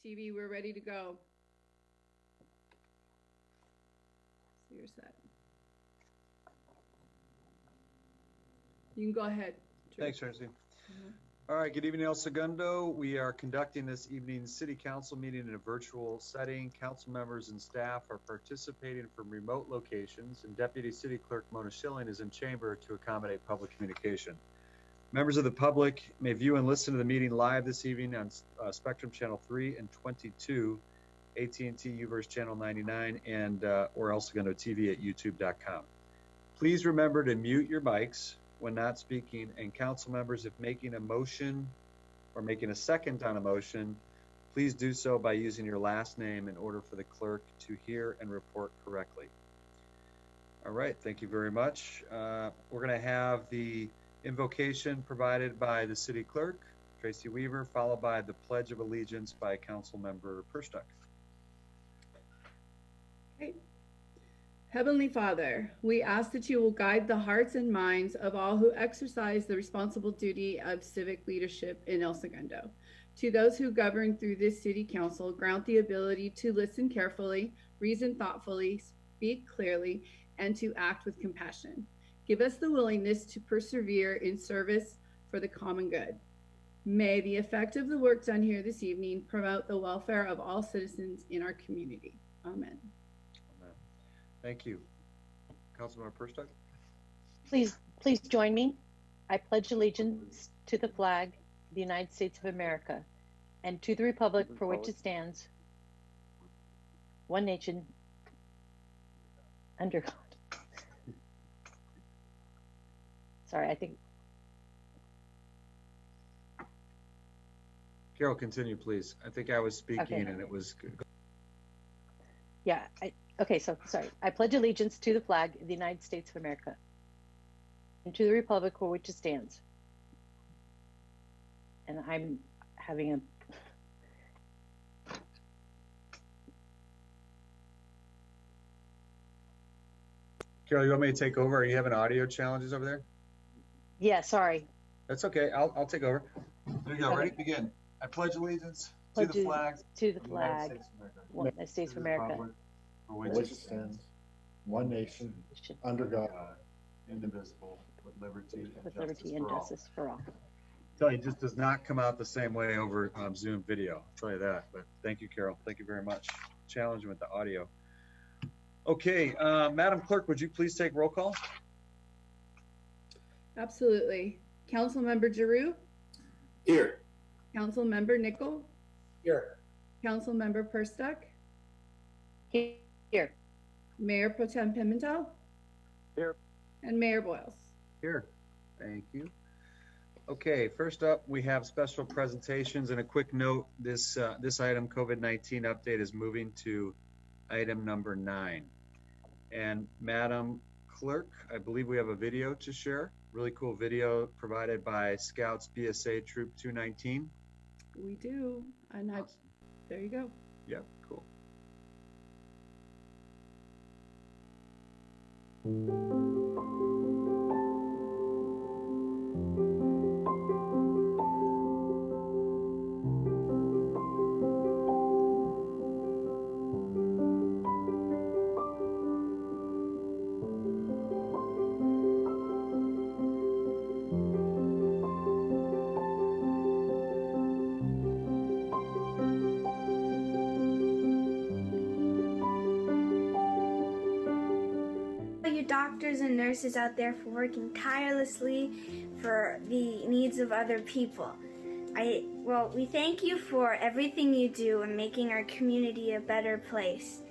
TV, we're ready to go. So you're set. You can go ahead. Drew. Thanks, Tracy. All right, good evening, El Segundo. We are conducting this evening's city council meeting in a virtual setting. Council members and staff are participating from remote locations, and Deputy City Clerk Mona Schilling is in chamber to accommodate public communication. Members of the public may view and listen to the meeting live this evening on Spectrum Channel 3 and 22, AT&T UVerse Channel 99, and or El Segundo TV at youtube.com. Please remember to mute your mics when not speaking, and council members, if making a motion or making a second on a motion, please do so by using your last name in order for the clerk to hear and report correctly. All right, thank you very much. We're going to have the invocation provided by the city clerk, Tracy Weaver, followed by the Pledge of Allegiance by Council Member Perstuck. Okay. Heavenly Father, we ask that you will guide the hearts and minds of all who exercise the responsible duty of civic leadership in El Segundo. To those who govern through this city council, grant the ability to listen carefully, reason thoughtfully, speak clearly, and to act with compassion. Give us the willingness to persevere in service for the common good. May the effect of the work done here this evening promote the welfare of all citizens in our community. Amen. Thank you. Councilmember Perstuck. Please join me. I pledge allegiance to the flag of the United States of America and to the republic for which it stands, one nation, under God. Sorry, I think. Carol, continue, please. I think I was speaking Okay. and it was good. Yeah, okay, so sorry. I pledge allegiance to the flag of the United States of America and to the republic for which it stands. And I'm having a Carol, you want me to take over? Are you having audio challenges over there? yeah, sorry. That's okay. I'll take over. There you go. Okay. Ready? Begin. I pledge allegiance Pledge to the flag to the of the United flag, States of America, United States of America, Republic for which which it it stands, one nation, under God, indivisible, with liberty and with justice liberty and for all. justice for all. Tell you, it just does not come out the same way over Zoom video. I'll tell you that. But thank you, Carol. Thank you very much. Challenging with the audio. Okay, Madam Clerk, would you please take roll call? Absolutely. Councilmember Giroux, Here. Councilmember Nickel, Here. Councilmember Perstuck, Here. Mayor Pro Tem Pimentel. Here. And Mayor Boyles. Here. Thank you. Okay, first up, we have special presentations, and a quick note, this item, COVID-19 update, is moving to item number 9. And Madam Clerk, I believe we have a video to share. Really cool video provided by Scouts BSA Troop 219. We do. And there you go. Yep, cool. You doctors and nurses out there for working tirelessly for the needs of other people. We thank you for everything you do in making our community a better place.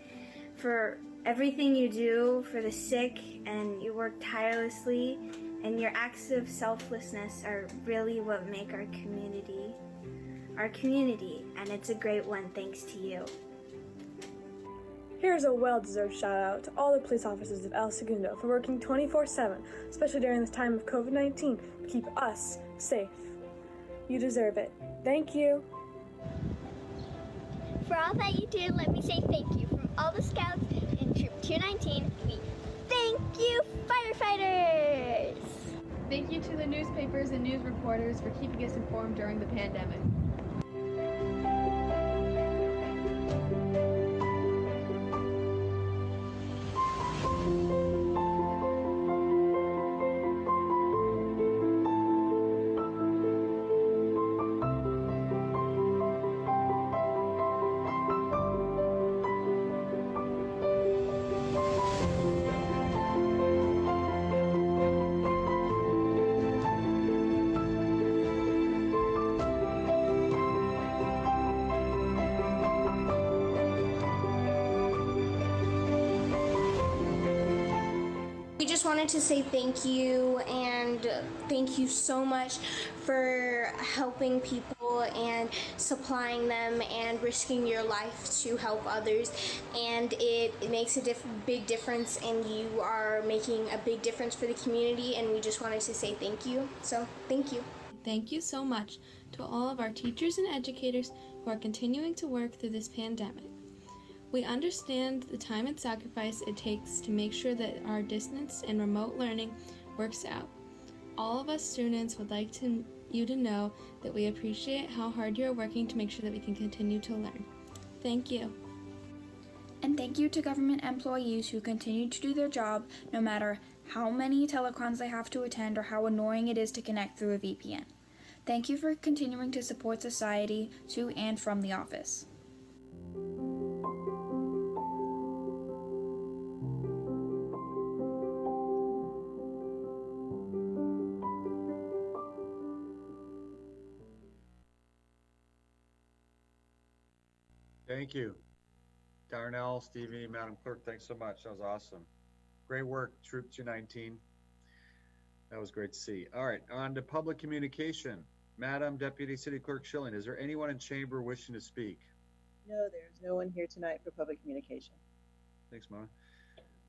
For everything you do for the sick, and you work tirelessly, and your acts of selflessness are really what make our community, and it's a great one thanks to you. Here's a well-deserved shout-out to all the police officers of El Segundo for working 24/7, especially during this time of COVID-19, to keep us safe. You deserve it. Thank you. For all that you do, let me say thank you. From all the scouts in Troop 219, we thank you, firefighters! Thank you to the newspapers and news reporters for keeping us informed during the pandemic. wanted to say thank you, and thank you so much for helping people and supplying them and risking your life to help others. And it makes a big difference, and you are making a big difference for the community, and we just wanted to say thank you. So thank you. Thank you so much to all of our teachers and educators who are continuing to work through this pandemic. We understand the time and sacrifice it takes to make sure that our distance and remote learning works out. All of us students would like you to know that we appreciate how hard you are working to make sure that we can continue to learn. Thank you. And thank you to government employees who continue to do their job no matter how many telecons they have to attend or how annoying it is to connect through a VPN. Thank you for continuing to support society to and from the office. Thank you. Darnell, Stevie, Madam Clerk, thanks so much. That was awesome. Great work, Troop 219. That was great to see. All right, on to public communication. Madam Deputy City Clerk Schilling, is there anyone in chamber wishing to speak? No, there's no one here tonight for public communication. Thanks, Mona.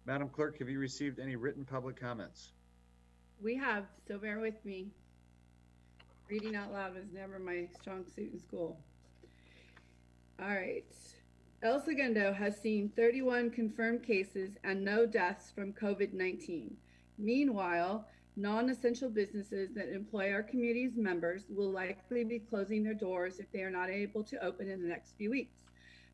Madam Clerk, have you received any written public comments? We have, so bear with me. Reading out loud was never my strong suit in school. All right. El Segundo has seen 31 confirmed cases and no deaths from COVID-19. Meanwhile, non-essential businesses that employ our community's members will likely be closing their doors if they are not able to open in the next few weeks.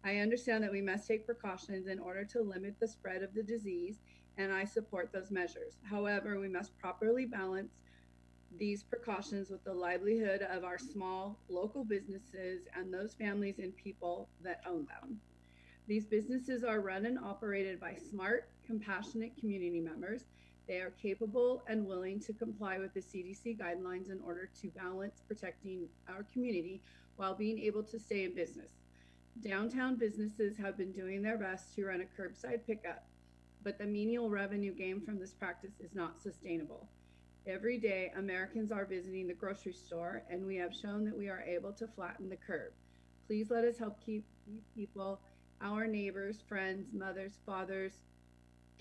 I understand that we must take precautions in order to limit the spread of the disease, and I support those measures. However, we must properly balance these precautions with the livelihood of our small local businesses and those families and people that own them. These businesses are run and operated by smart, compassionate community members. They are capable and willing to comply with the CDC guidelines in order to balance protecting our community while being able to stay in business. Downtown businesses have been doing their best to run a curbside pickup, but the menial revenue gained from this practice is not sustainable. Every day, Americans are visiting the grocery store, and we have shown that we are able to flatten the curve. Please let us help keep these people, our neighbors, friends, mothers, fathers,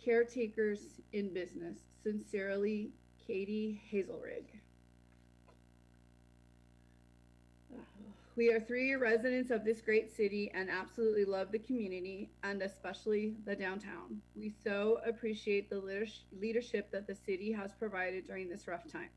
caretakers in business. Sincerely, Katie Hazelrig. We are 3 residents of this great city and absolutely love the community and especially the downtown. We so appreciate the leadership that the city has provided during this rough time.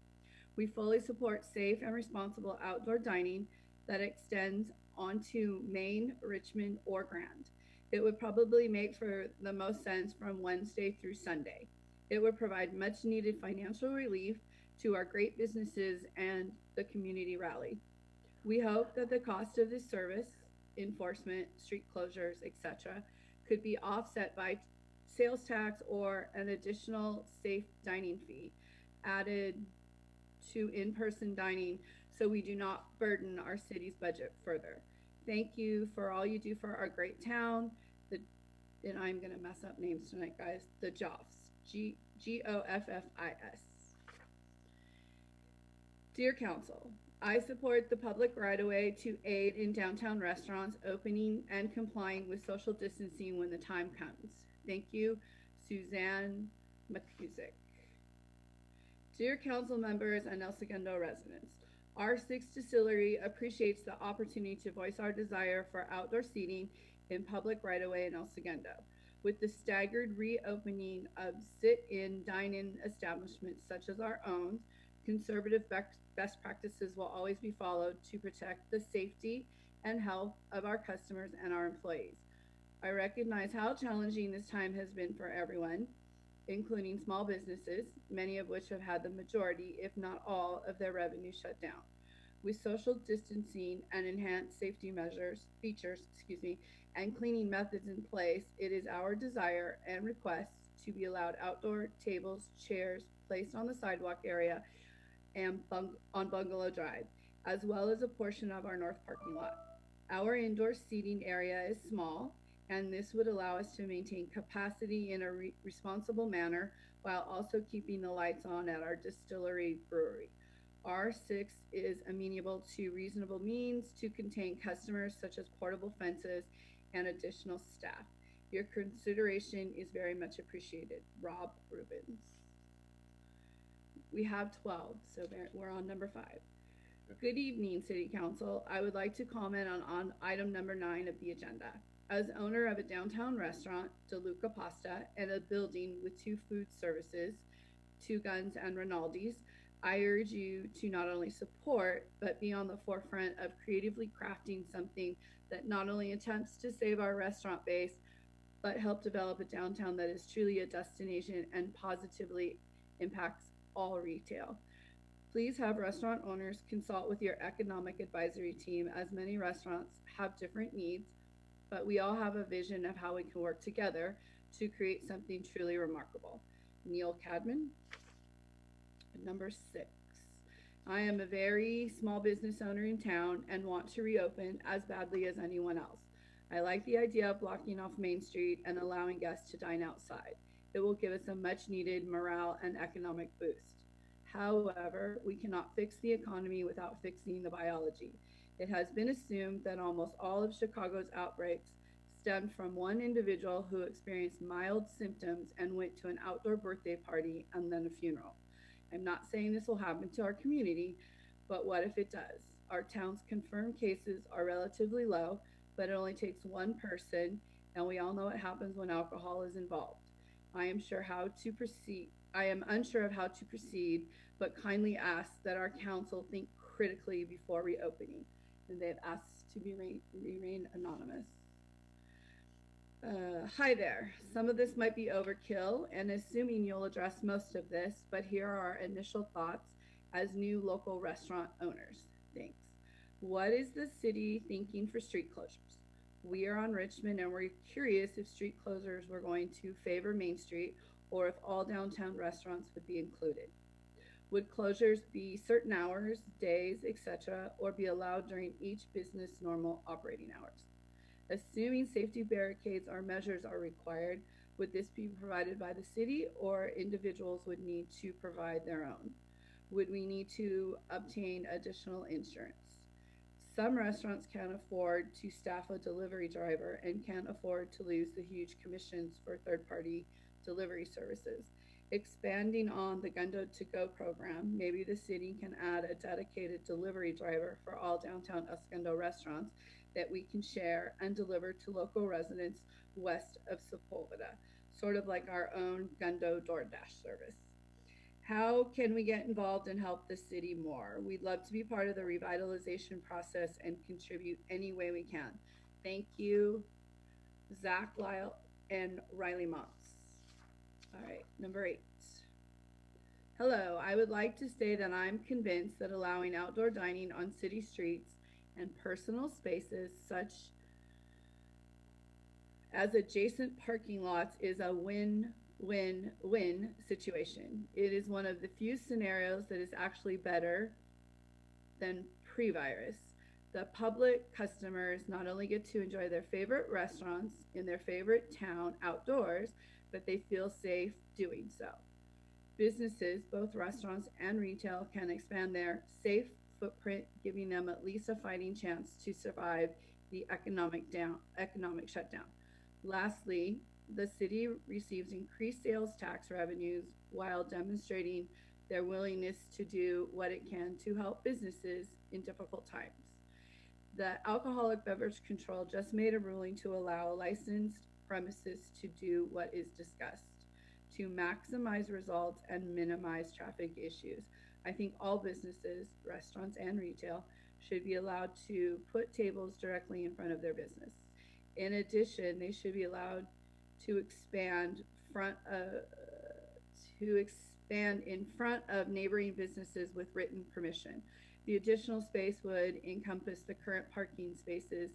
We fully support safe and responsible outdoor dining that extends onto Main, Richmond, or Grand. It would probably make for the most sense from Wednesday through Sunday. It would provide much needed financial relief to our great businesses and the community rally. We hope that the cost of this service, enforcement, street closures, etc., could be offset by sales tax or an additional safe dining fee added to in-person dining so we do not burden our city's budget further. Thank you for all you do for our great town. And I'm going to mess up names tonight, guys. The Joffs, Goffis. Dear Council, I support the public right-of-way to aid in downtown restaurants opening and complying with social distancing when the time comes. Thank you, Suzanne McCusick. Dear Council members and El Segundo residents, our 6th distillery appreciates the opportunity to voice our desire for outdoor seating in public right-of-way in El Segundo. With the staggered reopening of sit-in, dine-in establishments such as our own, conservative best practices will always be followed to protect the safety and health of our customers and our employees. I recognize how challenging this time has been for everyone, including small businesses, many of which have had the majority, if not all, of their revenue shut down. With social distancing and enhanced safety features, and cleaning methods in place, it is our desire and request to be allowed outdoor tables, chairs placed on the sidewalk area and on Bungalow Drive, as well as a portion of our north parking lot. Our indoor seating area is small, and this would allow us to maintain capacity in a responsible manner while also keeping the lights on at our distillery brewery. R6 is amenable to reasonable means to contain customers such as portable fences and additional staff. Your consideration is very much appreciated. Rob Rubens. We have 12, so we're on number 5. Good evening, City Council. I would like to comment on item number 9 of the agenda. As owner of a downtown restaurant, DeLuca Pasta, and a building with 2 food services, Two Guns and Rinaldi's, I urge you to not only support, but be on the forefront of creatively crafting something that not only attempts to save our restaurant base, but help develop a downtown that is truly a destination and positively impacts all retail. Please have restaurant owners consult with your economic advisory team, as many restaurants have different needs, but we all have a vision of how we can work together to create something truly remarkable. Neil Cadman. Number 6. I am a very small business owner in town and want to reopen as badly as anyone else. I like the idea of blocking off Main Street and allowing guests to dine outside. It will give us a much needed morale and economic boost. However, we cannot fix the economy without fixing the biology. It has been assumed that almost all of Chicago's outbreaks stemmed from one individual who experienced mild symptoms and went to an outdoor birthday party and then a funeral. I'm not saying this will happen to our community, but what if it does? Our town's confirmed cases are relatively low, but it only takes one person, and we all know what happens when alcohol is involved. I am unsure of how to proceed, but kindly ask that our council think critically before reopening. And they've asked to remain anonymous. Hi there. Some of this might be overkill, and assuming you'll address most of this, but here are our initial thoughts as new local restaurant owners. Thanks. What is the city thinking for street closures? We are on Richmond, and we're curious if street closures were going to favor Main Street or if all downtown restaurants would be included. Would closures be certain hours, days, etc., or be allowed during each business normal operating hours? Assuming safety barricades or measures are required, would this be provided by the city, or individuals would need to provide their own? Would we need to obtain additional insurance? Some restaurants can't afford to staff a delivery driver and can't afford to lose the huge commissions for third-party delivery services. Expanding on the Gundo to Go program, maybe the city can add a dedicated delivery driver for all downtown Segundo restaurants that we can share and deliver to local residents west of Sepulveda, sort of like our own Gundo DoorDash service. How can we get involved and help the city more? We'd love to be part of the revitalization process and contribute any way we can. Thank you, Zach Lyle and Riley Moss. All right, number 8. Hello, I would like to say that I'm convinced that allowing outdoor dining on city streets and personal spaces such as adjacent parking lots is a win-win-win situation. It is one of the few scenarios that is actually better than pre-virus. The public customers not only get to enjoy their favorite restaurants in their favorite town outdoors, but they feel safe doing so. Businesses, both restaurants and retail, can expand their safe footprint, giving them at least a fighting chance to survive the economic shutdown. Lastly, the city receives increased sales tax revenues while demonstrating their willingness to do what it can to help businesses in difficult times. The Alcoholic Beverage Control just made a ruling to allow licensed premises to do what is discussed, to maximize results and minimize traffic issues. I think all businesses, restaurants and retail, should be allowed to put tables directly in front of their business. In addition, they should be allowed to expand in front of neighboring businesses with written permission. The additional space would encompass the current parking spaces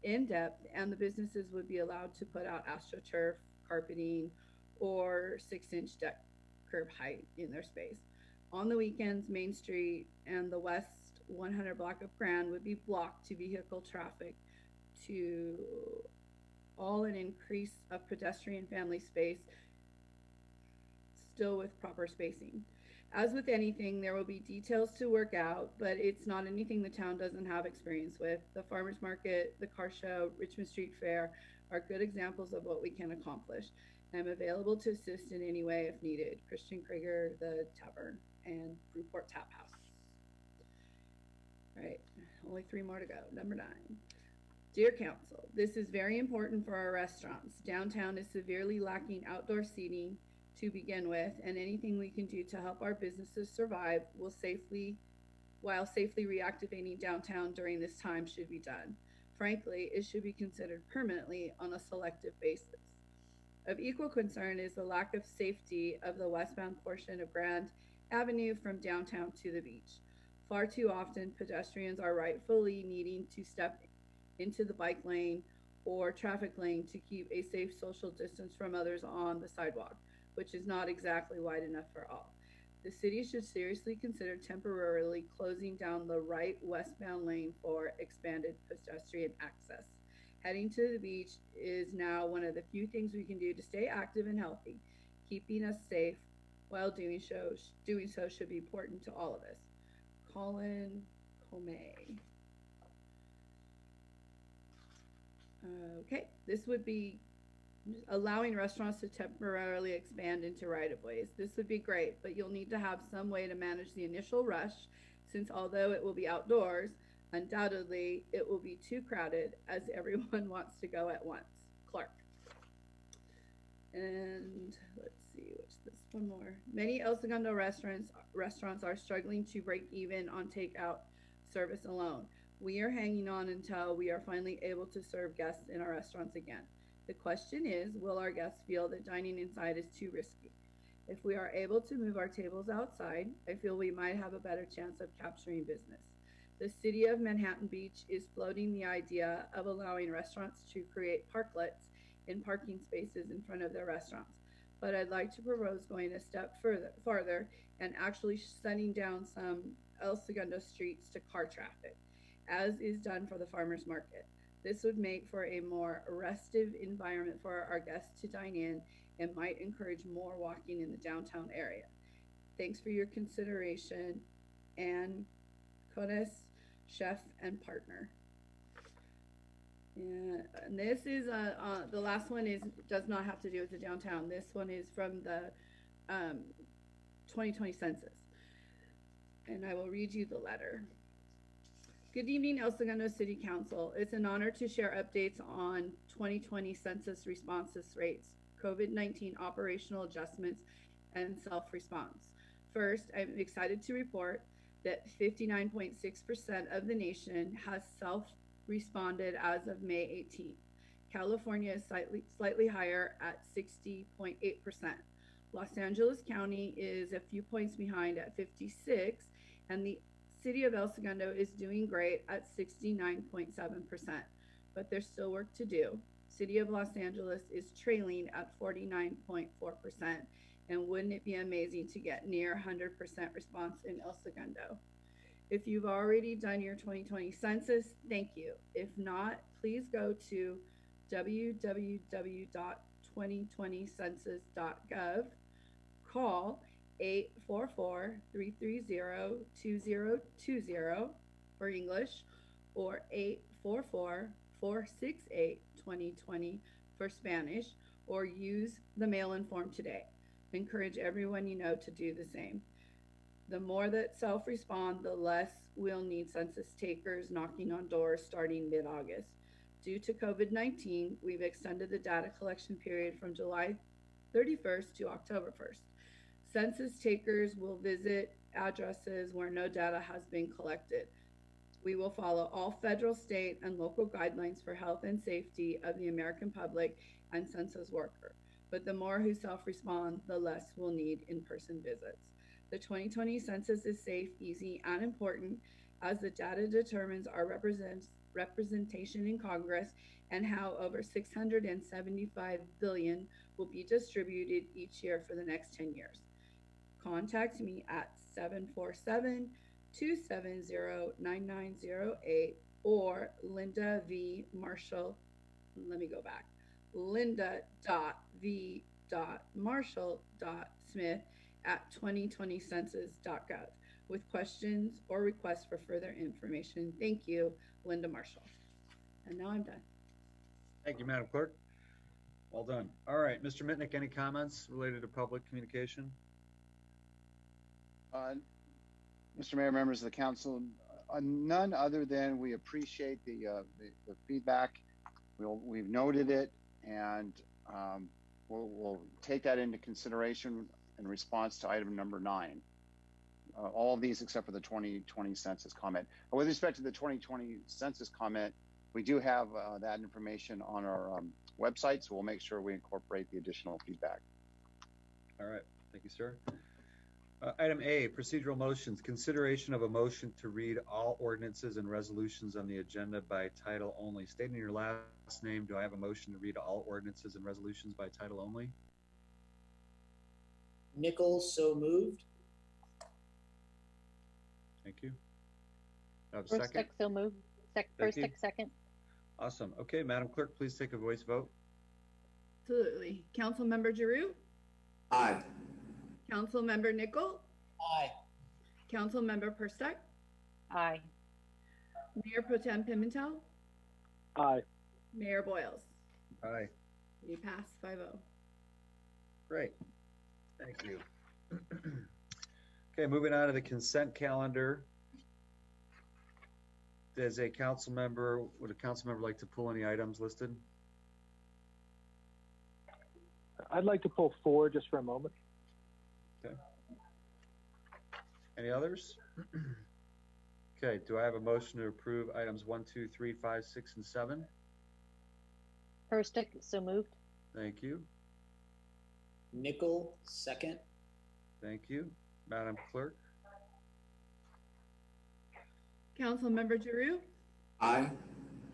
in depth, and the businesses would be allowed to put out AstroTurf, carpeting, or 6-inch deck curb height in their space. On the weekends, Main Street and the west 100 block of Grand would be blocked to vehicle traffic, to all an increase of pedestrian family space, still with proper spacing. As with anything, there will be details to work out, but it's not anything the town doesn't have experience with. The farmers market, the car show, Richmond Street Fair are good examples of what we can accomplish. I'm available to assist in any way if needed. Christian Krieger, the Tavern, and Brewport Tap House. All right, only 3 more to go. Number 9. Dear Council, this is very important for our restaurants. Downtown is severely lacking outdoor seating to begin with, and anything we can do to help our businesses survive while safely reactivating downtown during this time should be done. Frankly, it should be considered permanently on a selective basis. Of equal concern is the lack of safety of the westbound portion of Grand Avenue from downtown to the beach. Far too often, pedestrians are rightfully needing to step into the bike lane or traffic lane to keep a safe social distance from others on the sidewalk, which is not exactly wide enough for all. The city should seriously consider temporarily closing down the right westbound lane for expanded pedestrian access. Heading to the beach is now one of the few things we can do to stay active and healthy. Keeping us safe while doing so should be important to all of us. Colin Comey. Okay, this would be allowing restaurants to temporarily expand into right-of-ways. This would be great, but you'll need to have some way to manage the initial rush, since although it will be outdoors, undoubtedly it will be too crowded as everyone wants to go at once. Clark. And let's see, what's this one more? Many El Segundo restaurants are struggling to break even on takeout service alone. We are hanging on until we are finally able to serve guests in our restaurants again. The question is, will our guests feel that dining inside is too risky? If we are able to move our tables outside, I feel we might have a better chance of capturing business. The City of Manhattan Beach is floating the idea of allowing restaurants to create parklets in parking spaces in front of their restaurants. But I'd like to propose going a step farther and actually shutting down some El Segundo streets to car traffic, as is done for the farmers market. This would make for a more restive environment for our guests to dine in and might encourage more walking in the downtown area. Thanks for your consideration, Ann Cones, chef and partner. Yeah, and this is the last one does not have to do with the downtown. This one is from the 2020 census, and I will read you the letter. Good evening, El Segundo City Council. It's an honor to share updates on 2020 census responses rates, COVID-19 operational adjustments, and self-response. First, I'm excited to report that 59.6% of the nation has self-responded as of May 18th. California is slightly higher at 60.8%. Los Angeles County is a few points behind at 56, and the City of El Segundo is doing great at 69.7%, but there's still work to do. City of Los Angeles is trailing at 49.4%, and wouldn't it be amazing to get near 100% response in El Segundo? If you've already done your 2020 census, thank you. If not, please go to www.2020census.gov, call 844-330-2020 for English, or 844-468-2020 for Spanish, or use the mail-in form today. Encourage everyone you know to do the same. The more that self-respond, the less we'll need census takers knocking on doors starting mid-August. Due to COVID-19, we've extended the data collection period from July 31st to October 1st. Census takers will visit addresses where no data has been collected. We will follow all federal, state, and local guidelines for health and safety of the American public and census worker. But the more who self-respond, the less we'll need in-person visits. The 2020 census is safe, easy, and important, as the data determines our representation in Congress and how over $675 billion will be distributed each year for the next 10 years. Contact me at 747-270-9908 or Linda V. Marshall. Let me go back. Linda.v l.marshall.smith@2020census.gov with questions or requests for further information. Thank you, Linda Marshall. And now I'm done. Thank you, Madam Clerk. Well done. All right, Mr. Mitnick, any comments related to public communication? Mr. Mayor, members of the council, none other than we appreciate the feedback. We've noted it, and we'll take that into consideration in response to item number 9. All of these except for the 2020 census comment. With respect to the 2020 census comment, we do have that information on our website, so we'll make sure we incorporate the additional feedback. All right, thank you, sir. Item A, procedural motions. Consideration of a motion to read all ordinances and resolutions on the agenda by title only. Stating your last name, do I have a motion to read all ordinances and resolutions by title only? Nichols, so moved. Thank you. I have a second? First, so moved. Second. Awesome. Okay, Madam Clerk, please take a voice vote. Absolutely. Councilmember Giroux? Aye. Councilmember Nichol? Aye. Councilmember Perstuck? Aye. Mayor Pro Tem Pimentel? Aye. Mayor Boyles? Aye. You pass 5-0. Great. Thank you. Okay, moving on to the consent calendar. Would a council member like to pull any items listed? I'd like to pull 4 just for a moment. Okay. Any others? Okay, do I have a motion to approve items 1, 2, 3, 5, 6, and 7? First, so moved. Thank you. Nichol, second. Thank you. Madam Clerk? Councilmember Giroux? Aye.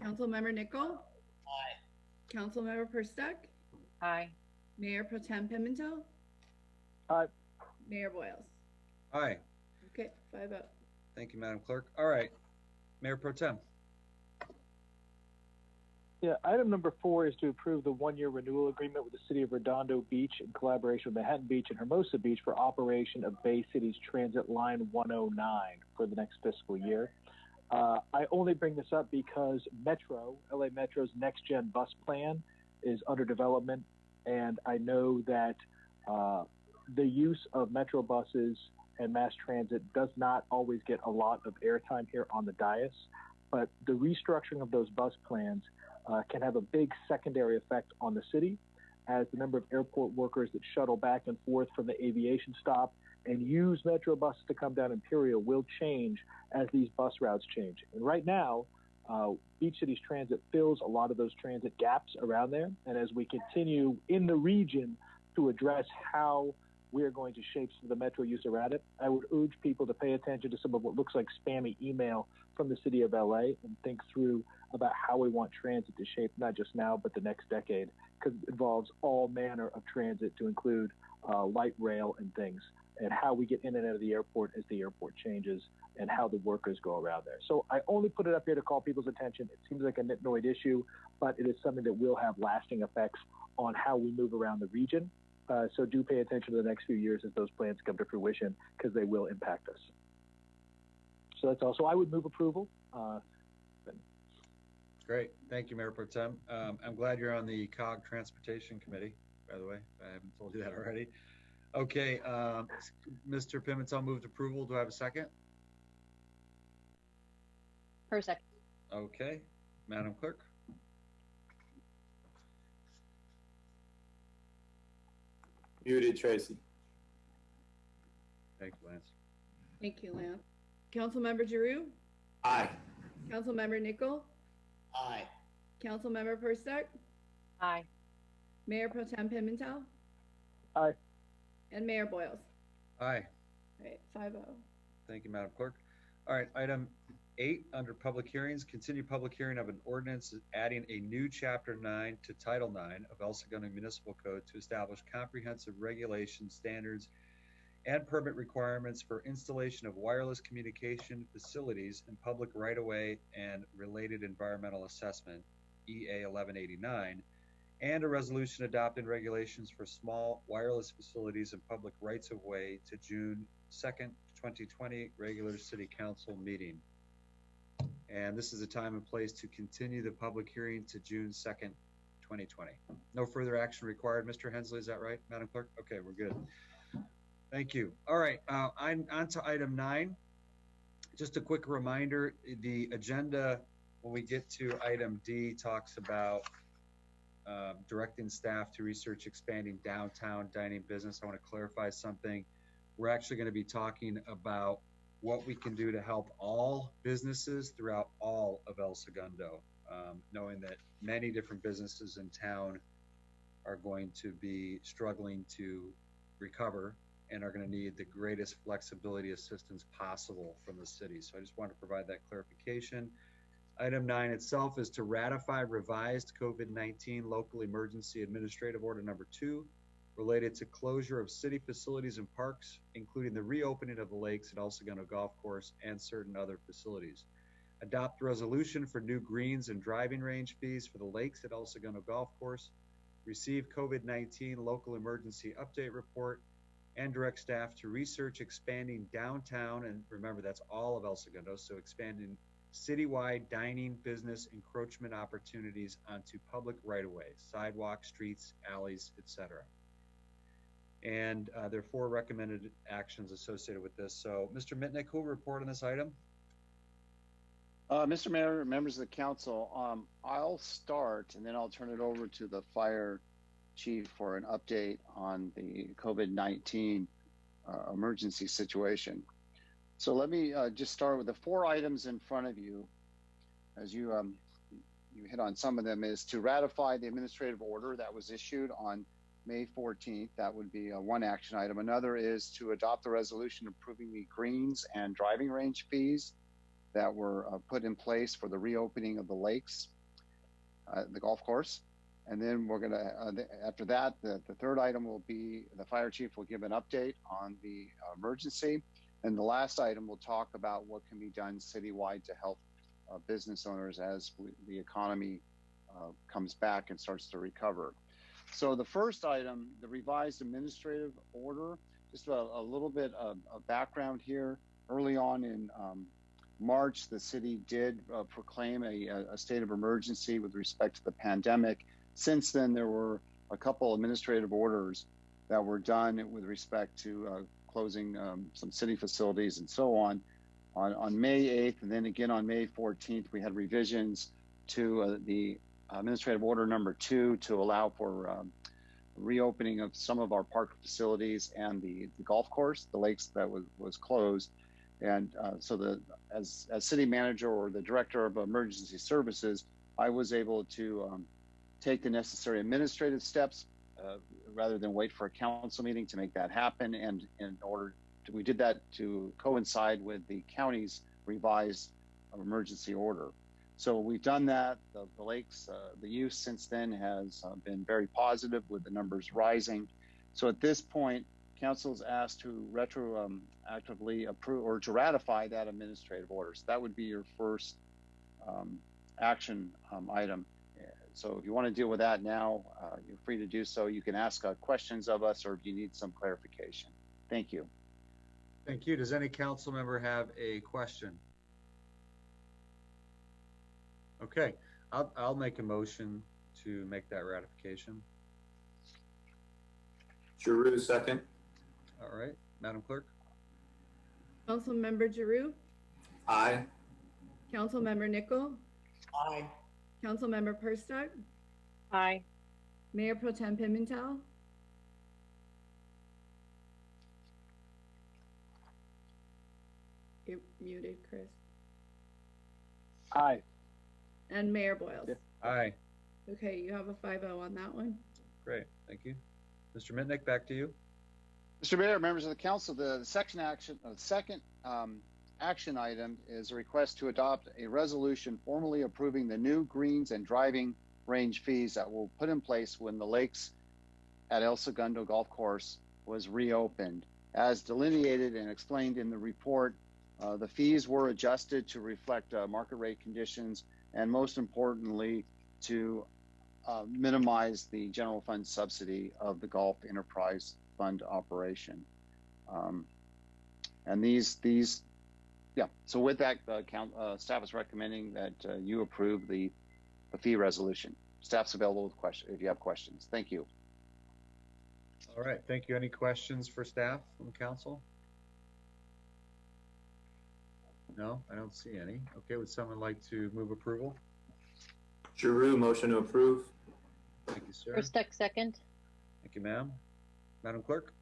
Councilmember Nichol? Aye. Councilmember Perstuck? Aye. Mayor Pro Tem Pimentel? Aye. Mayor Boyles? Aye. Okay, 5-0. Thank you, Madam Clerk. All right. Mayor Pro Tem? Yeah, item number 4 is to approve the 1-year renewal agreement with the City of Redondo Beach in collaboration with Manhattan Beach and Hermosa Beach for operation of Bay City's Transit Line 109 for the next fiscal year. I only bring this up because LA Metro's next-gen bus plan is under development, and I know that the use of Metro buses and mass transit does not always get a lot of airtime here on the dais, but the restructuring of those bus plans can have a big secondary effect on the city, as the number of airport workers that shuttle back and forth from the aviation stop and use Metro buses to come down Imperial will change as these bus routes change. And right now, Beach City's transit fills a lot of those transit gaps around there. And as we continue in the region to address how we're going to shape some of the Metro use around it, I would urge people to pay attention to some of what looks like spammy email from the City of LA and think through about how we want transit to shape not just now, but the next decade, because it involves all manner of transit to include light rail and things, and how we get in and out of the airport as the airport changes and how the workers go around there. So I only put it up here to call people's attention. It seems like a nitnoid issue, but it is something that will have lasting effects on how we move around the region. So do pay attention to the next few years as those plans come to fruition, because they will impact us. So that's all. So I would move approval. Great. Thank you, Mayor Pro Tem. I'm glad you're on the COG Transportation Committee, by the way. I haven't told you that already. Okay, Mr. Pimentel moved approval. Do I have a second? Second. Okay. Madam Clerk? Muted, Tracy. Thank you, Lance. Thank you, Lance. Councilmember Giroux? Aye. Councilmember Nichol? Aye. Councilmember Perstuck? Aye. Mayor Pro Tem Pimentel? Aye. And Mayor Boyles? Aye. All right, 5-0. Thank you, Madam Clerk. All right, item 8 under public hearings, continue public hearing of an ordinance adding a new Chapter 9 to Title 9 of El Segundo Municipal Code to establish comprehensive regulation standards and permit requirements for installation of wireless communication facilities in public right-of-way and related environmental assessment, EA 1189, and a resolution adopting regulations for small wireless facilities and public rights of way to June 2nd, 2020 regular city council meeting. And this is a time and place to continue the public hearing to June 2nd, 2020. No further action required. Mr. Hensley, is that right, Madam Clerk? Okay, we're good. Thank you. All right, on to item 9. Just a quick reminder, the agenda, when we get to item D, talks about directing staff to research expanding downtown dining business. I want to clarify something. We're actually going to be talking about what we can do to help all businesses throughout all of El Segundo, knowing that many different businesses in town are going to be struggling to recover and are going to need the greatest flexibility assistance possible from the city. So I just want to provide that clarification. Item 9 itself is to ratify revised COVID-19 local emergency administrative order number 2 related to closure of city facilities and parks, including the reopening of the lakes at El Segundo Golf Course and certain other facilities. Adopt a resolution for new greens and driving range fees for the lakes at El Segundo Golf Course. Receive COVID-19 local emergency update report and direct staff to research expanding downtown, and remember that's all of El Segundo, so expanding citywide dining business encroachment opportunities onto public right-of-ways, sidewalks, streets, alleys, etc. And there are 4 recommended actions associated with this. So, Mr. Mitnick, who will report on this item? Mr. Mayor, members of the council, I'll start and then I'll turn it over to the fire chief for an update on the COVID-19 emergency situation. So let me just start with the 4 items in front of you. As you hit on some of them, is to ratify the administrative order that was issued on May 14th. That would be one action item. Another is to adopt the resolution approving the greens and driving range fees that were put in place for the reopening of the lakes, the golf course. And then we're gonna, after that, the 3rd item will be the fire chief will give an update on the emergency. And the last item will talk about what can be done citywide to help business owners as the economy comes back and starts to recover. So the first item, the revised administrative order, just a little bit of background here. Early on in March, the city did proclaim a state of emergency with respect to the pandemic. Since then, there were a couple administrative orders that were done with respect to closing some city facilities and so on. On May 8th, and then again on May 14th, we had revisions to the administrative order number 2 to allow for reopening of some of our park facilities and the golf course, the lakes that was closed. And so as city manager or the director of emergency services, I was able to take the necessary administrative steps rather than wait for a council meeting to make that happen. And we did that to coincide with the county's revised emergency order. So we've done that. The lakes, the use since then has been very positive with the numbers rising. So at this point, council's asked to retroactively approve or to ratify that administrative order. So that would be your first action item. So if you want to deal with that now, you're free to do so. You can ask questions of us or if you need some clarification. Thank you. Thank you. Does any council member have a question? Okay, I'll make a motion to make that ratification. Giroux, second. All right, Madam Clerk? Councilmember Giroux, Aye. Councilmember Nichol, Aye. Councilmember Perstock, Aye. Mayor Pro Tem Pimentel, you're muted, Chris, Aye. and Mayor Boyles. Yeah. Aye. Okay, you have a 5-0 on that one. Great, thank you. Mr. Mitnick, back to you. Mr. Mayor, members of the council, the second action item is a request to adopt a resolution formally approving the new greens and driving range fees that will put in place when the lakes at El Segundo Golf Course was reopened. As delineated and explained in the report, the fees were adjusted to reflect market rate conditions and most importantly to minimize the general fund subsidy of the Golf Enterprise Fund operation. And yeah. So with that, staff is recommending that you approve the fee resolution. Staff's available with questions if you have questions. Thank you. All right, thank you. Any questions for staff from council? No, I don't see any. Okay, would someone like to move approval? Giroux, motion to approve. Thank you, sir. Verstuck, second. Thank you, ma'am. Madam Clerk?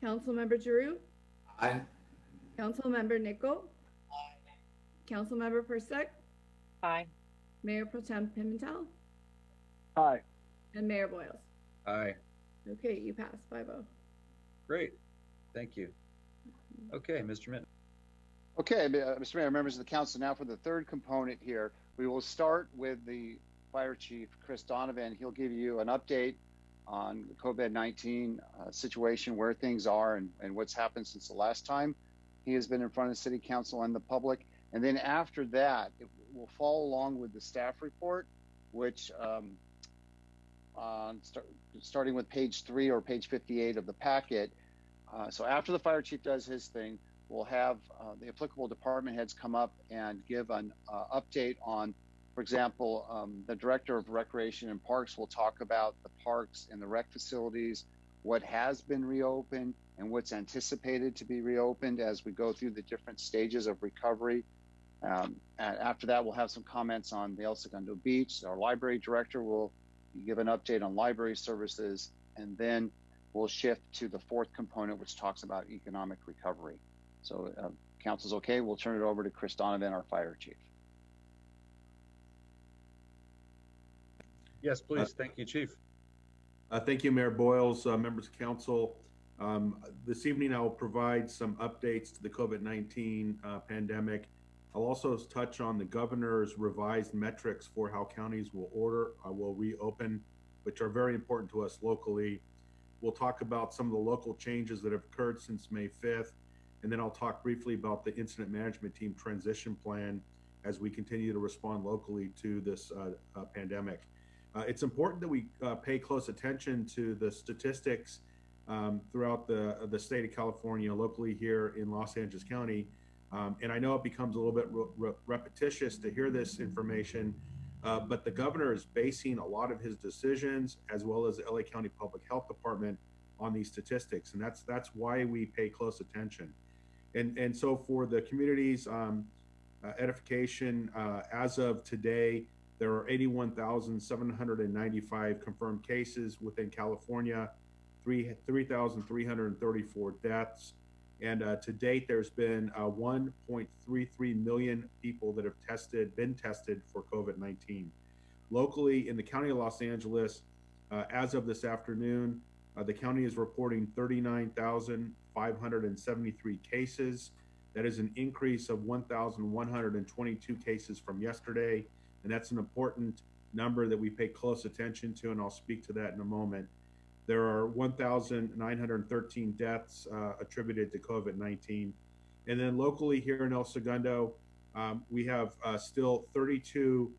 Councilmember Giroux, Aye. Councilmember Nichol, Councilmember Persick, Aye. Mayor Pro Tem Pimentel, Aye. and Mayor Boyles. Aye. Okay, you pass 5-0. Great. Thank you. Okay, Mr. Minton. Okay, Mr. Mayor, members of the council, now for the third component here, we will start with the Fire Chief, Chris Donovan. He'll give you an update on the COVID-19 situation, where things are and what's happened since the last time he has been in front of the City Council and the public. And then after that, it will follow along with the staff report, which starting with page 3 or page 58 of the packet. So after the Fire Chief does his thing, we'll have the applicable department heads come up and give an update on, for example, the Director of Recreation and Parks will talk about the parks and the rec facilities, what has been reopened and what's anticipated to be reopened as we go through the different stages of recovery. And after that, we'll have some comments on the El Segundo Beach. Our library director will give an update on library services, and then we'll shift to the fourth component, which talks about economic recovery. So council's okay, we'll turn it over to Chris Donovan, our Fire Chief. Yes, please. Thank you, Chief. Thank you, Mayor Boyles, members of council. This evening, I will provide some updates to the COVID-19 pandemic. I'll also touch on the governor's revised metrics for how counties will reopen, which are very important to us locally. We'll talk about some of the local changes that have occurred since May 5th, and then I'll talk briefly about the incident management team transition plan as we continue to respond locally to this pandemic. It's important that we pay close attention to the statistics throughout the state of California, locally here in Los Angeles County. And I know it becomes a little bit repetitious to hear this information, but the governor is basing a lot of his decisions, as well as the LA County Public Health Department, on these statistics. And that's why we pay close attention. And so for the community's edification, as of today, there are 81,795 confirmed cases within California, 3,334 deaths. And to date, there's been 1.33 million people that have been tested for COVID-19. Locally, in the county of Los Angeles, as of this afternoon, the county is reporting 39,573 cases. That is an increase of 1,122 cases from yesterday. And that's an important number that we pay close attention to, and I'll speak to that in a moment. There are 1,913 deaths attributed to COVID-19. And then locally here in El Segundo, we have still 32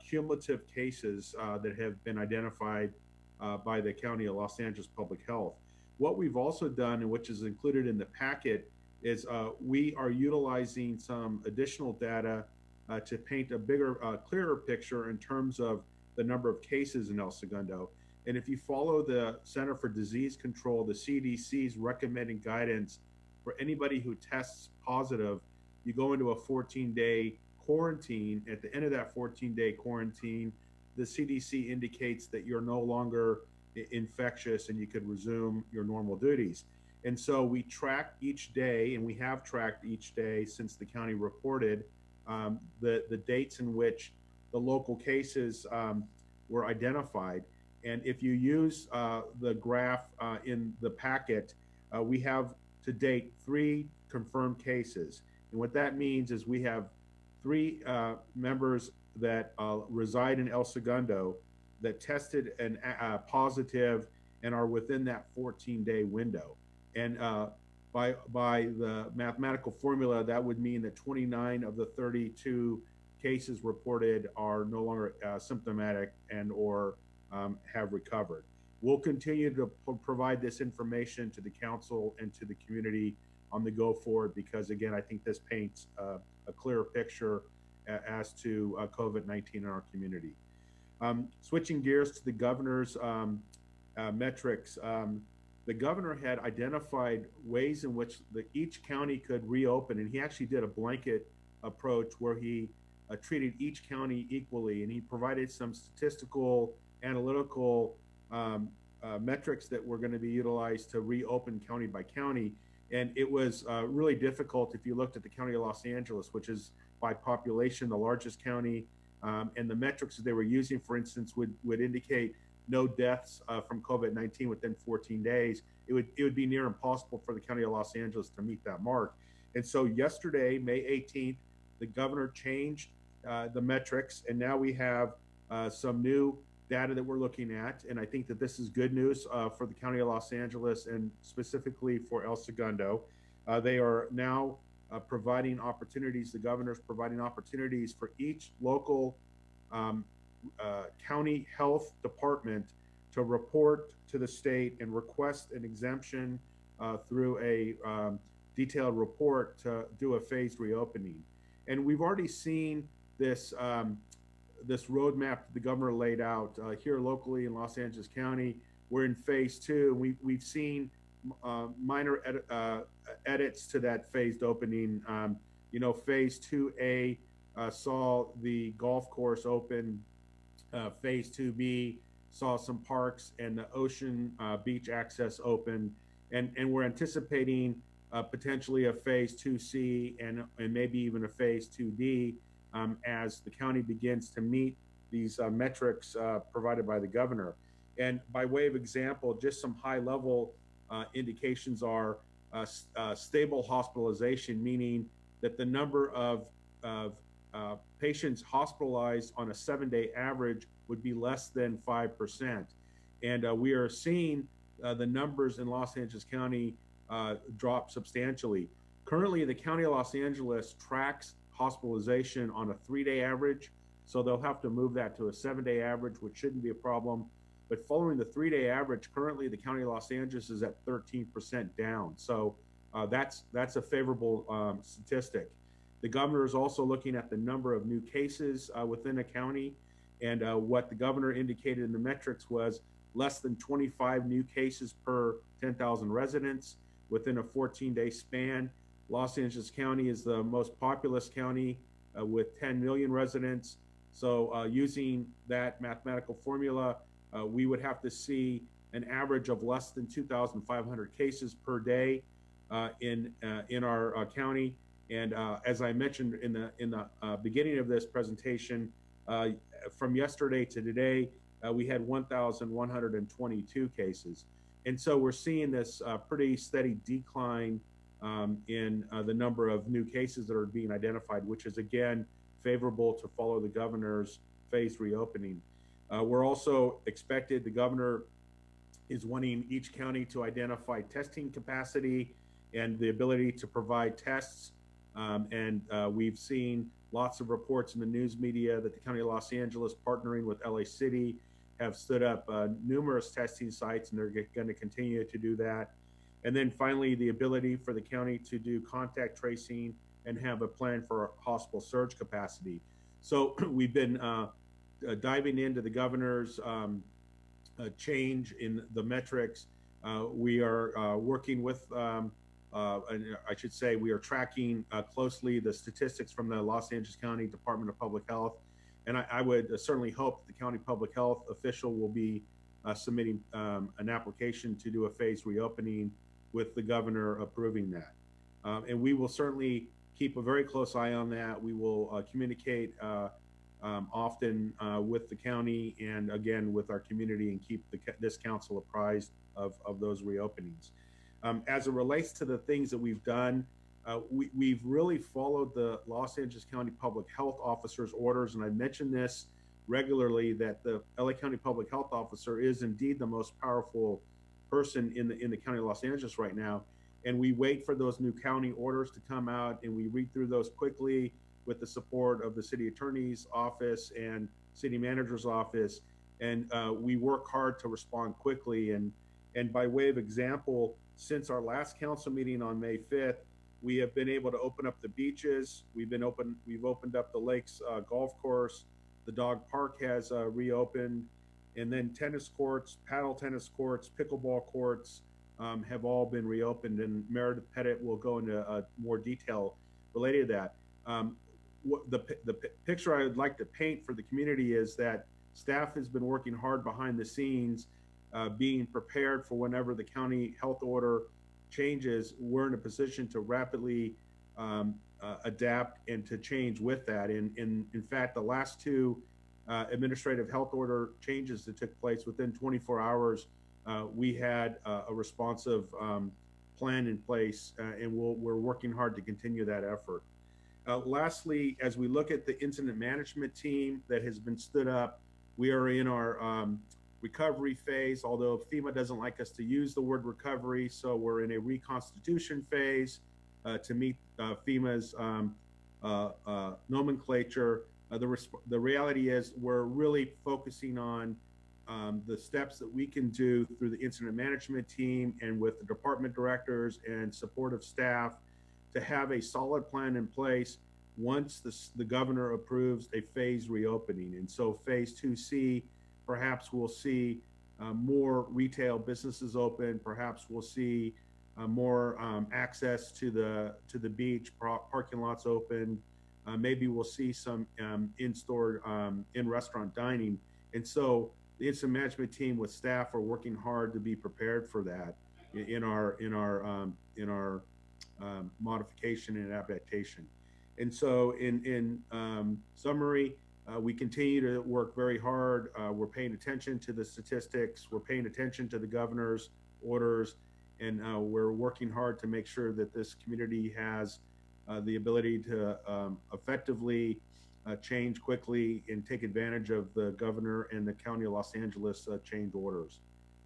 cumulative cases that have been identified by the County of Los Angeles Public Health. What we've also done, and which is included in the packet, is we are utilizing some additional data to paint a bigger, clearer picture in terms of the number of cases in El Segundo. And if you follow the Center for Disease Control, the CDC's recommending guidance for anybody who tests positive, you go into a 14-day quarantine. At the end of that 14-day quarantine, the CDC indicates that you're no longer infectious and you could resume your normal duties. And so we track each day, and we have tracked each day since the county reported the dates in which the local cases were identified. And if you use the graph in the packet, we have to date 3 confirmed cases. And what that means is we have 3 members that reside in El Segundo that tested positive and are within that 14-day window. And by the mathematical formula, that would mean that 29 of the 32 cases reported are no longer symptomatic and or have recovered. We'll continue to provide this information to the council and to the community on the go forward, because again, I think this paints a clearer picture as to COVID-19 in our community. Switching gears to the governor's metrics, the governor had identified ways in which each county could reopen, and he actually did a blanket approach where he treated each county equally, and he provided some statistical, analytical metrics that were going to be utilized to reopen county by county. And it was really difficult if you looked at the county of Los Angeles, which is by population the largest county, and the metrics that they were using, for instance, would indicate no deaths from COVID-19 within 14 days. It would be near impossible for the county of Los Angeles to meet that mark. And so yesterday, May 18th, the governor changed the metrics, and now we have some new data that we're looking at. And I think that this is good news for the county of Los Angeles and specifically for El Segundo. They are now providing opportunities, the governor's providing opportunities for each local county health department to report to the state and request an exemption through a detailed report to do a phased reopening. And we've already seen this this roadmap that the governor laid out here locally in Los Angeles County. We're in phase 2. We've seen minor edits to that phased opening. You know, phase 2A saw the golf course open. Phase 2B saw some parks and the ocean beach access open. And we're anticipating potentially a phase 2C and maybe even a phase 2D as the county begins to meet these metrics provided by the governor. And by way of example, just some high level indications are stable hospitalization, meaning that the number of patients hospitalized on a 7-day average would be less than 5%. And we are seeing the numbers in Los Angeles County drop substantially. Currently, the county of Los Angeles tracks hospitalization on a 3-day average, so they'll have to move that to a 7-day average, which shouldn't be a problem. But following the 3-day average, currently the county of Los Angeles is at 13% down. So that's a favorable statistic. The governor is also looking at the number of new cases within a county, and what the governor indicated in the metrics was less than 25 new cases per 10,000 residents within a 14-day span. Los Angeles County is the most populous county with 10 million residents. So using that mathematical formula, we would have to see an average of less than 2,500 cases per day in our county. And as I mentioned in the beginning of this presentation, from yesterday to today, we had 1,122 cases. And so we're seeing this pretty steady decline in the number of new cases that are being identified, which is again favorable to follow the governor's phased reopening. We're also expected, the governor is wanting each county to identify testing capacity and the ability to provide tests. And we've seen lots of reports in the news media that the county of Los Angeles, partnering with LA City, have stood up numerous testing sites, and they're going to continue to do that. And then finally, the ability for the county to do contact tracing and have a plan for hospital surge capacity. So we've been diving into the governor's change in the metrics. We are working with, and I should say, we are tracking closely the statistics from the Los Angeles County Department of Public Health. And I would certainly hope that the county public health official will be submitting an application to do a phased reopening with the governor approving that. And we will certainly keep a very close eye on that. We will communicate often with the county and again with our community, and keep this council apprised of those reopenings. As it relates to the things that we've done, we've really followed the Los Angeles County Public Health Officer's orders, and I mentioned this regularly, that the LA County Public Health Officer is indeed the most powerful person in the county of Los Angeles right now. And we wait for those new county orders to come out, and we read through those quickly, with the support of the city attorney's office and city manager's office. And we work hard to respond quickly. And by way of example, since our last council meeting on May 5th, we have been able to open up the beaches. We've opened up the lakes golf course. The dog park has reopened, and then tennis courts, paddle tennis courts, pickleball courts have all been reopened. And Meredith Pettit will go into more detail related to that. The picture I would like to paint for the community is that staff has been working hard behind the scenes, being prepared for whenever the county health order changes. We're in a position to rapidly adapt and to change with that. In fact, the last two administrative health order changes that took place within 24 hours, we had a responsive plan in place, and we're working hard to continue that effort. Lastly, as we look at the incident management team that has been stood up, we are in our recovery phase, although FEMA doesn't like us to use the word recovery, so we're in a reconstitution phase to meet FEMA's nomenclature. The reality is we're really focusing on the steps that we can do through the incident management team and with the department directors and supportive staff to have a solid plan in place once the governor approves a phased reopening. And so phase 2C, perhaps we'll see more retail businesses open. Perhaps we'll see more access to the beach, parking lots open. Maybe we'll see some in-store, in-restaurant dining. And so the incident management team with staff are working hard to be prepared for that in our modification and adaptation. And so in summary, we continue to work very hard. We're paying attention to the statistics. We're paying attention to the governor's orders, and we're working hard to make sure that this community has the ability to effectively change quickly and take advantage of the governor and the County of Los Angeles change orders.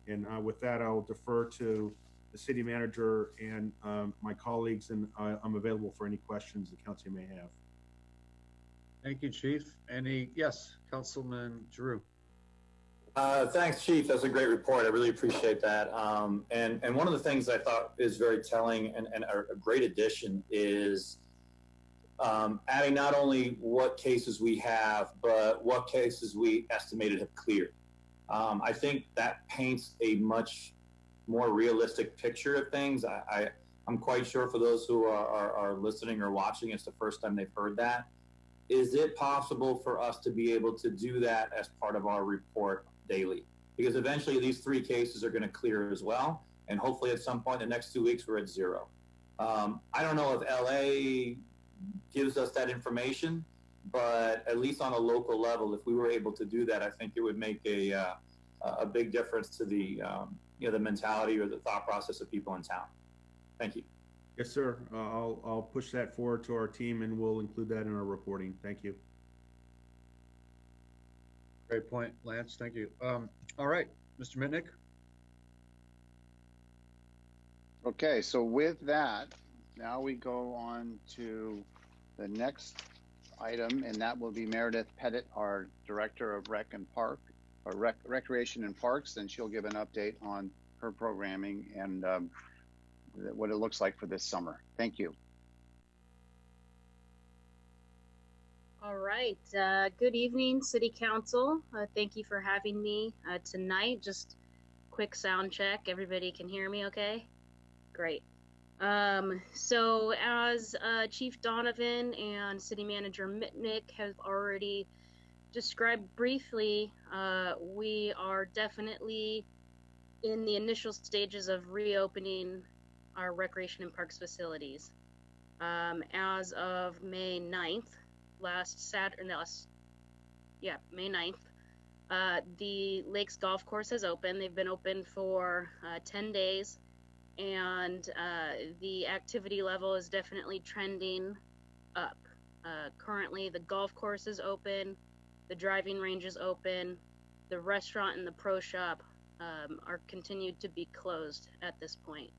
And with that, I'll defer to the city manager and my colleagues, and I'm available for any questions the council may have. Thank you, Chief. Yes, Councilman Giroux. Thanks, Chief. That's a great report. I really appreciate that. And one of the things I thought is very telling and a great addition is adding not only what cases we have, but what cases we estimated have cleared. I think that paints a much more realistic picture of things. I'm quite sure for those who are listening or watching, it's the first time they've heard that. Is it possible for us to be able to do that as part of our report daily? Because eventually these 3 cases are going to clear as well. And hopefully at some point in the next 2 weeks, we're at 0. I don't know if LA gives us that information, but at least on a local level, if we were able to do that, I think it would make a big difference to the the mentality or the thought process of people in town. Thank you. Yes, sir. I'll push that forward to our team, and we'll include that in our reporting. Thank you. Great point, Lance. Thank you. All right, Mr. Mitnick. Okay, so with that, now we go on to the next item, and that will be Meredith Pettit, our Director of Recreation and Parks, and she'll give an update on her programming and what it looks like for this summer. Thank you. All right. Good evening, City Council. Thank you for having me tonight. Just quick sound check. Everybody can hear me okay? Great. So as Chief Donovan and City Manager Mitnick have already described briefly, we are definitely in the initial stages of reopening our recreation and parks facilities. As of May 9th, May 9th, the Lakes Golf Course has opened. They've been open for 10 days, and the activity level is definitely trending up. Currently, the golf course is open, the driving range is open, the restaurant and the pro shop are continued to be closed at this point.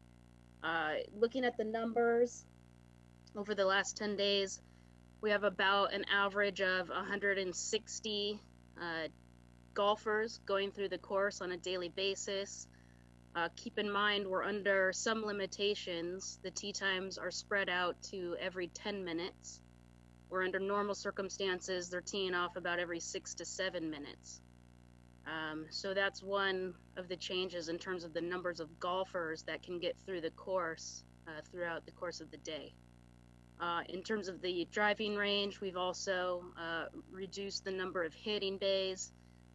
Looking at the numbers over the last 10 days, We have about an average of 160 golfers going through the course on a daily basis. Keep in mind, we're under some limitations. The tee times are spread out to every 10 minutes. Where under normal circumstances, they're teeing off about every 6 to 7 minutes. So that's one of the changes in terms of the numbers of golfers that can get through the course throughout the course of the day. In terms of the driving range, we've also reduced the number of hitting bays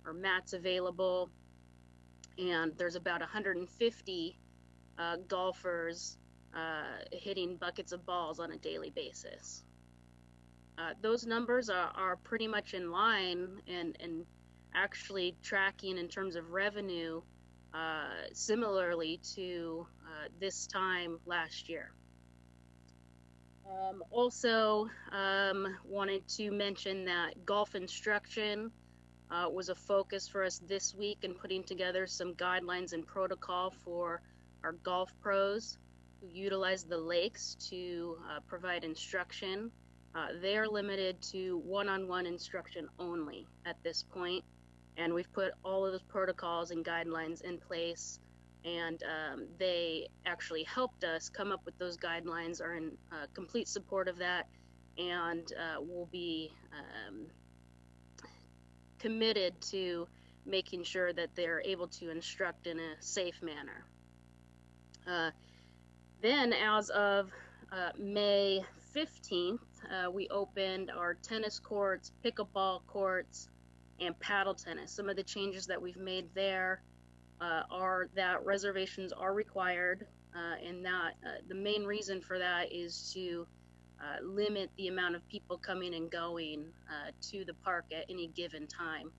or mats available, and there's about 150 golfers hitting buckets of balls on a daily basis. Those numbers are pretty much in line and actually tracking in terms of revenue similarly to this time last year. Also, wanted to mention that golf instruction was a focus for us this week in putting together some guidelines and protocol for our golf pros who utilize the lakes to provide instruction. They are limited to one-on-one instruction only at this point, and we've put all of those protocols and guidelines in place, and they actually helped us come up with those guidelines, are in complete support of that, and will be committed to making sure that they're able to instruct in a safe manner. Then, as of May 15th, we opened our tennis courts, pickleball courts, and paddle tennis. Some of the changes that we've made there are that reservations are required, and that the main reason for that is to limit the amount of people coming and going to the park at any given time.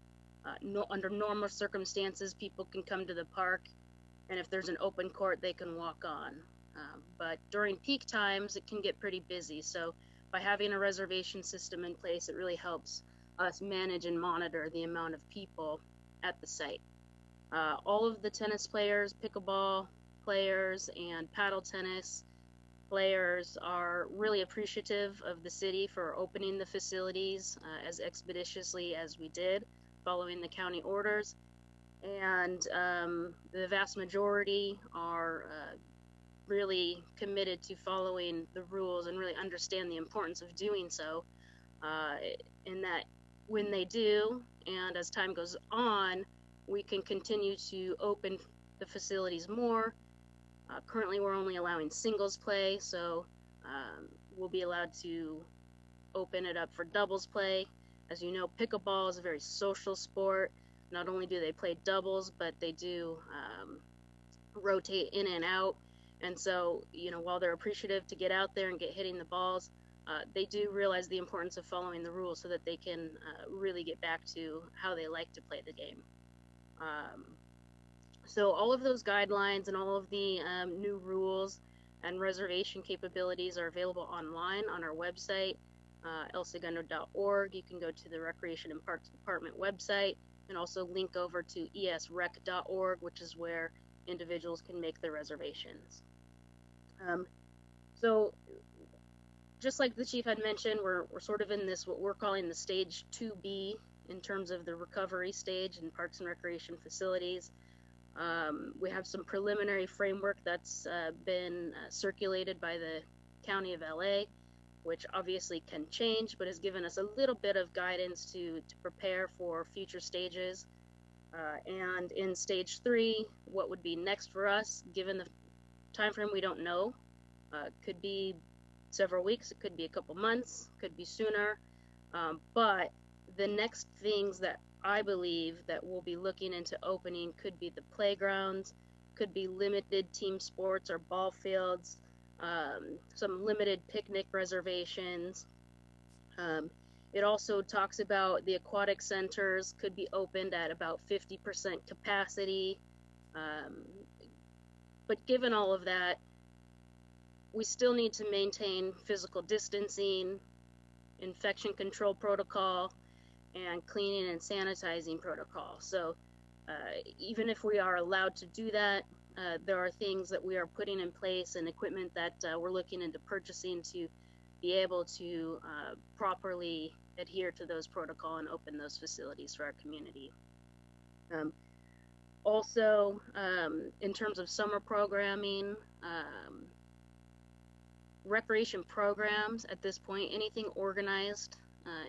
Under normal circumstances, people can come to the park, and if there's an open court, they can walk on. But during peak times, it can get pretty busy. So by having a reservation system in place, it really helps us manage and monitor the amount of people at the site. All of the tennis players, pickleball players, and paddle tennis players are really appreciative of the city for opening the facilities as expeditiously as we did, following the county orders. And the vast majority are really committed to following the rules and really understand the importance of doing so, in that when they do, and as time goes on, we can continue to open the facilities more. Currently, we're only allowing singles play, so we'll be allowed to open it up for doubles play. As you know, pickleball is a very social sport. Not only do they play doubles, but they do rotate in and out. And so, you know, while they're appreciative to get out there and get hitting the balls, they do realize the importance of following the rules so that they can really get back to how they like to play the game. So all of those guidelines and all of the new rules and reservation capabilities are available online on our website, elsegundo.org. You can go to the Recreation and Parks Department website and also link over to esrec.org, which is where individuals can make their reservations. So just like the chief had mentioned, we're sort of in this, what we're calling the stage 2B in terms of the recovery stage in parks and recreation facilities. We have some preliminary framework that's been circulated by the County of LA, which obviously can change, but has given us a little bit of guidance to prepare for future stages. And in stage 3, what would be next for us, given the time frame we don't know, could be several weeks, it could be a couple months, could be sooner, but the next things that I believe that we'll be looking into opening could be the playgrounds, could be limited team sports or ball fields, some limited picnic reservations. It also talks about the aquatic centers could be opened at about 50% capacity. But given all of that, we still need to maintain physical distancing, infection control protocol, and cleaning and sanitizing protocol. So even if we are allowed to do that, there are things that we are putting in place and equipment that we're looking into purchasing to be able to properly adhere to those protocol and open those facilities for our community. Also, in terms of summer programming, recreation programs at this point, anything organized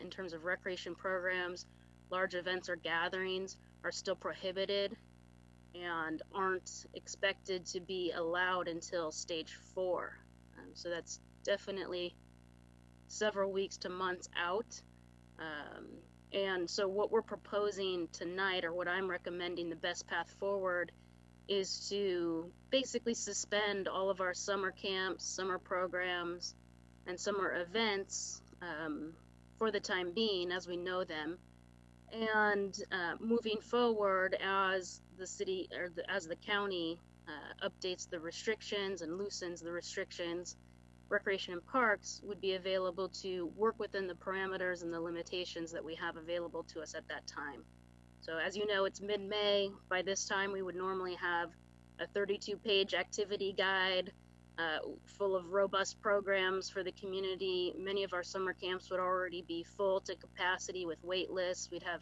in terms of recreation programs, large events or gatherings are still prohibited and aren't expected to be allowed until stage 4. So that's definitely several weeks to months out. And so what we're proposing tonight, or what I'm recommending the best path forward, is to basically suspend all of our summer camps, summer programs, and summer events for the time being as we know them. And moving forward, as the city or as the county updates the restrictions and loosens the restrictions, recreation and parks would be available to work within the parameters and the limitations that we have available to us at that time. So as you know, it's mid-May. By this time, we would normally have a 32-page activity guide full of robust programs for the community. Many of our summer camps would already be full to capacity with wait lists. We'd have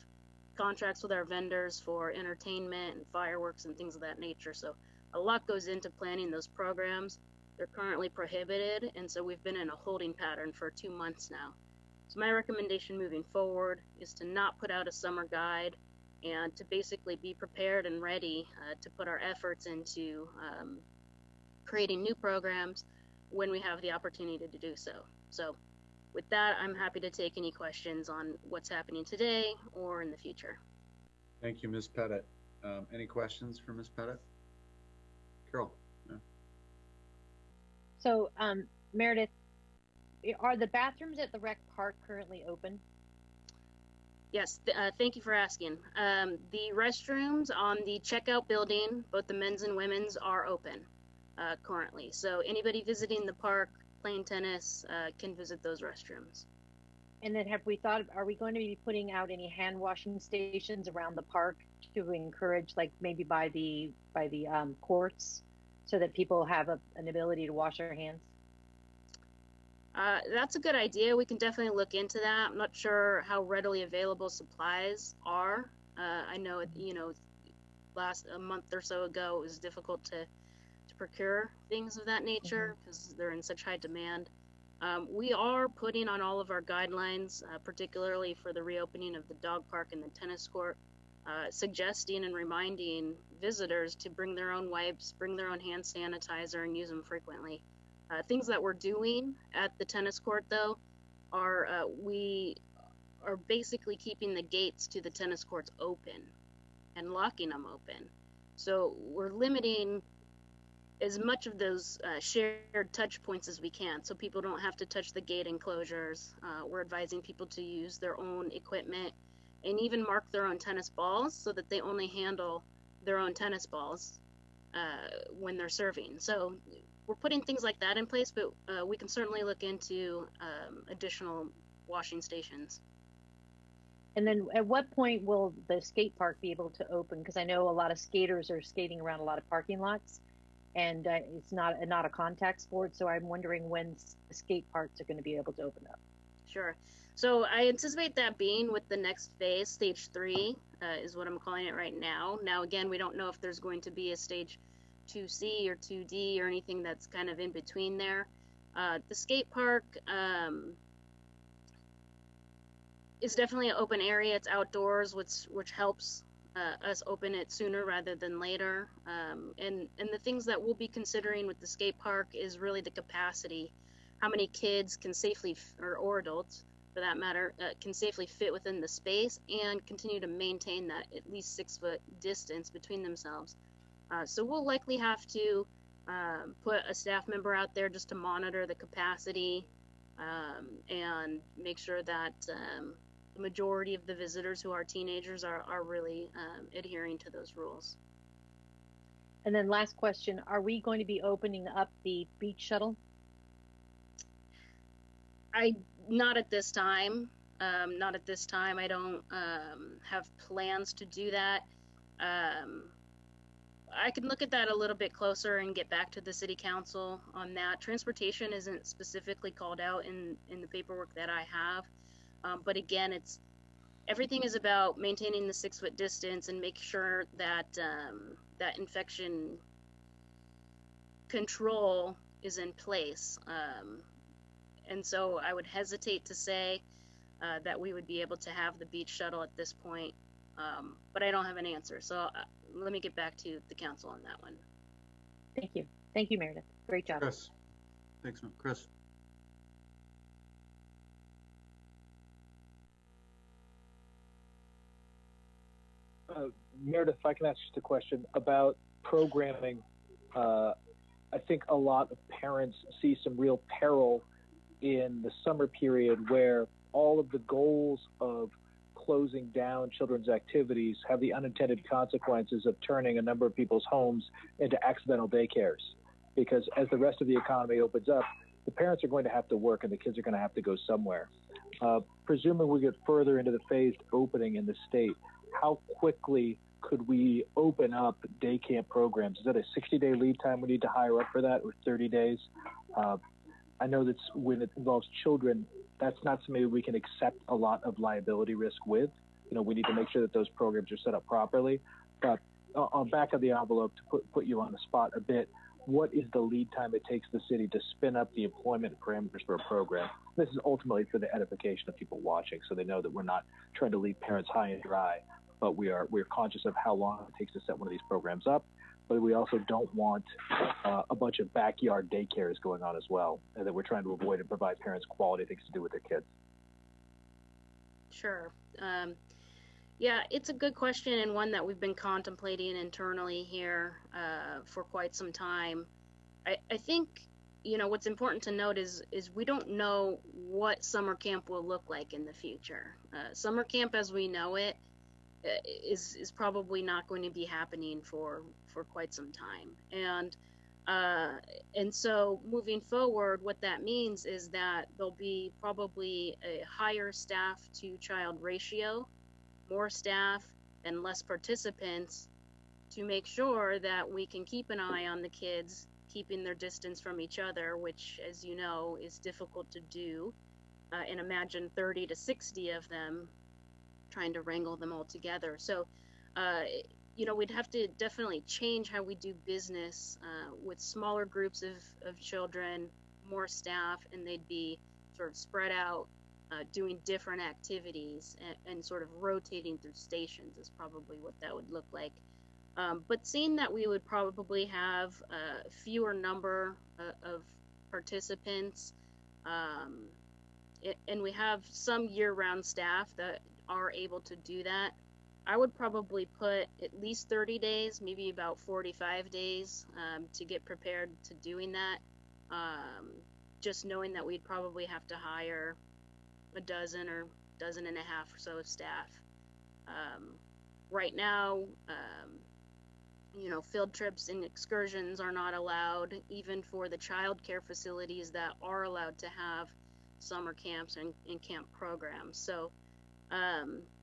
contracts with our vendors for entertainment and fireworks and things of that nature. So a lot goes into planning those programs. They're currently prohibited, and so we've been in a holding pattern for 2 months now. So my recommendation moving forward is to not put out a summer guide and to basically be prepared and ready to put our efforts into creating new programs when we have the opportunity to do so. So with that, I'm happy to take any questions on what's happening today or in the future. Thank you, Ms. Pettit. Any questions for Ms. Pettit? Carol? No? So, Meredith, are the bathrooms at the rec park currently open? Yes, thank you for asking. The restrooms on the checkout building, both the men's and women's, are open currently. So anybody visiting the park, playing tennis, can visit those restrooms. And then have we thought, are we going to be putting out any hand washing stations around the park to encourage, like maybe by the courts, so that people have an ability to wash their hands? That's a good idea. We can definitely look into that. I'm not sure how readily available supplies are. I know, a month or so ago, it was difficult to procure things of that nature because they're in such high demand. We are putting on all of our guidelines, particularly for the reopening of the dog park and the tennis court, suggesting and reminding visitors to bring their own wipes, bring their own hand sanitizer, and use them frequently. Things that we're doing at the tennis court, though, are we are basically keeping the gates to the tennis courts open and locking them open. So we're limiting as much of those shared touch points as we can, so people don't have to touch the gate enclosures. We're advising people to use their own equipment and even mark their own tennis balls so that they only handle their own tennis balls when they're serving. So we're putting things like that in place, but we can certainly look into additional washing stations. And then at what point will the skate park be able to open? Because I know a lot of skaters are skating around a lot of parking lots, and it's not a contact sport. So I'm wondering when the skate parks are going to be able to open up. Sure. So I anticipate that being with the next phase, stage 3 is what I'm calling it right now. Now, again, we don't know if there's going to be a stage 2C or 2D or anything that's kind of in between there. The skate park is definitely an open area. It's outdoors, which helps us open it sooner rather than later. And the things that we'll be considering with the skate park is really the capacity. How many kids can safely, or adults for that matter, can safely fit within the space and continue to maintain that at least 6-foot distance between themselves. So we'll likely have to put a staff member out there just to monitor the capacity and make sure that the majority of the visitors who are teenagers are really adhering to those rules. And then last question, are we going to be opening up the beach shuttle? Not at this time. Not at this time. I don't have plans to do that. I can look at that a little bit closer and get back to the city council on that. Transportation isn't specifically called out in the paperwork that I have. But again, everything is about maintaining the 6-foot distance and make sure that that infection control is in place. And so I would hesitate to say that we would be able to have the beach shuttle at this point, but I don't have an answer. So let me get back to the council on that one. Thank you. Thank you, Meredith. Great job. Chris. Thanks, Chris. Meredith, if I can ask just a question about programming. I think a lot of parents see some real peril in the summer period where all of the goals of closing down children's activities have the unintended consequences of turning a number of people's homes into accidental daycares. Because as the rest of the economy opens up, the parents are going to have to work and the kids are going to have to go somewhere. Presuming we get further into the phased opening in the state, how quickly could we open up day camp programs? Is that a 60-day lead time we need to hire up for that, or 30 days? I know that when it involves children, that's not something we can accept a lot of liability risk with. You know, we need to make sure that those programs are set up properly. But on back of the envelope, to put you on the spot a bit, what is the lead time it takes the city to spin up the employment parameters for a program? This is ultimately for the edification of people watching, so they know that we're not trying to leave parents high and dry, but we're conscious of how long it takes to set one of these programs up. But we also don't want a bunch of backyard daycares going on as well, and that we're trying to avoid and provide parents quality things to do with their kids. Sure. Yeah, it's a good question, and one that we've been contemplating internally here for quite some time. I think, you know, what's important to note is we don't know what summer camp will look like in the future. Summer camp as we know it is probably not going to be happening for quite some time. And so moving forward, what that means is that there'll be probably a higher staff to child ratio, more staff and less participants, to make sure that we can keep an eye on the kids, keeping their distance from each other, which, as you know, is difficult to do. And imagine 30 to 60 of them trying to wrangle them all together. So, you know, we'd have to definitely change how we do business with smaller groups of children, more staff, and they'd be sort of spread out, doing different activities and sort of rotating through stations is probably what that would look like. But seeing that we would probably have a fewer number of participants, and we have some year-round staff that are able to do that, I would probably put at least 30 days, maybe about 45 days to get prepared to doing that. Just knowing that we'd probably have to hire a dozen or dozen and a half or so of staff. Right now, you know, field trips and excursions are not allowed, even for the child care facilities that are allowed to have summer camps and camp programs. So,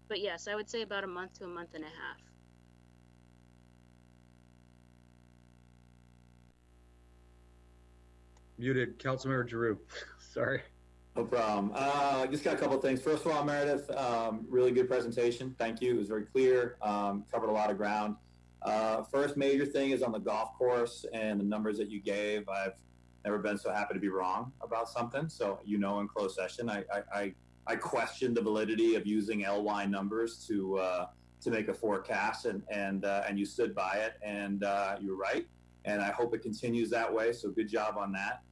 but yes, I would say about a month to a month and a half. Muted, Councilmember Giroux. Sorry. No problem. I just got a couple of things. First of all, Meredith, really good presentation. Thank you. It was very clear. Covered a lot of ground. First major thing is on the golf course and the numbers that you gave. I've never been so happy to be wrong about something. So, you know, in closed session, I questioned the validity of using LY numbers to make a forecast, and you stood by it, and you were right. And I hope it continues that way. So good job on that.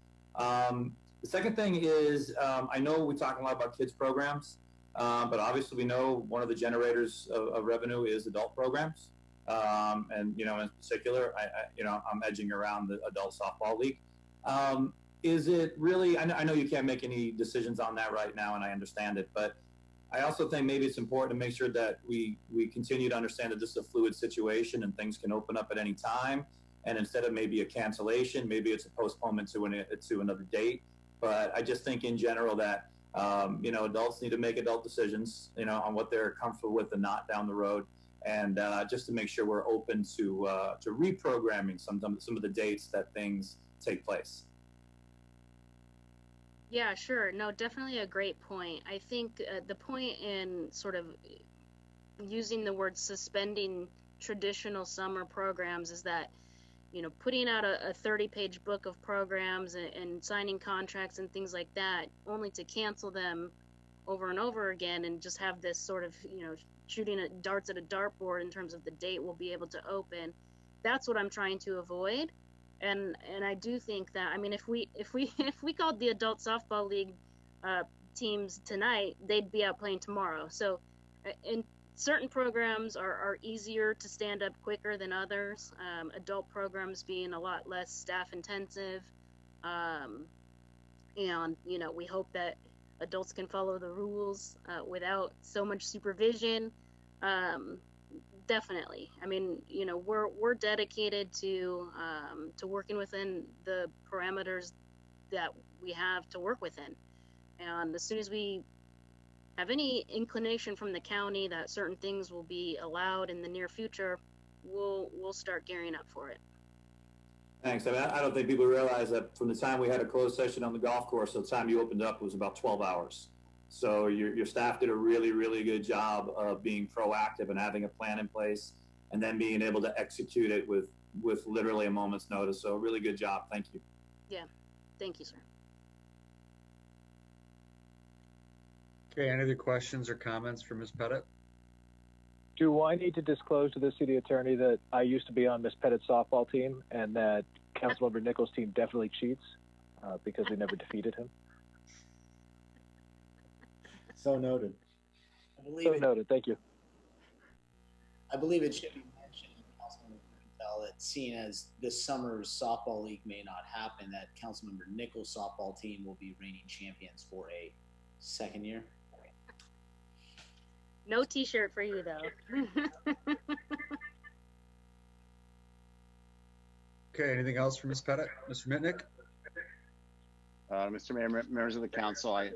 The second thing is, I know we talk a lot about kids programs, but obviously we know one of the generators of revenue is adult programs. And, you know, in particular, I'm edging around the adult softball league. Is it really, I know you can't make any decisions on that right now, and I understand it, but I also think maybe it's important to make sure that we continue to understand that this is a fluid situation and things can open up at any time. And instead of maybe a cancellation, maybe it's a postponement to another date. But I just think in general that, you know, adults need to make adult decisions, you know, on what they're comfortable with and not down the road. and just to make sure we're open to reprogramming some of the dates that things take place. Yeah, sure. No, definitely a great point. I think the point in sort of using the word suspending traditional summer programs is that, you know, putting out a 30-page book of programs and signing contracts and things like that, only to cancel them over and over again and just have this sort of, you know, shooting at darts at a dartboard in terms of the date we'll be able to open. That's what I'm trying to avoid. And I do think that, I mean, if we called the adult softball league teams tonight, they'd be out playing tomorrow. So in certain programs are easier to stand up quicker than others. Adult programs being a lot less staff intensive. And, you know, we hope that adults can follow the rules without so much supervision. Definitely. I mean, you know, we're dedicated to working within the parameters that we have to work within. And as soon as we have any inclination from the county that certain things will be allowed in the near future, we'll start gearing up for it. Thanks. I mean, I don't think people realize that from the time we had a closed session on the golf course to the time you opened up was about 12 hours. So your staff did a really, really good job of being proactive and having a plan in place and then being able to execute it with literally a moment's notice. So really good job. Thank you. Yeah. Thank you, sir. Okay, any other questions or comments for Ms. Pettit? Do I need to disclose to the city attorney that I used to be on Miss Pettit's softball team and that Councilmember Nichols' team definitely cheats because we never defeated him? So noted. Noted. Thank you. I believe it should be mentioned, Councilmember Pimentel, that seeing as this summer's softball league may not happen, that Councilmember Nichols' softball team will be reigning champions for a second year. No t-shirt for you, though. Okay, anything else for Ms. Pettit? Mr. Mitnick? Mr. Mayor, members of the council, I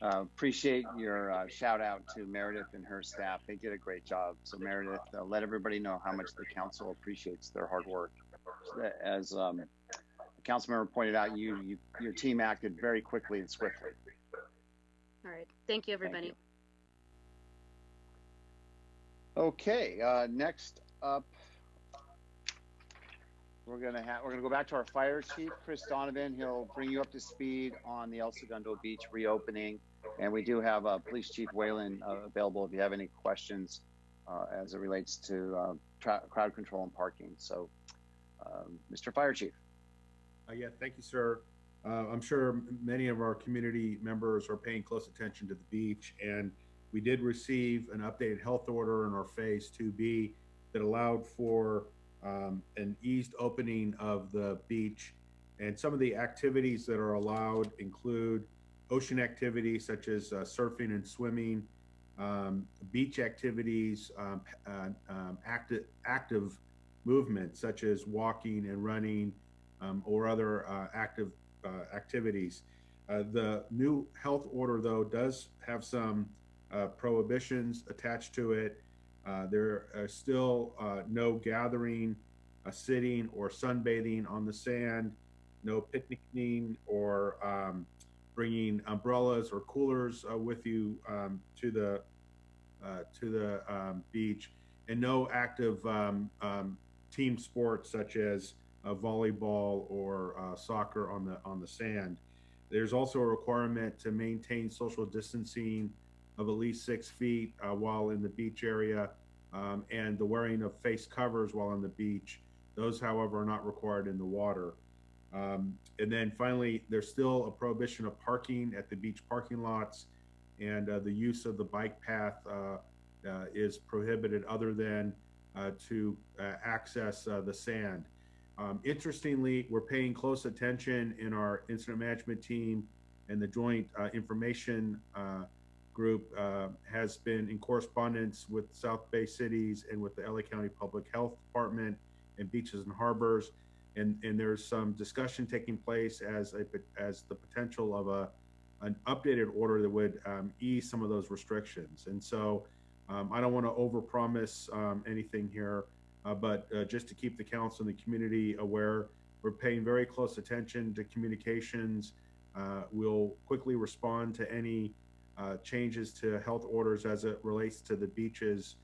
appreciate your shout out to Meredith and her staff. They did a great job. So Meredith, let everybody know how much the council appreciates their hard work. As the council member pointed out, your team acted very quickly and swiftly. All right. Thank you, everybody. Thank you. Okay, next up, we're gonna go back to our fire chief, Chris Donovan. He'll bring you up to speed on the El Segundo Beach reopening, and we do have Police Chief Whalen available if you have any questions as it relates to crowd control and parking. So, Mr. Fire Chief. Yeah, thank you, sir. I'm sure many of our community members are paying close attention to the beach, and we did receive an updated health order in our Phase 2B that allowed for an eased opening of the beach. And some of the activities that are allowed include ocean activities such as surfing and swimming, beach activities, active movement such as walking and running, or other active activities. The new health order, though, does have some prohibitions attached to it. There are still no gathering, sitting, or sunbathing on the sand, no picnicking or bringing umbrellas or coolers with you to the beach, and no active team sports such as volleyball or soccer on the sand. There's also a requirement to maintain social distancing of at least 6 feet while in the beach area, and the wearing of face covers while on the beach. Those, however, are not required in the water. And then finally, there's still a prohibition of parking at the beach parking lots, and the use of the bike path is prohibited other than to access the sand. Interestingly, we're paying close attention in our incident management team, and the joint information group has been in correspondence with South Bay cities and with the LA County Public Health Department and Beaches and Harbors, and there's some discussion taking place as the potential of an updated order that would ease some of those restrictions. And so I don't want to overpromise anything here, but just to keep the council and the community aware, we're paying very close attention to communications. We'll quickly respond to any changes to health orders as it relates to the beaches.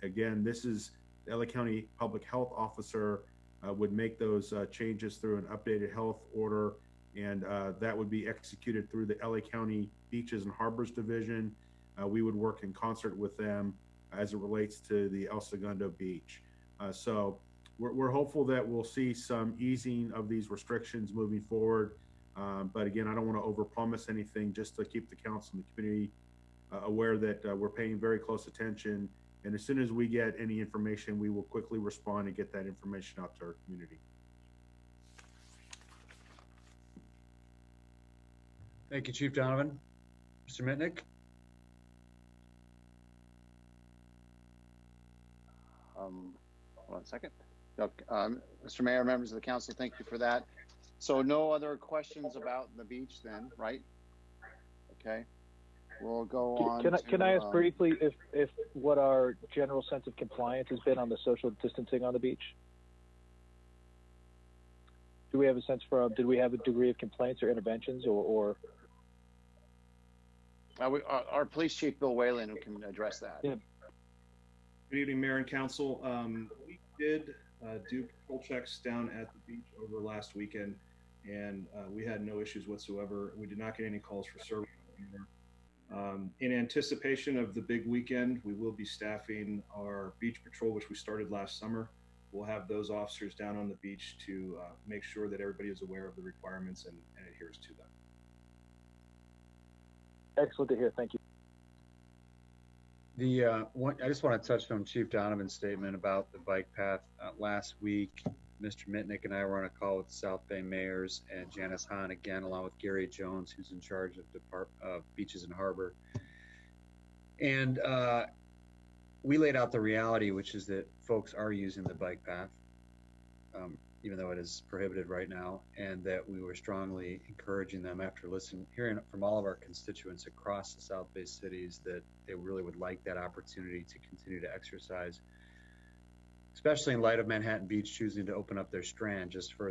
Again, this is the LA County Public Health Officer would make those changes through an updated health order, and that would be executed through the LA County Beaches and Harbors Division. We would work in concert with them as it relates to the El Segundo Beach. So we're hopeful that we'll see some easing of these restrictions moving forward. But again, I don't want to overpromise anything, just to keep the council and the community aware that we're paying very close attention. And as soon as we get any information, we will quickly respond and get that information out to our community. Thank you, Chief Donovan. Mr. Mitnick? One second. Mr. Mayor, members of the council, thank you for that. So no other questions about the beach then, right? Okay. We'll go on. Can I ask briefly if what our general sense of compliance has been on the social distancing on the beach? Do we have a sense for, did we have a degree of complaints or interventions or? Our police chief, Bill Whalen, who can address that. Yeah. Good evening, Mayor and Council. We did do patrol checks down at the beach over last weekend, and we had no issues whatsoever. We did not get any calls for service. In anticipation of the big weekend, we will be staffing our beach patrol, which we started last summer. We'll have those officers down on the beach to make sure that everybody is aware of the requirements and adheres to them. Excellent to hear. Thank you. I just want to touch on Chief Donovan's statement about the bike path. Last week, Mr. Mitnick and I were on a call with the South Bay mayors and Janice Hahn again, along with Gary Jones, who's in charge of Beaches and Harbor. And we laid out the reality, which is that folks are using the bike path, even though it is prohibited right now, and that we were strongly encouraging them after hearing from all of our constituents across the South Bay cities that they really would like that opportunity to continue to exercise, especially in light of Manhattan Beach choosing to open up their strand just a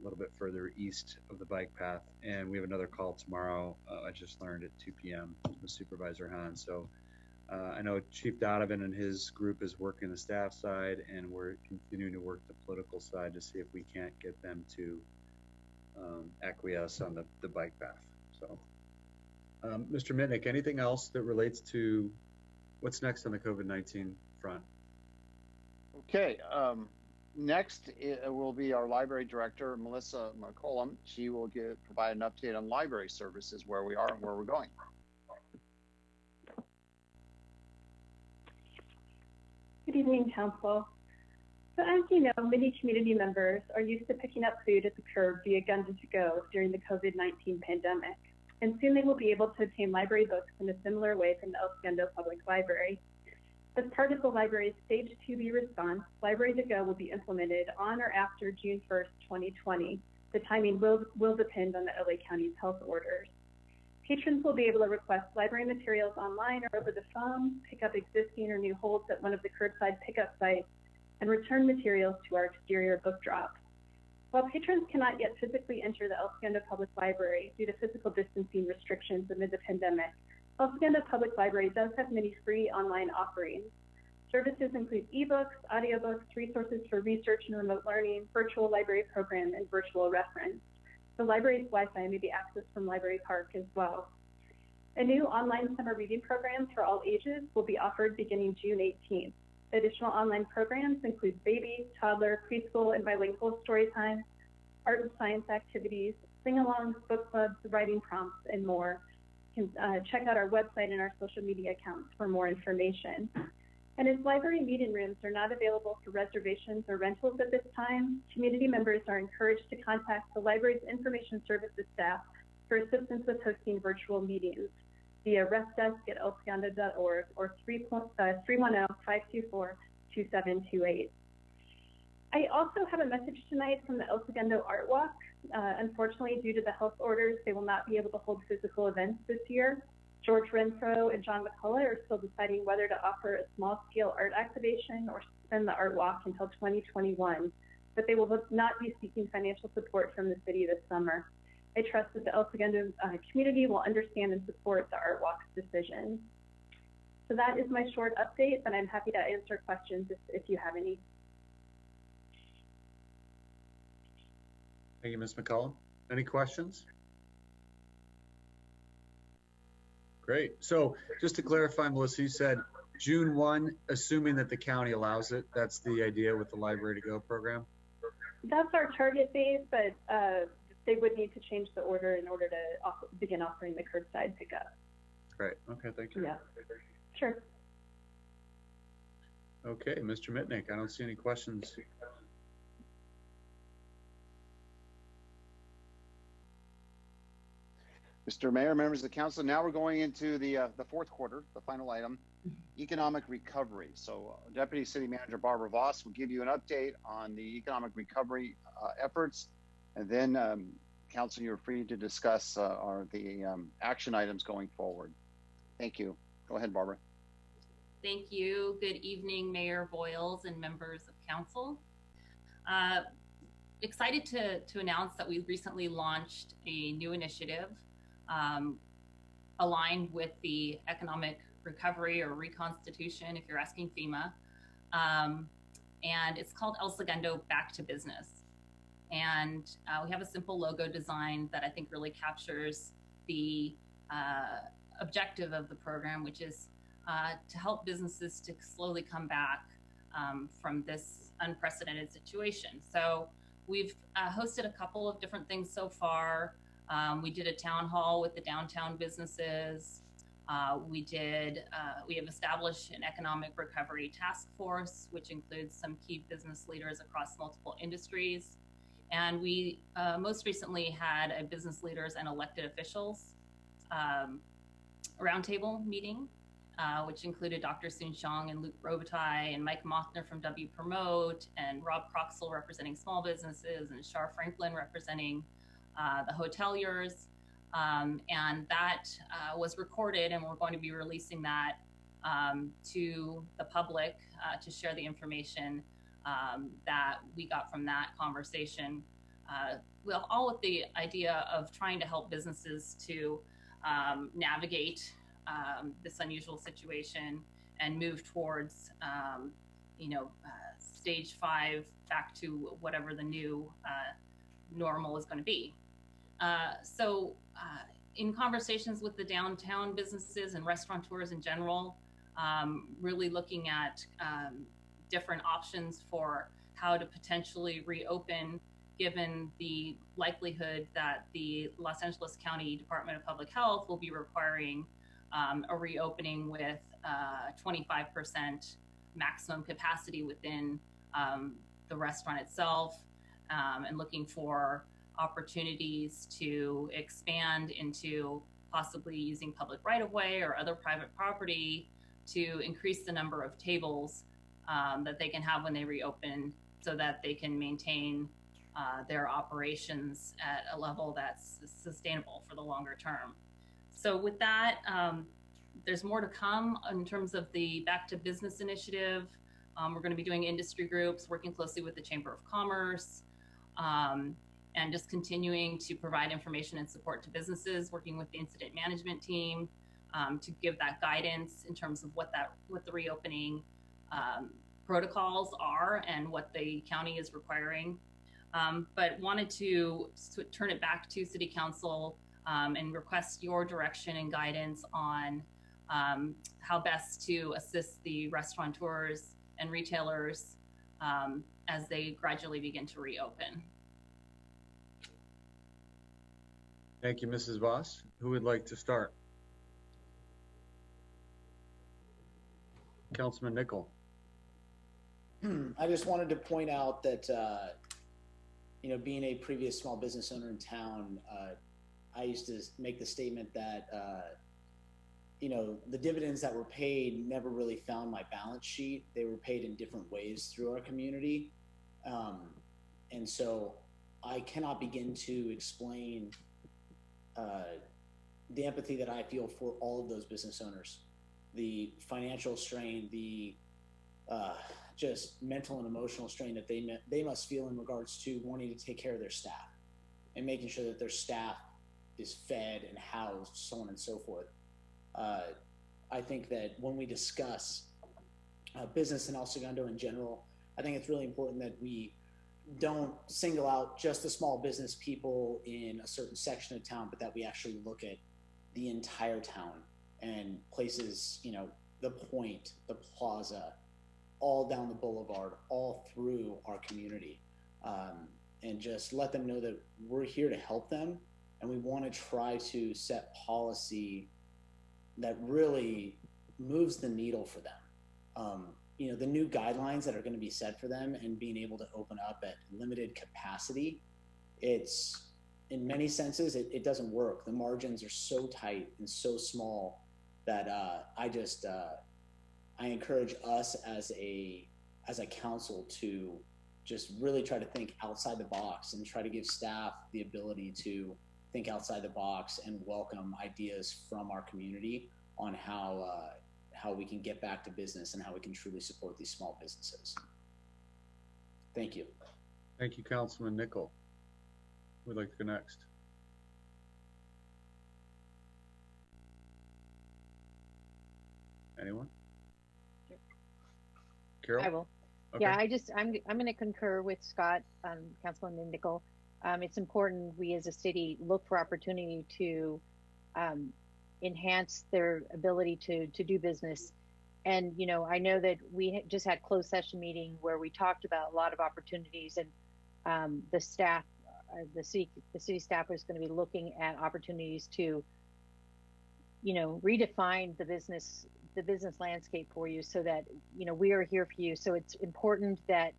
little bit further east of the bike path. And we have another call tomorrow, I just learned, at 2 p.m. with Supervisor Hahn. So I know Chief Donovan and his group is working the staff side, and we're continuing to work the political side to see if we can't get them to acquiesce on the bike path. So, Mr. Mitnick, anything else that relates to what's next on the COVID-19 front? Okay. Next will be our library director, Melissa McCollum. She will provide an update on library services, where we are and where we're going. Good evening, Council. So as you know, many community members are used to picking up food at the curb via Gun to Go during the COVID-19 pandemic, and soon they will be able to obtain library books in a similar way from the El Segundo Public Library. As part of the library's Stage 2B response, Library to Go will be implemented on or after June 1st, 2020. The timing will depend on the LA County's health orders. Patrons will be able to request library materials online or over the phone, pick up existing or new holds at one of the curbside pickup sites, and return materials to our exterior book drop. While patrons cannot yet physically enter the El Segundo Public Library due to physical distancing restrictions amid the pandemic, El Segundo Public Library does have many free online offerings. Services include ebooks, audiobooks, resources for research and remote learning, virtual library program, and virtual reference. The library's Wi-Fi may be accessed from Library Park as well. A new online summer reading program for all ages will be offered beginning June 18th. Additional online programs include baby, toddler, preschool, and bilingual story time, art and science activities, sing-alongs, book clubs, writing prompts, and more. You can check out our website and our social media accounts for more information. And as library meeting rooms are not available for reservations or rentals at this time, community members are encouraged to contact the library's information services staff for assistance with hosting virtual meetings via refdesk@elsegundo.org or 310-524-2728. I also have a message tonight from the El Segundo Art Walk. Unfortunately, due to the health orders, they will not be able to hold physical events this year. George Renfro and John McCullough are still deciding whether to offer a small-scale art activation or suspend the art walk until 2021, but they will not be seeking financial support from the city this summer. I trust that the El Segundo community will understand and support the art walk's decision. So that is my short update, but I'm happy to answer questions if you have any. Thank you, Ms. McCollum. Any questions? Great. So just to clarify, Melissa, you said June 1, assuming that the county allows it. That's the idea with the Library to Go program? That's our target base, but they would need to change the order in order to begin offering the curbside pickup. Great. Okay, thank you. Yeah, sure. Okay, Mr. Mitnick, I don't see any questions. Mr. Mayor, members of the council, now we're going into the fourth quarter, the final item, economic recovery. So Deputy City Manager Barbara Voss will give you an update on the economic recovery efforts, and then council, you're free to discuss the action items going forward. Thank you. Go ahead, Barbara. Thank you. Good evening, Mayor Boyles and members of council. Excited to announce that we recently launched a new initiative aligned with the economic recovery or reconstitution, if you're asking FEMA. And it's called El Segundo Back to Business. And we have a simple logo design that I think really captures the objective of the program, which is to help businesses to slowly come back from this unprecedented situation. So we've hosted a couple of different things so far. We did a town hall with the downtown businesses. We have established an economic recovery task force, which includes some key business leaders across multiple industries. And we most recently had a business leaders and elected officials roundtable meeting, which included Dr. Soon Xiong and Luke Robitaille and Mike Mothner from W Promote and Rob Croxall representing small businesses and Shar Franklin representing the hoteliers. And that was recorded, and we're going to be releasing that to the public to share the information that we got from that conversation. Well, all with the idea of trying to help businesses to navigate this unusual situation and move towards, stage 5 back to whatever the new normal is going to be. In conversations with the downtown businesses and restaurateurs in general, really looking at different options for how to potentially reopen, given the likelihood that the Los Angeles County Department of Public Health will be requiring a reopening with 25% maximum capacity within the restaurant itself, and looking for opportunities to expand into possibly using public right-of-way or other private property to increase the number of tables that they can have when they reopen, so that they can maintain their operations at a level that's sustainable for the longer term. So with that, there's more to come in terms of the Back to Business initiative. We're going to be doing industry groups, working closely with the Chamber of Commerce, and just continuing to provide information and support to businesses, working with the incident management team to give that guidance in terms of what the reopening protocols are and what the county is requiring. But wanted to turn it back to City Council and request your direction and guidance on how best to assist the restaurateurs and retailers as they gradually begin to reopen. Thank you, Mrs. Voss. Who would like to start? Councilman Nickel. I just wanted to point out that, being a previous small business owner in town, I used to make the statement that, the dividends that were paid never really found my balance sheet. They were paid in different ways through our community. And so I cannot begin to explain the empathy that I feel for all of those business owners, the financial strain, the just mental and emotional strain that they must feel in regards to wanting to take care of their staff and making sure that their staff is fed and housed, so on and so forth. I think that when we discuss business in El Segundo in general, I think it's really important that we don't single out just the small business people in a certain section of town, but that we actually look at the entire town and places, you know, the Point, the Plaza, all down the boulevard, all through our community, and just let them know that we're here to help them, and we want to try to set policy that really moves the needle for them. You know, the new guidelines that are going to be set for them and being able to open up at limited capacity, it's, in many senses, it doesn't work. The margins are so tight and so small that I encourage us as a council to just really try to think outside the box and try to give staff the ability to think outside the box and welcome ideas from our community on how we can get back to business and how we can truly support these small businesses. Thank you. Thank you, Councilman Nickel. Who'd like to go next? Anyone? Carol? I will. Okay. Yeah, I'm going to concur with Scott, Councilman Nickel. It's important we as a city look for opportunity to enhance their ability to do business. And, you know, I know that we just had closed session meeting where we talked about a lot of opportunities, and the staff, the city staff is going to be looking at opportunities to, you know, redefine the business landscape for you, so that, you know, we are here for you. So it's important that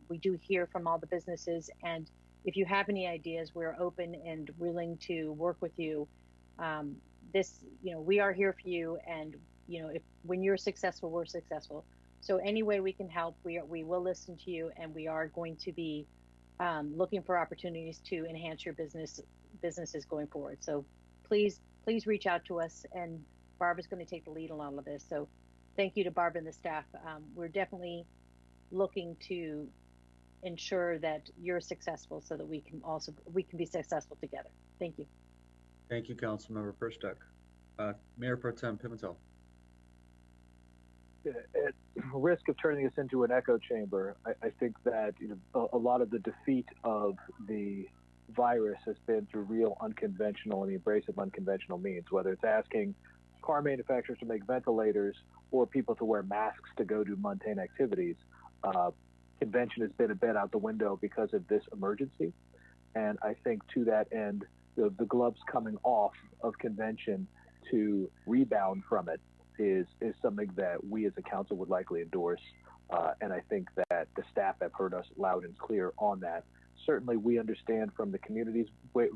we do hear from all the businesses, and if you have any ideas, we're open and willing to work with you. You know, we are here for you, and, you know, when you're successful, we're successful. So any way we can help, we will listen to you, and we are going to be looking for opportunities to enhance your businesses going forward. So please reach out to us, and Barbara's going to take the lead on all of this. So thank you to Barbara and the staff. We're definitely looking to ensure that you're successful so that we can be successful together. Thank you. Thank you, Councilmember Perstuck. Mayor Pro Tem Pimentel. At risk of turning this into an echo chamber, I think that, you know, a lot of the defeat of the virus has been through real unconventional and the embrace of unconventional means, whether it's asking car manufacturers to make ventilators or people to wear masks to go do mundane activities. Convention has been a bit out the window because of this emergency. And I think to that end, the gloves coming off of convention to rebound from it is something that we as a council would likely endorse. And I think that the staff have heard us loud and clear on that. Certainly we understand from the community's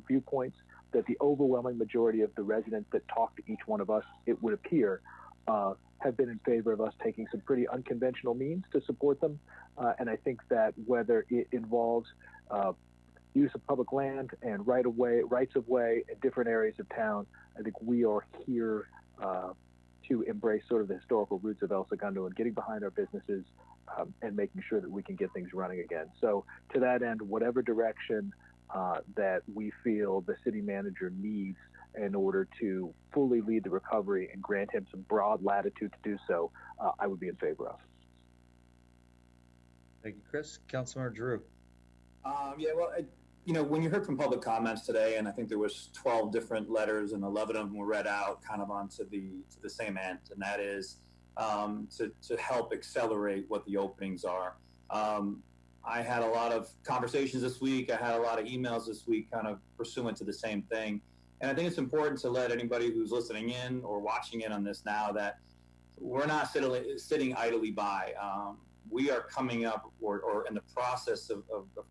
viewpoints that the overwhelming majority of the residents that talk to each one of us, it would appear, have been in favor of us taking some pretty unconventional means to support them. And I think that whether it involves use of public land and rights of way in different areas of town, I think we are here to embrace sort of the historical roots of El Segundo and getting behind our businesses and making sure that we can get things running again. So to that end, whatever direction that we feel the city manager needs in order to fully lead the recovery and grant him some broad latitude to do so, I would be in favor of. Thank you, Chris. Councilmember Drew. Yeah, well, you know, when you heard from public comments today, and I think there was 12 different letters and 11 of them were read out kind of onto the same end, and that is to help accelerate what the openings are. I had a lot of conversations this week. I had a lot of emails this week kind of pursuant to the same thing. And I think it's important to let anybody who's listening in or watching in on this now that we're not sitting idly by. We are coming up or in the process of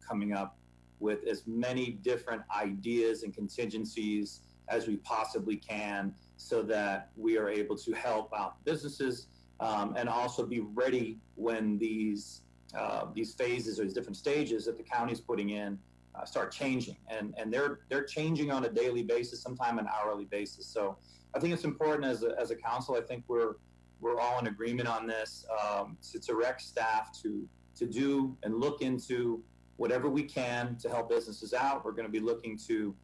coming up with as many different ideas and contingencies as we possibly can so that we are able to help out businesses and also be ready when these phases or these different stages that the county is putting in start changing, and they're changing on a daily basis, sometimes an hourly basis. So I think it's important as a council. I think we're all in agreement on this, to direct staff to do and look into whatever we can to help businesses out. We're going to be looking to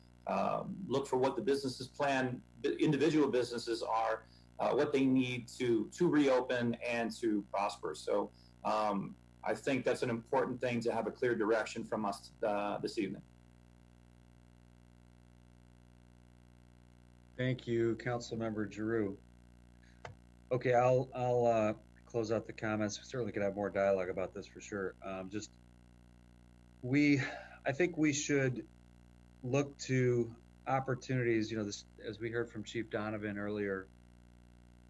look for what the businesses plan, the individual businesses are, what they need to reopen and to prosper. So I think that's an important thing to have a clear direction from us this evening. Thank you, Councilmember Giroux. Okay, I'll close out the comments. We certainly could have more dialogue about this for sure. I think we should look to opportunities. You know, this, as we heard from Chief Donovan earlier,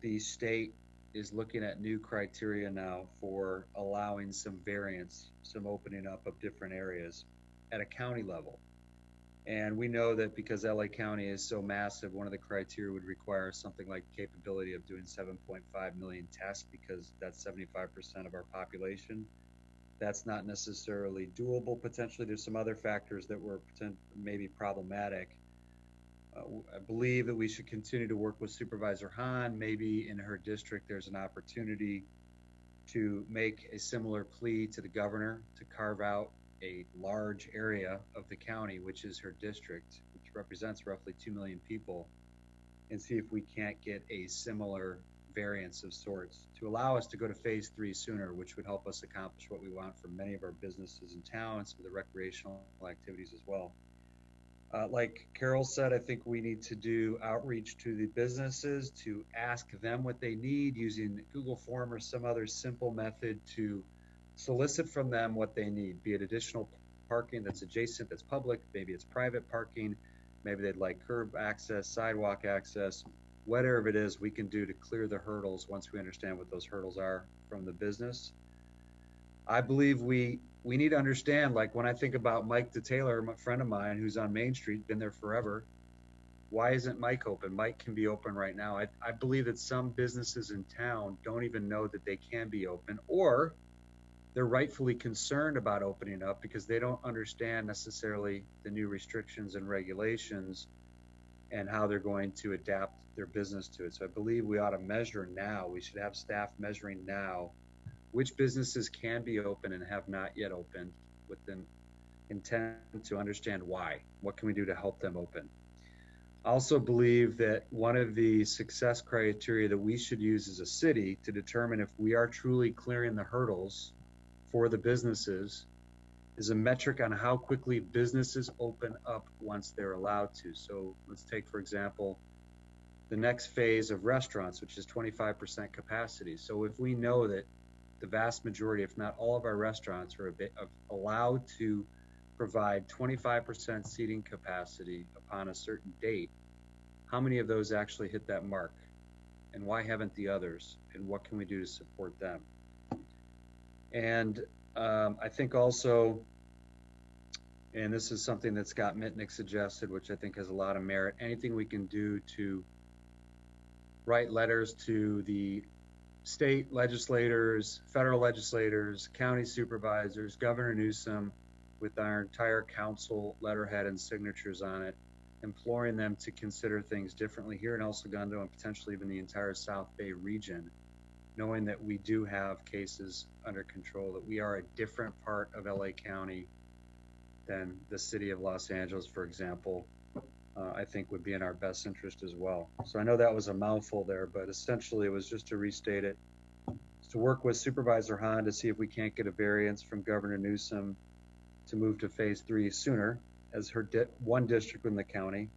the state is looking at new criteria now for allowing some variance, some opening up of different areas at a county level. And we know that because LA County is so massive, one of the criteria would require something like capability of doing 7.5 million tests, because that's 75% of our population. That's not necessarily doable. Potentially, there's some other factors that were maybe problematic. I believe that we should continue to work with Supervisor Hahn. Maybe in her district, there's an opportunity to make a similar plea to the governor to carve out a large area of the county, which is her district, which represents roughly 2 million people, and see if we can't get a similar variance of sorts to allow us to go to phase 3 sooner, which would help us accomplish what we want for many of our businesses in town and some of the recreational activities as well. Like Carol said, I think we need to do outreach to the businesses to ask them what they need using Google Form or some other simple method to solicit from them what they need, be it additional parking that's adjacent, that's public, maybe it's private parking, maybe they'd like curb access, sidewalk access, whatever it is we can do to clear the hurdles once we understand what those hurdles are from the business. I believe we need to understand, like when I think about Mike DeTaylor, a friend of mine who's on Main Street, been there forever, why isn't Mike open? Mike can be open right now. I believe that some businesses in town don't even know that they can be open, or they're rightfully concerned about opening up because they don't understand necessarily the new restrictions and regulations and how they're going to adapt their business to it. So I believe we ought to measure now. We should have staff measuring now which businesses can be open and have not yet opened, with an intent to understand why. What can we do to help them open? I also believe that one of the success criteria that we should use as a city to determine if we are truly clearing the hurdles for the businesses is a metric on how quickly businesses open up once they're allowed to. So let's take, for example, the next phase of restaurants, which is 25% capacity. So if we know that the vast majority, if not all of our restaurants are allowed to provide 25% seating capacity upon a certain date, how many of those actually hit that mark? And why haven't the others? And what can we do to support them? And I think also, and this is something that Scott Mitnick suggested, which I think has a lot of merit, anything we can do to write letters to the state legislators, federal legislators, county supervisors, Governor Newsom, with our entire council letterhead and signatures on it, imploring them to consider things differently here in El Segundo and potentially even the entire South Bay region, knowing that we do have cases under control, that we are a different part of LA County than the city of Los Angeles, for example, I think would be in our best interest as well. So I know that was a mouthful there, but essentially it was just to restate it. It's to work with Supervisor Hahn to see if we can't get a variance from Governor Newsom to move to phase 3 sooner as her one district in the county.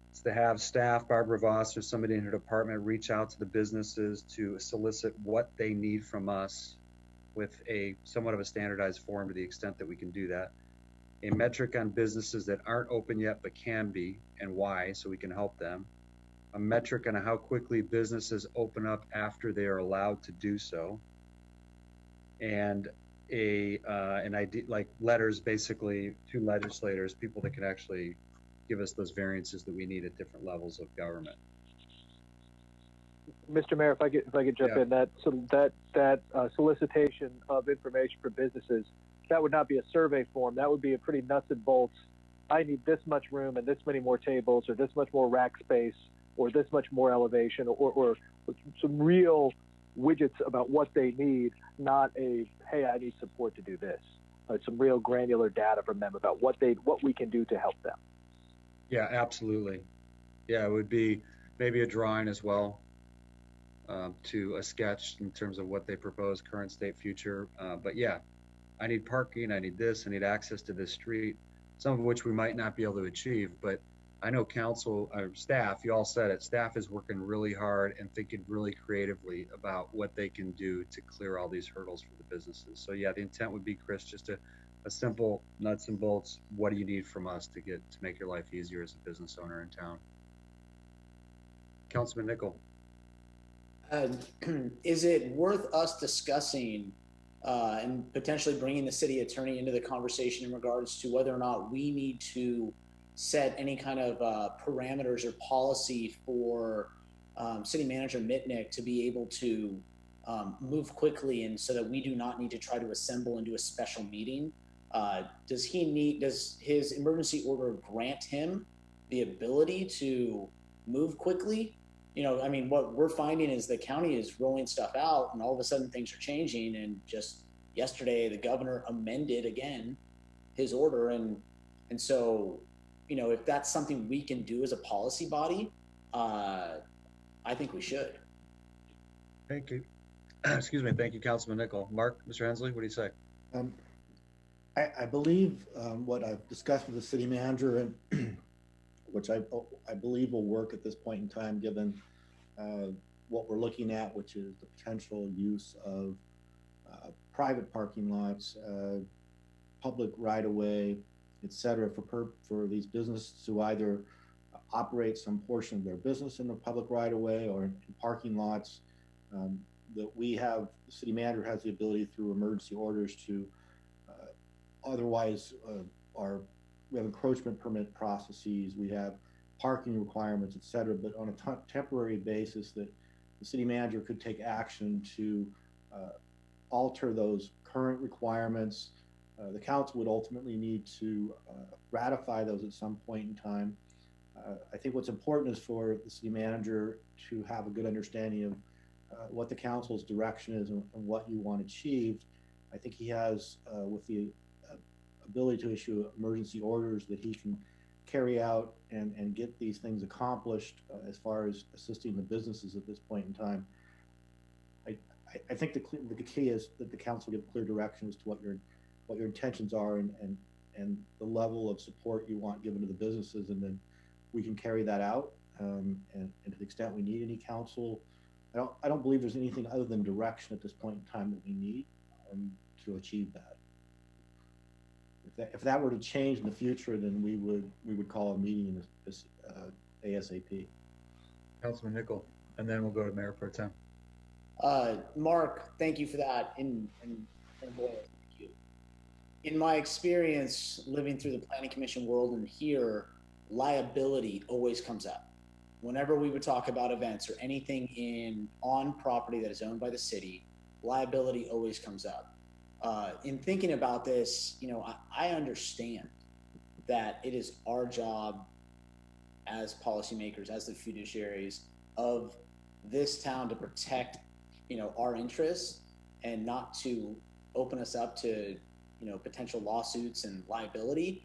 It's to have staff, Barbara Voss or somebody in her department, reach out to the businesses to solicit what they need from us with a somewhat of a standardized form to the extent that we can do that. A metric on businesses that aren't open yet but can be, and why, so we can help them. A metric on how quickly businesses open up after they are allowed to do so. And an idea, like letters basically to legislators, people that can actually give us those variances that we need at different levels of government. Mr. Mayor, if I could jump in, that solicitation of information for businesses, that would not be a survey form. That would be a pretty nuts and bolts. I need this much room and this many more tables, or this much more rack space, or this much more elevation, or some real widgets about what they need, not a, hey, I need support to do this. Some real granular data from them about what we can do to help them. Yeah, absolutely. Yeah, it would be maybe a drawing as well, to a sketch in terms of what they propose, current, state, future. But yeah, I need parking, I need this, I need access to this street, some of which we might not be able to achieve. But I know council, staff, you all said it, staff is working really hard and thinking really creatively about what they can do to clear all these hurdles for the businesses. So yeah, the intent would be, Chris, just a simple nuts and bolts, what do you need from us to make your life easier as a business owner in town? Councilman Nickel. Is it worth us discussing and potentially bringing the city attorney into the conversation in regards to whether or not we need to set any kind of parameters or policy for city manager Mitnick to be able to move quickly, and so that we do not need to try to assemble and do a special meeting? Does his emergency order grant him the ability to move quickly? You know, I mean, what we're finding is the county is rolling stuff out and all of a sudden things are changing. And just yesterday, the governor amended again his order. And so, you know, if that's something we can do as a policy body, I think we should. Thank you. Excuse me. Thank you, Councilman Nickel. Mark, Mr. Hensley, what do you say? I believe what I've discussed with the city manager, and which I believe will work at this point in time, given what we're looking at, which is the potential use of private parking lots, public right-of-way, et cetera, for these businesses to either operate some portion of their business in the public right-of-way or in parking lots. That the city manager has the ability through emergency orders to otherwise we have encroachment permit processes, we have parking requirements, et cetera, but on a temporary basis that the city manager could take action to alter those current requirements. The council would ultimately need to ratify those at some point in time. I think what's important is for the city manager to have a good understanding of what the council's direction is and what you want achieved. I think he has, with the ability to issue emergency orders, that he can carry out and get these things accomplished as far as assisting the businesses at this point in time. I think the key is that the council give clear direction as to what your intentions are and the level of support you want given to the businesses, and then we can carry that out. And to the extent we need any council, I don't believe there's anything other than direction at this point in time that we need to achieve that. If that were to change in the future, then we would call a meeting this ASAP. Councilman Nickel, and then we'll go to Mayor Pro Tem. Mark, thank you for that. And boy, thank you. In my experience living through the planning commission world and here, liability always comes up. Whenever we would talk about events or anything on property that is owned by the city, liability always comes up. In thinking about this, you know, I understand that it is our job as policymakers, as the fiduciaries of this town, to protect, you know, our interests and not to open us up to, you know, potential lawsuits and liability.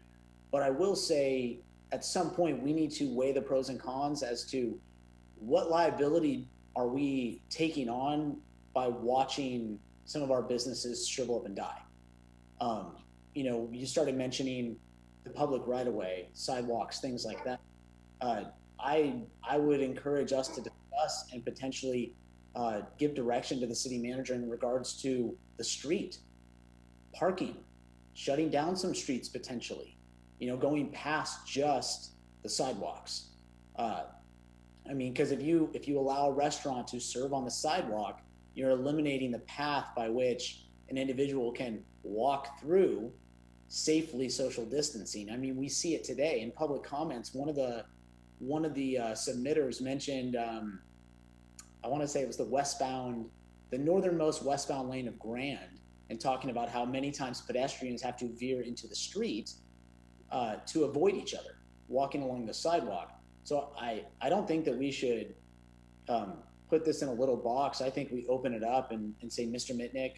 But I will say, at some point, we need to weigh the pros and cons as to what liability are we taking on by watching some of our businesses shrivel up and die. You know, you started mentioning the public right-of-way, sidewalks, things like that. I would encourage us to discuss and potentially give direction to the city manager in regards to the street, parking, shutting down some streets potentially, you know, going past just the sidewalks. I mean, because if you allow a restaurant to serve on the sidewalk, you're eliminating the path by which an individual can walk through safely, social distancing. I mean, we see it today in public comments. One of the submitters mentioned I want to say it was the northernmost westbound lane of Grand, and talking about how many times pedestrians have to veer into the street to avoid each other, walking along the sidewalk. So I don't think that we should put this in a little box. I think we open it up and say, Mr. Mitnick,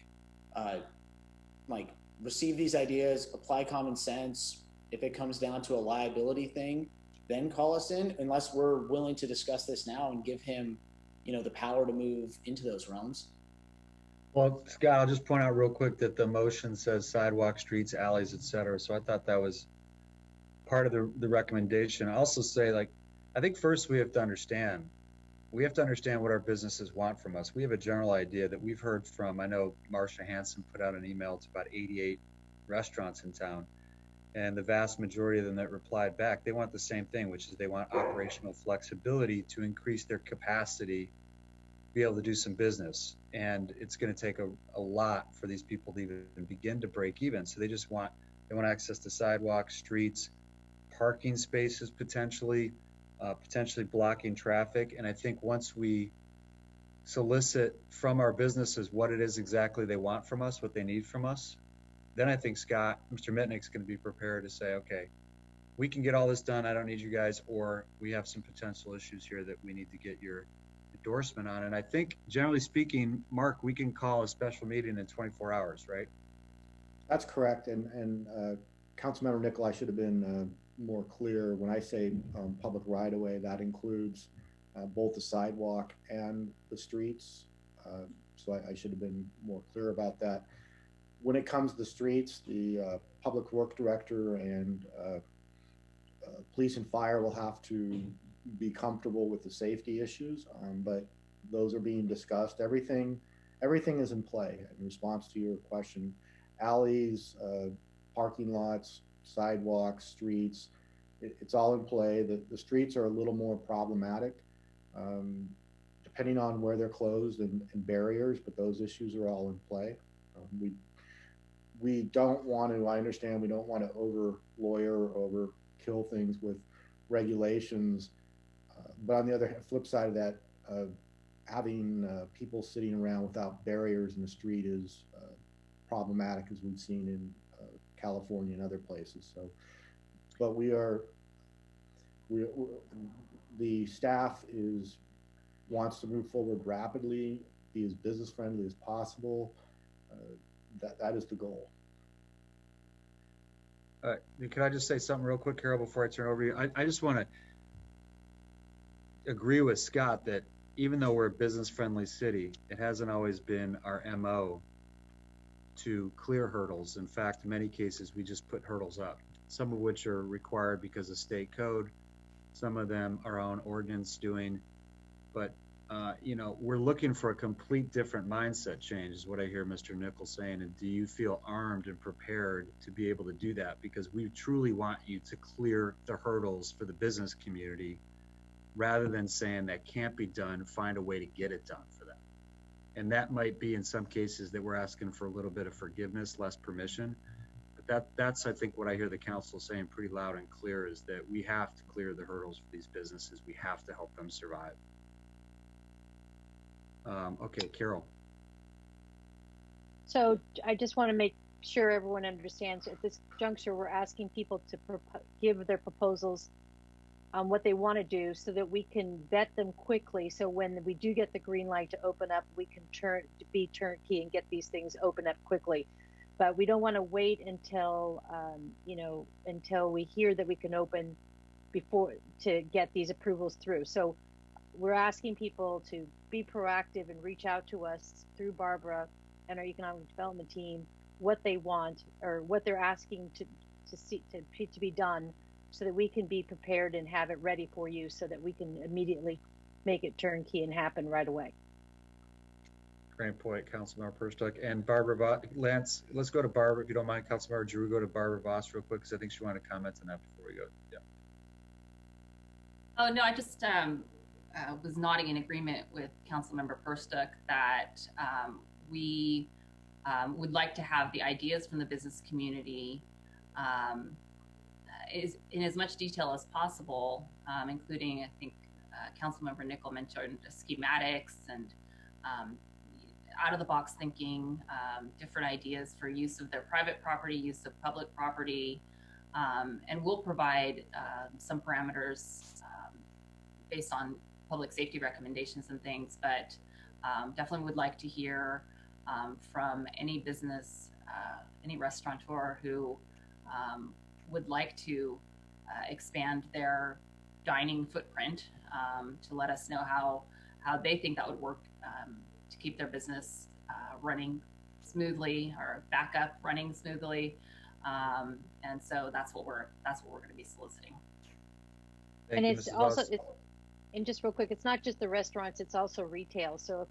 receive these ideas, apply common sense. If it comes down to a liability thing, then call us in, unless we're willing to discuss this now and give him, the power to move into those realms. Well, Scott, I'll just point out real quick that the motion says sidewalks, streets, alleys, et cetera. So I thought that was part of the recommendation. I also say, I think first we have to understand what our businesses want from us. We have a general idea that we've heard from, I know Marcia Hansen put out an email to about 88 restaurants in town, and the vast majority of them that replied back, they want the same thing, which is they want operational flexibility to increase their capacity, be able to do some business. And it's going to take a lot for these people to even begin to break even. So they want access to sidewalks, streets, parking spaces, potentially blocking traffic. And I think once we solicit from our businesses what it is exactly they want from us, what they need from us, then I think Mr. Mitnick's going to be prepared to say, okay, we can get all this done. I don't need you guys, or we have some potential issues here that we need to get your endorsement on. And I think, generally speaking, Mark, we can call a special meeting in 24 hours, right? That's correct. And Councilmember Nickel, I should have been more clear. When I say public right-of-way, that includes both the sidewalk and the streets. So I should have been more clear about that. When it comes to the streets, the public work director and police and fire will have to be comfortable with the safety issues, but those are being discussed. Everything is in play. In response to your question, alleys, parking lots, sidewalks, streets, it's all in play. The streets are a little more problematic, depending on where they're closed and barriers, but those issues are all in play. We don't want to, I understand we don't want to over lawyer, over kill things with regulations. But on the other flip side of that, having people sitting around without barriers in the street is problematic, as we've seen in California and other places. So, but the staff wants to move forward rapidly, be as business friendly as possible. That is the goal. Can I just say something real quick, Carol, before I turn it over to you? I just want to agree with Scott that even though we're a business-friendly city, it hasn't always been our MO to clear hurdles. In fact, in many cases, we just put hurdles up, some of which are required because of state code. Some of them our own ordinance doing. But, we're looking for a complete different mindset change is what I hear Mr. Nichols saying. And do you feel armed and prepared to be able to do that? Because we truly want you to clear the hurdles for the business community, rather than saying that can't be done, find a way to get it done for them. And that might be in some cases that we're asking for a little bit of forgiveness, less permission. But that's, I think, what I hear the council saying pretty loud and clear is that we have to clear the hurdles for these businesses. We have to help them survive. Okay, Carol. So I just want to make sure everyone understands at this juncture, we're asking people to give their proposals on what they want to do so that we can vet them quickly. So when we do get the green light to open up, we can be turnkey and get these things open up quickly. But we don't want to wait until, until we hear that we can open to get these approvals through. So we're asking people to be proactive and reach out to us through Barbara and our economic development team, what they want or what they're asking to be done, so that we can be prepared and have it ready for you, so that we can immediately make it turnkey and happen right away. Great point, Councilmember Perstock. And Barbara, Lance, let's go to Barbara, if you don't mind. Councilmember Drew, go to Barbara Voss real quick, because I think she wanted to comment on that before we go. Yeah. Oh, no, I just was nodding in agreement with Councilmember Perstock that we would like to have the ideas from the business community in as much detail as possible, including, I think, Councilmember Nickel mentioned schematics and out-of-the-box thinking, different ideas for use of their private property, use of public property, and we'll provide some parameters based on public safety recommendations and things, but definitely would like to hear from any business, any restaurateur who would like to expand their dining footprint, to let us know how they think that would work to keep their business running smoothly or back up running smoothly. And so that's what we're going to be soliciting. And it's also, and just real quick, it's not just the restaurants, it's also retail. So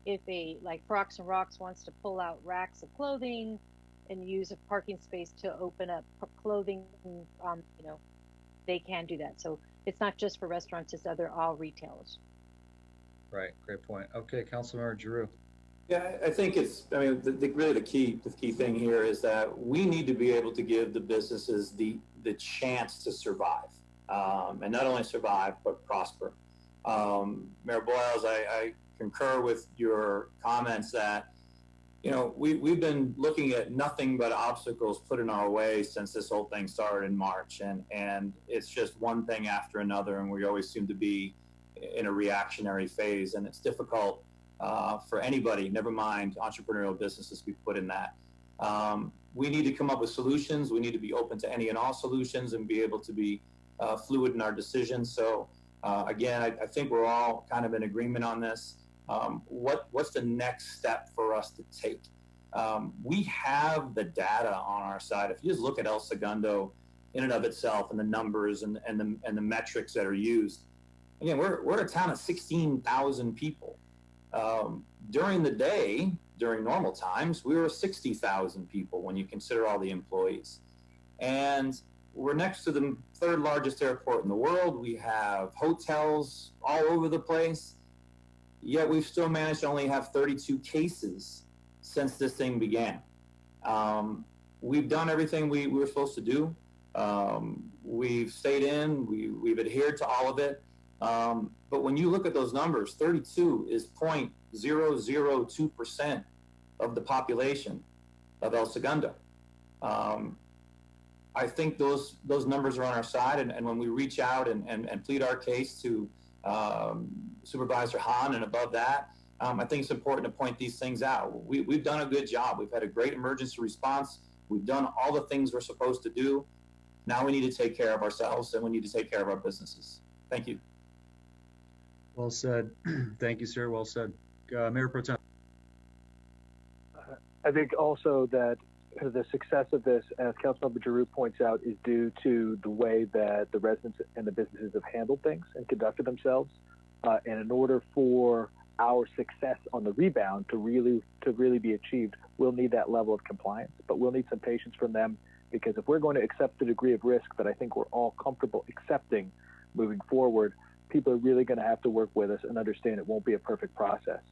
if a like Frocks and Rocks wants to pull out racks of clothing and use a parking space to open up clothing, they can do that. So it's not just for restaurants, it's all retailers. Right, great point. Okay, Councilmember Giroux. Yeah, I think really the key thing here is that we need to be able to give the businesses the chance to survive, and not only survive, but prosper. Mayor Boyles, I concur with your comments that, we've been looking at nothing but obstacles put in our way since this whole thing started in March, and it's just one thing after another, and we always seem to be in a reactionary phase, and it's difficult for anybody, never mind entrepreneurial businesses, we put in that. We need to come up with solutions. We need to be open to any and all solutions and be able to be fluid in our decisions. So again, I think we're all kind of in agreement on this. What's the next step for us to take? We have the data on our side. If you just look at El Segundo in and of itself and the numbers and the metrics that are used, again, we're a town of 16,000 people. During the day, during normal times, we were 60,000 people when you consider all the employees. And we're next to the third largest airport in the world. We have hotels all over the place. Yet we've still managed to only have 32 cases since this thing began. We've done everything we were supposed to do. We've stayed in, we've adhered to all of it. But when you look at those numbers, 32 is 0.002% of the population of El Segundo. I think those numbers are on our side, and when we reach out and plead our case to Supervisor Hahn and above that, I think it's important to point these things out. We've done a good job. We've had a great emergency response. We've done all the things we're supposed to do. Now we need to take care of ourselves, and we need to take care of our businesses. Thank you. Well said. Thank you, sir. Well said. Mayor Pro Tem. I think also that the success of this, as Councilmember Giroux points out, is due to the way that the residents and the businesses have handled things and conducted themselves. And in order for our success on the rebound to really be achieved, we'll need that level of compliance, but we'll need some patience from them, because if we're going to accept the degree of risk that I think we're all comfortable accepting moving forward, people are really going to have to work with us and understand it won't be a perfect process.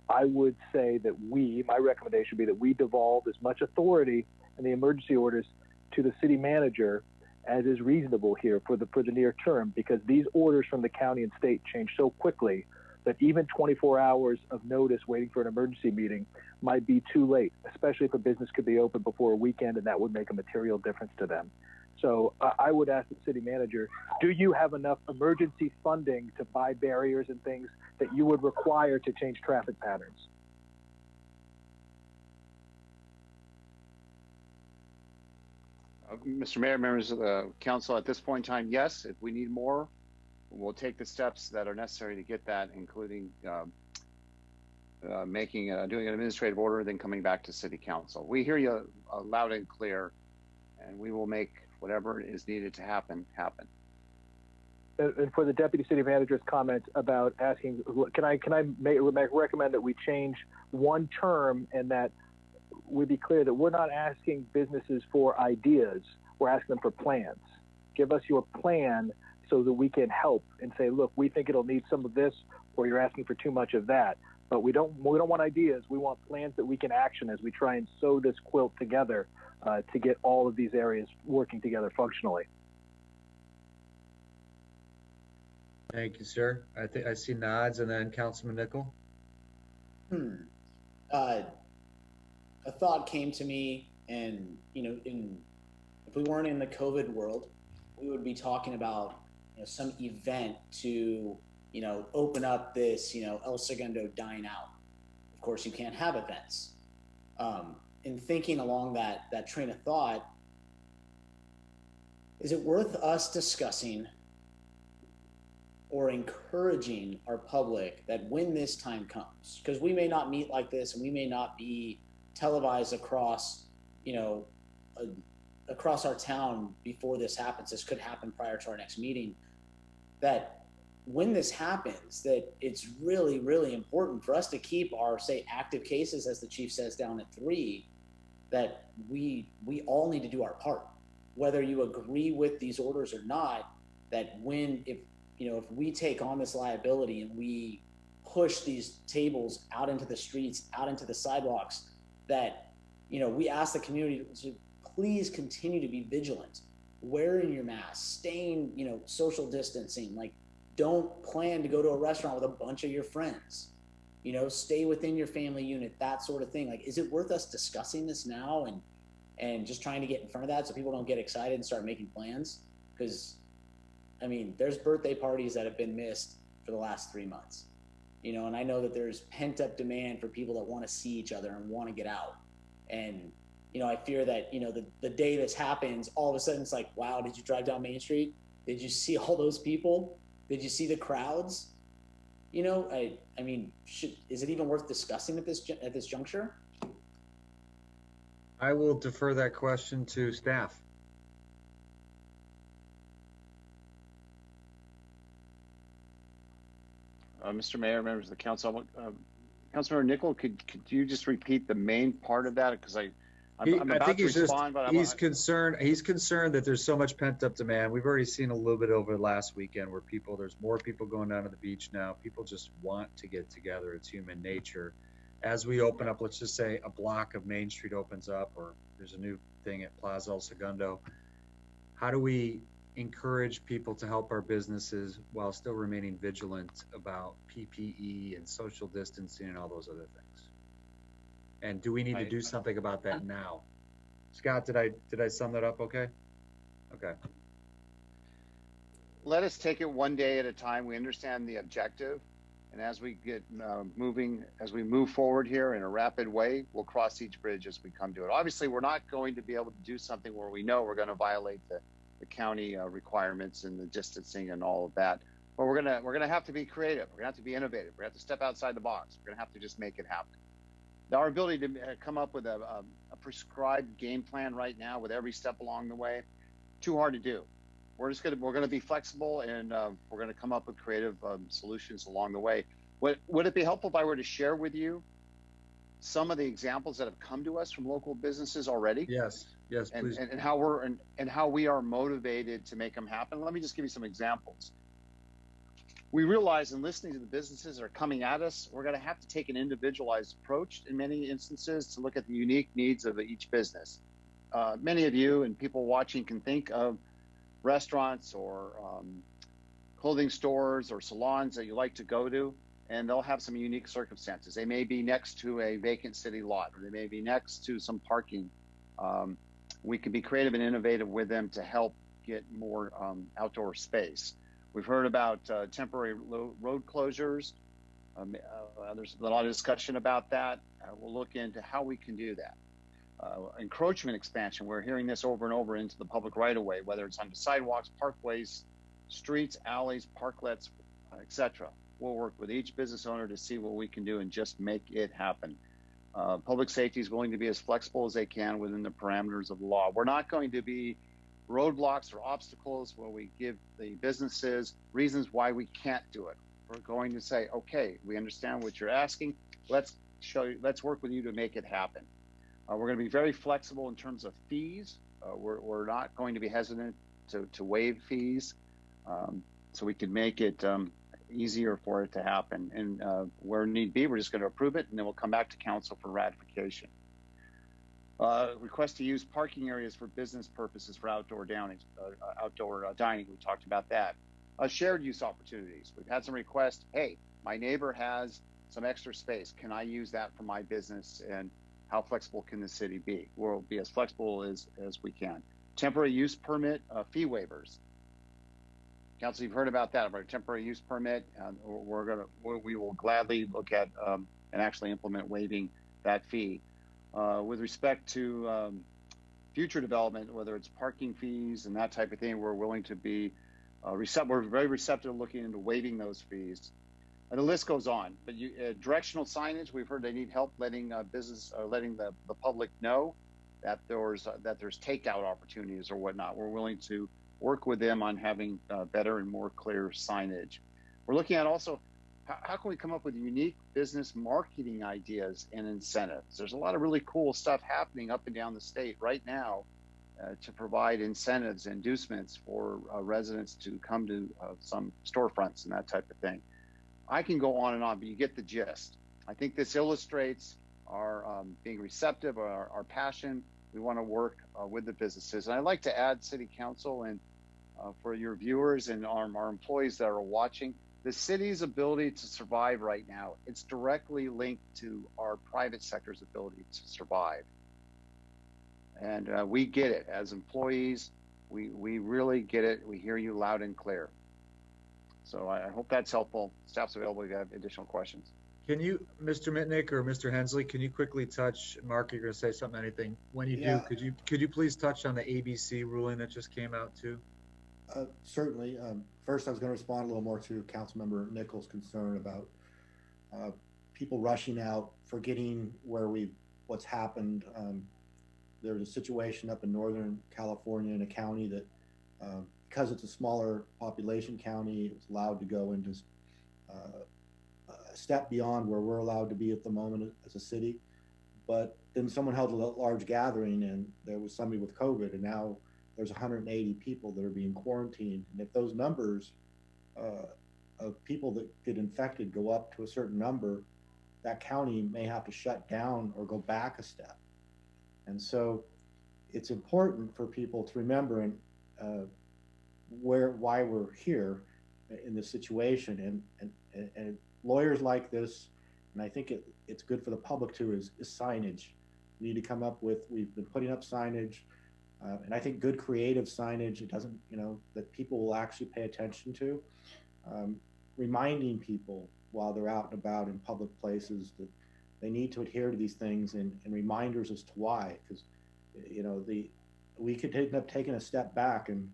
I would say that my recommendation would be that we devolve as much authority in the emergency orders to the city manager as is reasonable here for the near term, because these orders from the county and state change so quickly that even 24 hours of notice waiting for an emergency meeting might be too late, especially if a business could be open before a weekend, and that would make a material difference to them. So I would ask the city manager, do you have enough emergency funding to buy barriers and things that you would require to change traffic patterns? Mr. Mayor, members of the council, at this point in time, yes. If we need more, we'll take the steps that are necessary to get that, including doing an administrative order, then coming back to city council. We hear you loud and clear, and we will make whatever is needed to happen. And for the deputy city manager's comment about asking, can I recommend that we change one term, and that we be clear that we're not asking businesses for ideas, we're asking them for plans. Give us your plan so that we can help and say, look, we think it'll need some of this, or you're asking for too much of that. But we don't want ideas. We want plans that we can action as we try and sew this quilt together to get all of these areas working together functionally. Thank you, sir. I think I see nods, and then Councilman Nickel. A thought came to me, and if we weren't in the COVID world, we would be talking about some event to open up this El Segundo Dine Out. Of course, you can't have events. In thinking along that train of thought, is it worth us discussing or encouraging our public that when this time comes, because we may not meet like this and we may not be televised across across our town before this happens, this could happen prior to our next meeting, that when this happens, that it's really, really important for us to keep our, say, active cases, as the chief says, down at 3, that we all need to do our part, whether you agree with these orders or not, that if we take on this liability and we push these tables out into the streets, out into the sidewalks, that, we ask the community to please continue to be vigilant, wearing your mask, staying, social distancing, like don't plan to go to a restaurant with a bunch of your friends, stay within your family unit, that sort of thing. Like, is it worth us discussing this now and just trying to get in front of that so people don't get excited and start making plans? Because there's birthday parties that have been missed for the last 3 months, and I know that there's pent up demand for people that want to see each other and want to get out. And, I fear that, the day this happens, all of a sudden it's like, wow, did you drive down Main Street? Did you see all those people? Did you see the crowds? Is it even worth discussing at this juncture? I will defer that question to staff. Mr. Mayor, members of the council, Councilmember Nickel, could you just repeat the main part of that? Because I'm about to respond, but he's concerned that there's so much pent up demand. We've already seen a little bit over the last weekend where there's more people going down to the beach now. People just want to get together. It's human nature. As we open up, let's just say a block of Main Street opens up, or there's a new thing at Plaza El Segundo. How do we encourage people to help our businesses while still remaining vigilant about PPE and social distancing and all those other things? And do we need to do something about that now? Scott, did I sum that up okay? Okay. Let us take it one day at a time. We understand the objective. And as we get as we move forward here in a rapid way, we'll cross each bridge as we come to it. Obviously, we're not going to be able to do something where we know we're going to violate the county requirements and the distancing and all of that. But we're gonna have to be creative. We're gonna have to be innovative. We're gonna have to step outside the box. We're gonna have to just make it happen. Our ability to come up with a prescribed game plan right now with every step along the way, too hard to do. We're gonna be flexible, and we're gonna come up with creative solutions along the way. Would it be helpful if I were to share with you some of the examples that have come to us from local businesses already? Yes, please. And how we are motivated to make them happen. Let me just give you some examples. We realize in listening to the businesses that are coming at us, we're going to have to take an individualized approach in many instances to look at the unique needs of each business. Many of you and people watching can think of restaurants or clothing stores or salons that you like to go to, and they'll have some unique circumstances. They may be next to a vacant city lot, or they may be next to some parking. We can be creative and innovative with them to help get more outdoor space. We've heard about temporary road closures. There's a lot of discussion about that. We'll look into how we can do that. Encroachment expansion, we're hearing this over and over into the public right-of-way, whether it's onto sidewalks, parkways, streets, alleys, parklets, etc. We'll work with each business owner to see what we can do and just make it happen. Public safety is willing to be as flexible as they can within the parameters of the law. We're not going to be roadblocks or obstacles where we give the businesses reasons why we can't do it. We're going to say, okay, we understand what you're asking. Let's work with you to make it happen. We're going to be very flexible in terms of fees. We're not going to be hesitant to waive fees, so we can make it easier for it to happen. And where need be, we're just going to approve it, and then we'll come back to council for ratification. Request to use parking areas for business purposes for outdoor dining. We talked about that. shared use opportunities. We've had some requests. Hey, my neighbor has some extra space. Can I use that for my business? And how flexible can the city be? We'll be as flexible as we can. Temporary use permit fee waivers. Council, you've heard about that, about a temporary use permit. We will gladly look at and actually implement waiving that fee. With respect to future development, whether it's parking fees and that type of thing, we're willing to be we're very receptive to looking into waiving those fees. And the list goes on. But directional signage, we've heard they need help letting letting the public know that there's takeout opportunities or whatnot. We're willing to work with them on having better and more clear signage. We're looking at also how can we come up with unique business marketing ideas and incentives. There's a lot of really cool stuff happening up and down the state right now to provide incentives, inducements for residents to come to some storefronts and that type of thing. I can go on and on, but you get the gist. I think this illustrates our being receptive, our passion. We want to work with the businesses. And I'd like to add, City Council, and for your viewers and our employees that are watching, the city's ability to survive right now, it's directly linked to our private sector's ability to survive. And we get it. As employees, we really get it. We hear you loud and clear. So I hope that's helpful. Staff's available if you have additional questions. Can you, Mr. Mitnick or Mr. Hensley, can you quickly touch, Mark, you're going to say something, anything. When you do, could you please touch on the ABC ruling that just came out too? Certainly. First, I was going to respond a little more to Councilmember Nichols' concern about people rushing out, forgetting what's happened. There was a situation up in Northern California in a county that, because it's a smaller population county, it was allowed to go into a step beyond where we're allowed to be at the moment as a city. But then someone held a large gathering and there was somebody with COVID, and now there's 180 people that are being quarantined. And if those numbers of people that get infected go up to a certain number, that county may have to shut down or go back a step. And so it's important for people to remember why we're here in this situation. And lawyers like this, and I think it's good for the public too, is signage. We need to come up with, we've been putting up signage, and I think good creative signage, it doesn't, that people will actually pay attention to. Reminding people while they're out and about in public places that they need to adhere to these things, and reminders as to why, because we could end up taking a step back. And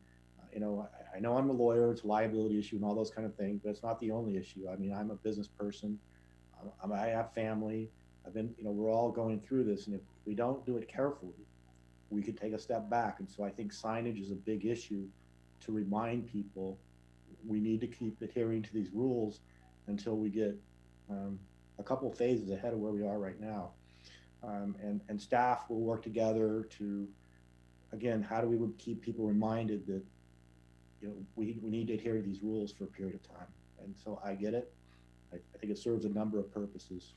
I know I'm a lawyer, it's a liability issue and all those kind of things, but it's not the only issue. I mean, I'm a business person, I have family, we're all going through this, and if we don't do it carefully, we could take a step back. And so I think signage is a big issue to remind people we need to keep adhering to these rules until we get a couple of phases ahead of where we are right now. And staff will work together to, again, how do we keep people reminded that we need to adhere to these rules for a period of time. And so I get it. I think it serves a number of purposes.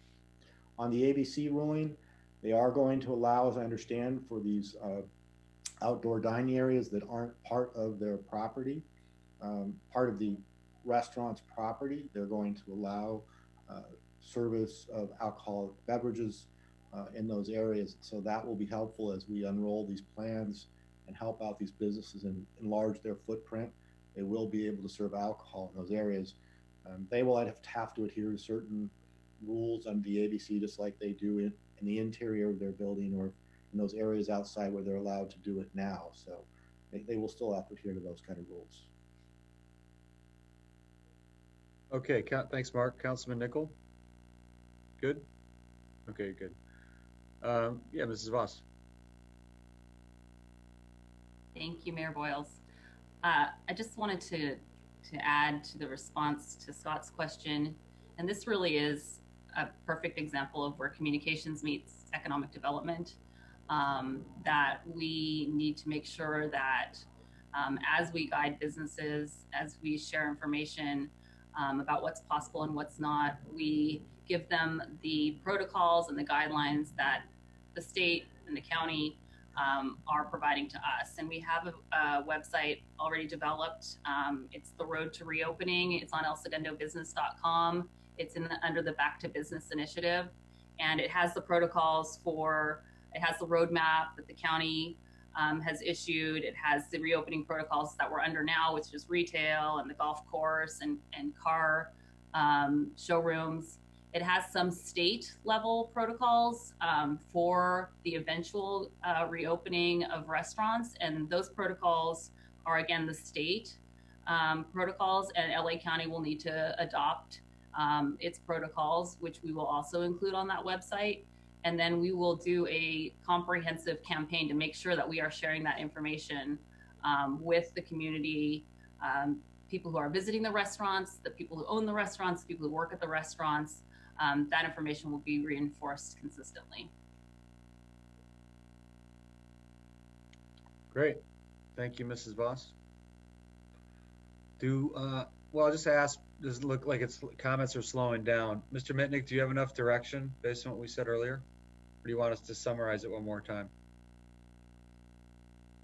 On the ABC ruling, they are going to allow, as I understand, for these outdoor dining areas that aren't part of their property, part of the restaurant's property, they're going to allow service of alcoholic beverages in those areas. So that will be helpful as we unroll these plans and help out these businesses and enlarge their footprint. They will be able to serve alcohol in those areas. They will have to adhere to certain rules under the ABC, just like they do in the interior of their building or in those areas outside where they're allowed to do it now. So they will still have to adhere to those kind of rules. Okay, thanks, Mark. Councilman Nickel? Good? Okay, good. Yeah, Mrs. Voss. Thank you, Mayor Boyles. I just wanted to add to the response to Scott's question, and this really is a perfect example of where communications meets economic development, that we need to make sure that as we guide businesses, as we share information about what's possible and what's not, we give them the protocols and the guidelines that the state and the county are providing to us. And we have a website already developed. It's the Road to Reopening. It's on elsegundobusiness.com. It's under the Back to Business initiative. And it has the protocols it has the roadmap that the county has issued. It has the reopening protocols that we're under now, which is retail and the golf course and car showrooms. It has some state level protocols for the eventual reopening of restaurants. And those protocols are, again, the state protocols, and LA County will need to adopt its protocols, which we will also include on that website. And then we will do a comprehensive campaign to make sure that we are sharing that information with the community, people who are visiting the restaurants, the people who own the restaurants, the people who work at the restaurants. That information will be reinforced consistently. Great. Thank you, Mrs. Voss. Well, I'll just ask, does it look like comments are slowing down? Mr. Mitnick, do you have enough direction based on what we said earlier? Or do you want us to summarize it one more time?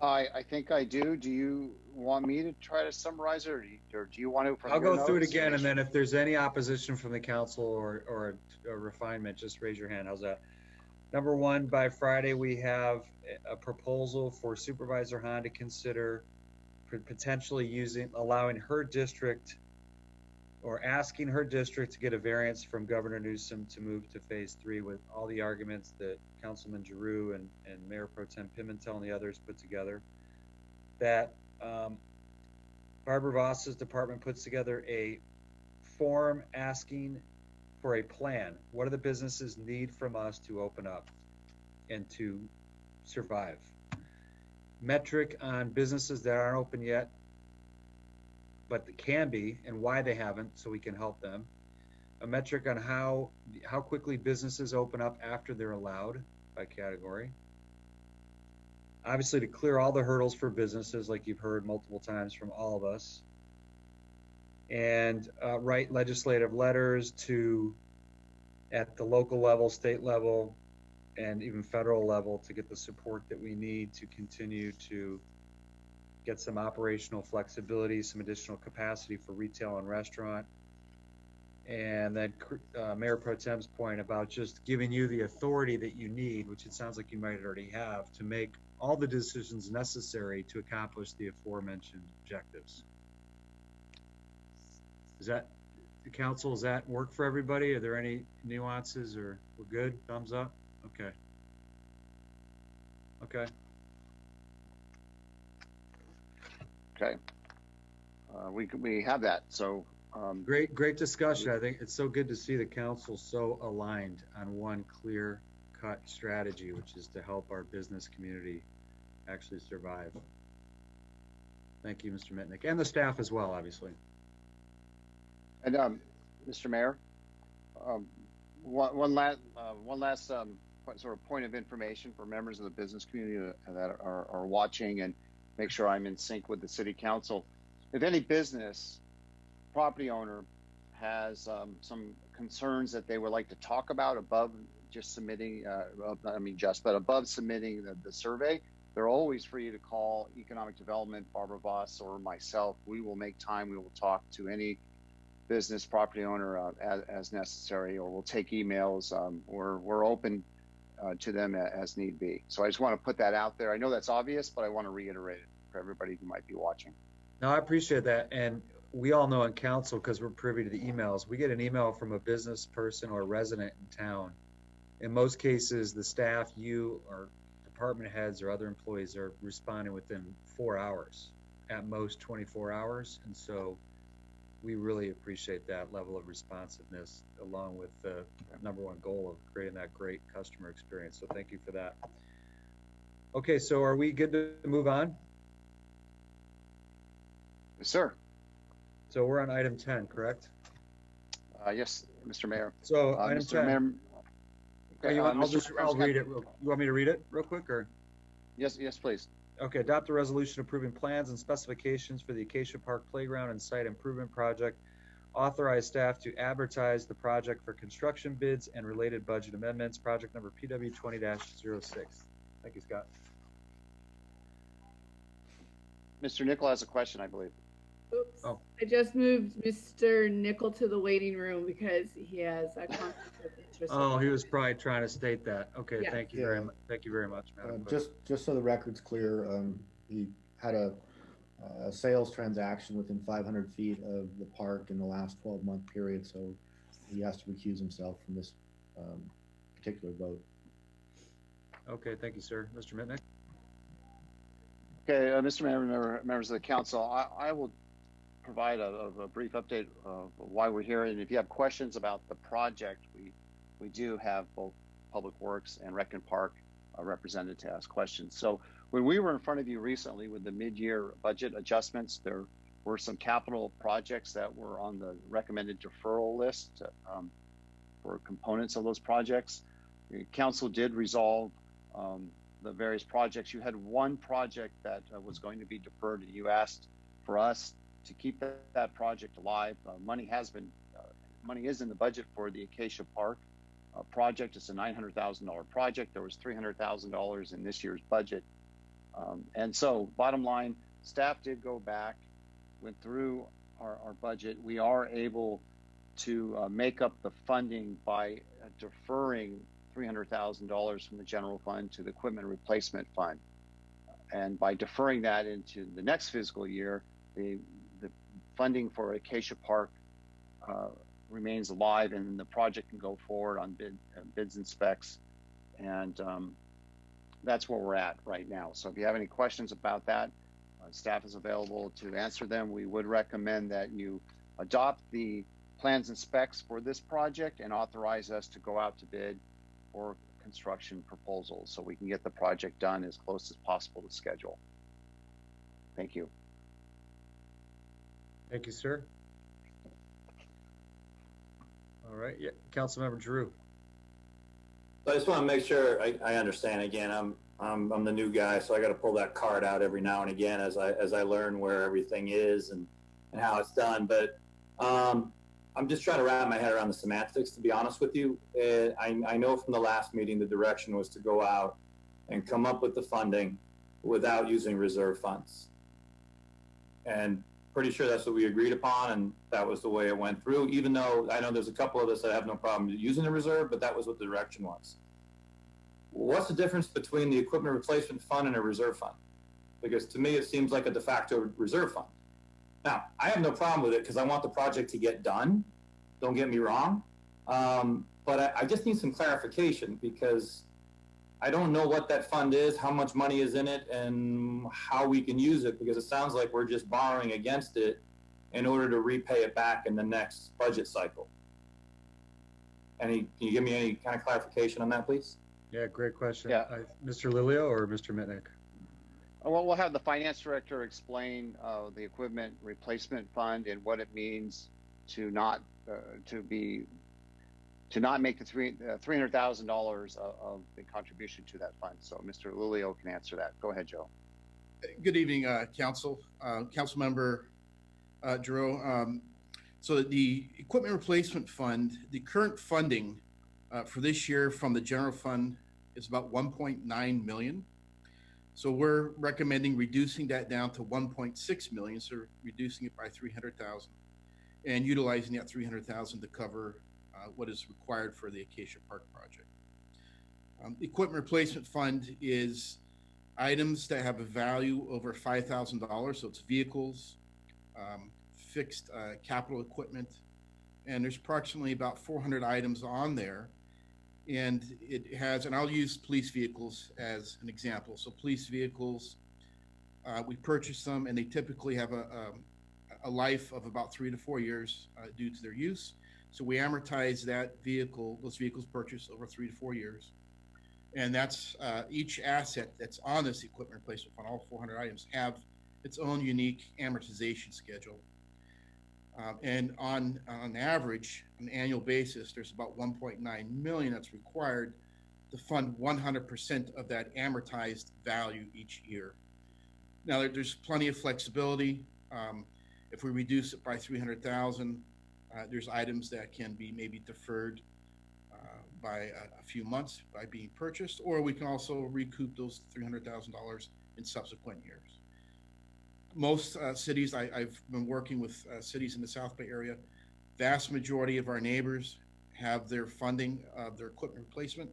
I think I do. Do you want me to try to summarize it, or do you want to? I'll go through it again, and then if there's any opposition from the council or a refinement, just raise your hand. How's that? Number one, by Friday, we have a proposal for Supervisor Hahn to consider potentially allowing her district or asking her district to get a variance from Governor Newsom to move to phase 3 with all the arguments that Councilman Giroux and Mayor Pro Tem Pimentel and the others put together. That Barbara Voss's department puts together a form asking for a plan. What do the businesses need from us to open up and to survive? Metric on businesses that aren't open yet, but that can be, and why they haven't, so we can help them. A metric on how quickly businesses open up after they're allowed by category. Obviously, to clear all the hurdles for businesses, like you've heard multiple times from all of us. And write legislative letters at the local level, state level, and even federal level to get the support that we need to continue to get some operational flexibility, some additional capacity for retail and restaurant. And then Mayor Pro Tem's point about just giving you the authority that you need, which it sounds like you might already have, to make all the decisions necessary to accomplish the aforementioned objectives. Is that, the council, does that work for everybody? Are there any nuances, or we're good? Thumbs up? Okay. Okay. Okay. We have that. So great discussion. I think it's so good to see the council so aligned on one clear-cut strategy, which is to help our business community actually survive. Thank you, Mr. Mitnick, and the staff as well, obviously. And Mr. Mayor, one last sort of point of information for members of the business community that are watching, and make sure I'm in sync with the city council. If any business property owner has some concerns that they would like to talk about above just submitting, but above submitting the survey, they're always free to call Economic Development, Barbara Voss, or myself. We will make time. We will talk to any business property owner as necessary, or we'll take emails. We're open to them as need be. So I just want to put that out there. I know that's obvious, but I want to reiterate it for everybody who might be watching. No, I appreciate that. And we all know in council, because we're privy to the emails, we get an email from a business person or a resident in town. In most cases, the staff, you or department heads or other employees are responding within 4 hours, at most 24 hours. And so we really appreciate that level of responsiveness, along with the #1 goal of creating that great customer experience. So thank you for that. Okay, so are we good to move on? Yes, sir. So we're on item 10, correct? Yes, Mr. Mayor. So item Mr. 10. Mayor, okay, I'll read it. You want me to read it real quick, or? Yes, please. Okay, adopt a resolution approving plans and specifications for the Acacia Park Playground and Site Improvement Project. Authorize staff to advertise the project for construction bids and related budget amendments. Project number PW 20-06. Thank you, Scott. Mr. Nickel has a question, I believe. Oops. Oh. I just moved Mr. Nickel to the waiting room because he has a conflict of interest. Oh, he was probably trying to state that. Okay, Yeah. thank you very much. Thank you very much, Madam Clerk. Just so the record's clear, he had a sales transaction within 500 feet of the park in the last 12-month period, so he has to recuse himself from this particular vote. Okay, thank you, sir. Mr. Mitnick? Okay, Mr. Mayor, members of the council, I will provide a brief update of why we're here. And if you have questions about the project, we do have both Public Works and Rec and Park represented to ask questions. So when we were in front of you recently with the mid-year budget adjustments, there were some capital projects that were on the recommended deferral list for components of those projects. The council did resolve the various projects. You had one project that was going to be deferred, and you asked for us to keep that project alive. Money is in the budget for the Acacia Park project. It's a $900,000 project. There was $300,000 in this year's budget. And so bottom line, staff did go back, went through our budget. We are able to make up the funding by deferring $300,000 from the general fund to the equipment replacement fund. And by deferring that into the next fiscal year, the funding for Acacia Park remains alive, and the project can go forward on bids and specs. And that's where we're at right now. So if you have any questions about that, staff is available to answer them. We would recommend that you adopt the plans and specs for this project and authorize us to go out to bid for construction proposals so we can get the project done as close as possible to schedule. Thank you. Thank you, sir. All right, yeah, Councilmember Drew. So I just want to make sure I understand. Again, I'm the new guy, so I got to pull that card out every now and again as I learn where everything is and how it's done. But I'm just trying to wrap my head around the semantics, to be honest with you. I know from the last meeting the direction was to go out and come up with the funding without using reserve funds. And pretty sure that's what we agreed upon, and that was the way it went through, even though I know there's a couple of us that have no problem using the reserve, but that was what the direction was. What's the difference between the equipment replacement fund and a reserve fund? Because to me, it seems like a de facto reserve fund. Now, I have no problem with it because I want the project to get done. Don't get me wrong. But I just need some clarification because I don't know what that fund is, how much money is in it, and how we can use it, because it sounds like we're just borrowing against it in order to repay it back in the next budget cycle. Can you give me any kind of clarification on that, please? Yeah, great question. Yeah. Mr. Lilio or Mr. Mitnick? Well, we'll have the finance director explain the equipment replacement fund and what it means to not make the $300,000 of the contribution to that fund. So Mr. Lulio can answer that. Go ahead, Joe. Good evening, Council Member Drew. So the equipment replacement fund, the current funding for this year from the general fund is about 1.9 million. So we're recommending reducing that down to 1.6 million, so reducing it by 300,000 and utilizing that 300,000 to cover what is required for the Acacia Park project. The equipment replacement fund is items that have a value over $5,000, so it's vehicles, fixed capital equipment, and there's approximately about 400 items on there. And it has, and I'll use police vehicles as an example. So police vehicles, we purchase them, and they typically have a life of about 3 to 4 years due to their use. So we amortize those vehicles purchased over 3 to 4 years. And that's each asset that's on this equipment replacement fund, all 400 items, have its own unique amortization schedule. And on average, on an annual basis, there's about 1.9 million that's required to fund 100% of that amortized value each year. Now, there's plenty of flexibility. If we reduce it by 300,000, there's items that can be maybe deferred by a few months by being purchased, or we can also recoup those $300,000 in subsequent years. most cities, I've been working with cities in the South Bay area. Vast majority of our neighbors have their funding of their equipment replacement